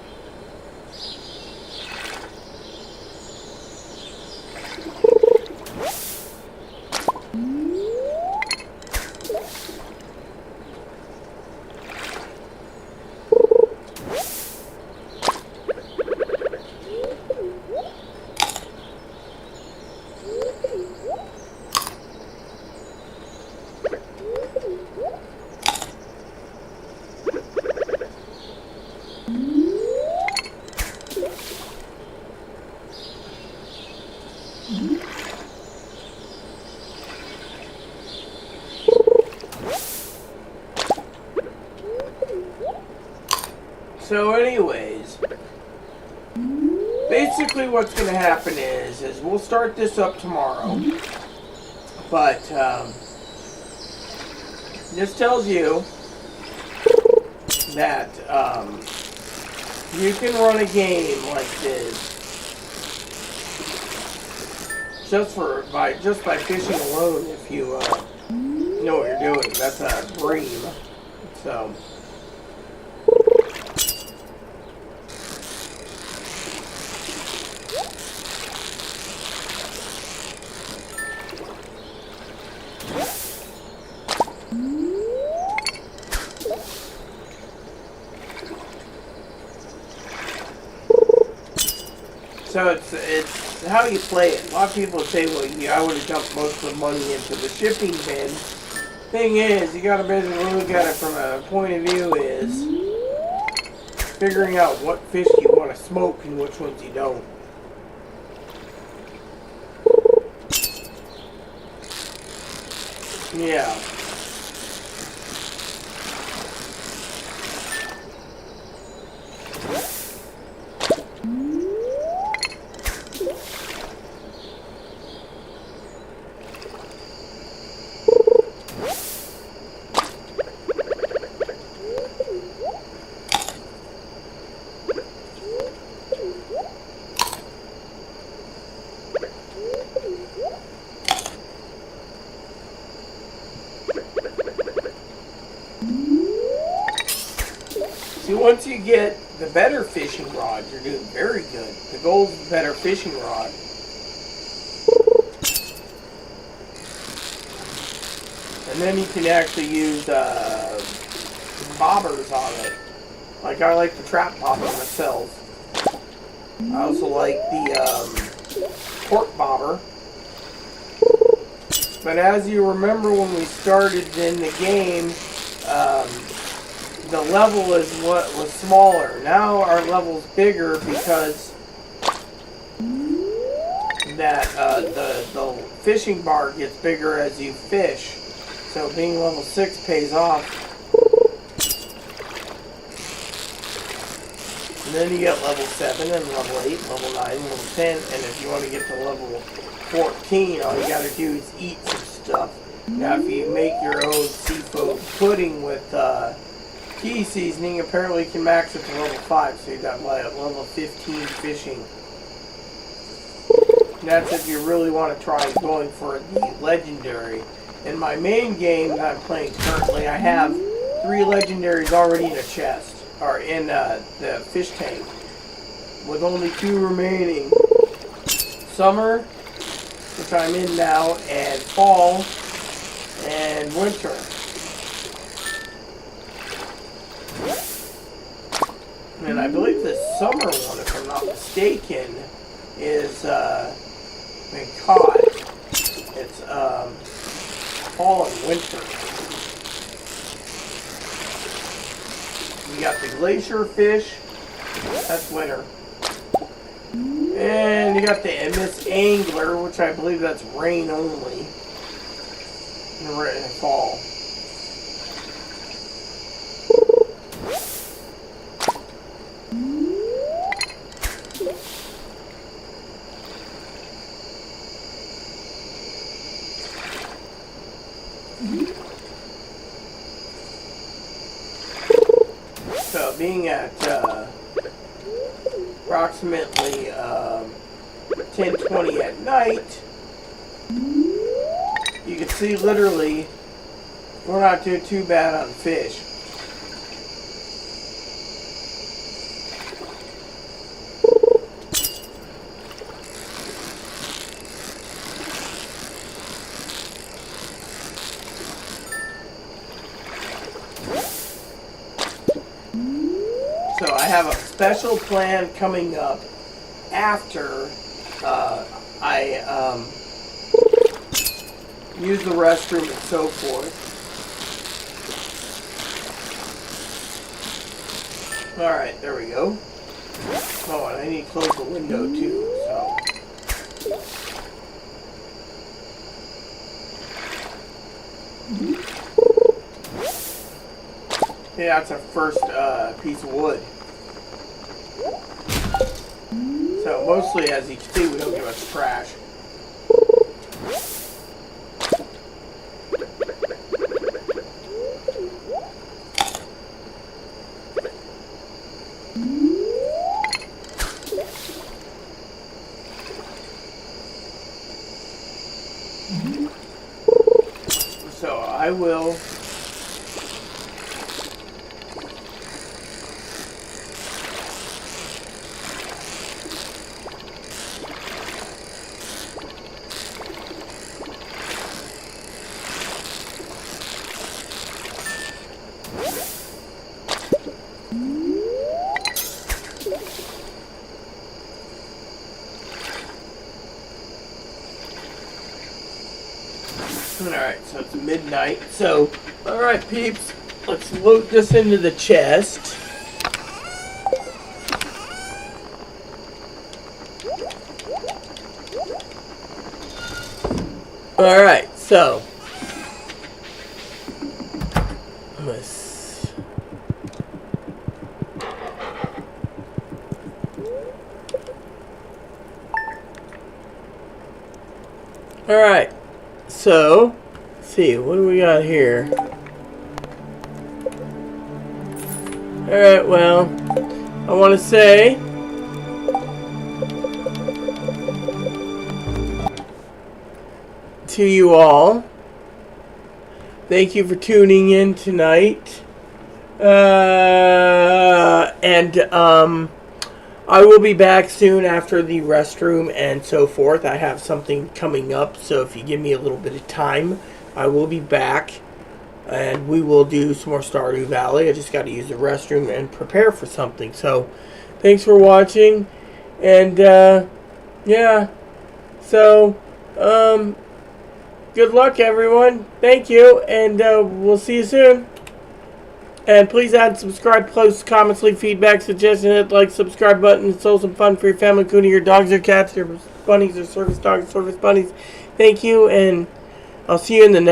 So anyways, basically what's going to happen is we'll start this up tomorrow, but this tells you that you can run a game like this just by fishing alone if you know what you're doing. That's a bream. So. So it's how you play it. A lot of people say, well, yeah, I would have dumped most of the money into the shipping bin. Thing is, you got to basically look at it from a point of view is figuring out what fish you want to smoke and which ones you don't. Yeah. See, once you get the better fishing rod, you're doing very good. The gold's the better fishing rod. And then you can actually use bobbers on it. Like I like the trap bobber myself. I also like the cork bobber. But as you remember when we started in the game, the level is what was smaller. Now our level's bigger because that the fishing bar gets bigger as you fish. So being level 6 pays off. And then you get level 7 and level 8, level 9, level 10, and if you want to get to level 14, all you gotta do is eat some stuff. Now if you make your own seafood pudding with key seasoning, apparently you can max it to level 5, so you got like level 15 fishing. And that's if you really want to try going for the legendary. In my main game that I'm playing currently, I have 3 legendaries already in a chest, or in the fish tank, with only 2 remaining. Summer, which I'm in now, and fall, and winter. And I believe the summer one, if I'm not mistaken, is been caught. It's fall and winter. We got the glacier fish, that's winter. And you got the Miss Angler, which I believe that's rain only. In fall. So being at approximately 10:20 at night, you can see literally we're not doing too bad on fish. So I have a special plan coming up after I use the restroom and so forth. Alright, there we go. Oh, and I need to close the window too, so. Yeah, that's our first piece of wood. So mostly, as you can see, we don't get much trash. So I will Alright, so it's midnight. So, alright peeps, let's load this into the chest. Alright, so alright, so let's see, what do we got here? Alright, well, I want to say to you all, thank you for tuning in tonight. I will be back soon after the restroom and so forth. I have something coming up, so if you give me a little bit of time, I will be back. And we will do some more Stardew Valley. I just got to use the restroom and prepare for something. So, thanks for watching. And, yeah. So, good luck, everyone. Thank you. And, we'll see you soon. And please add, subscribe, post, comments, leave feedback, suggestions, hit like, subscribe button. It's also some fun for your family, including your dogs or cats, your bunnies or service dogs, service bunnies. Thank you, and I'll see you in the next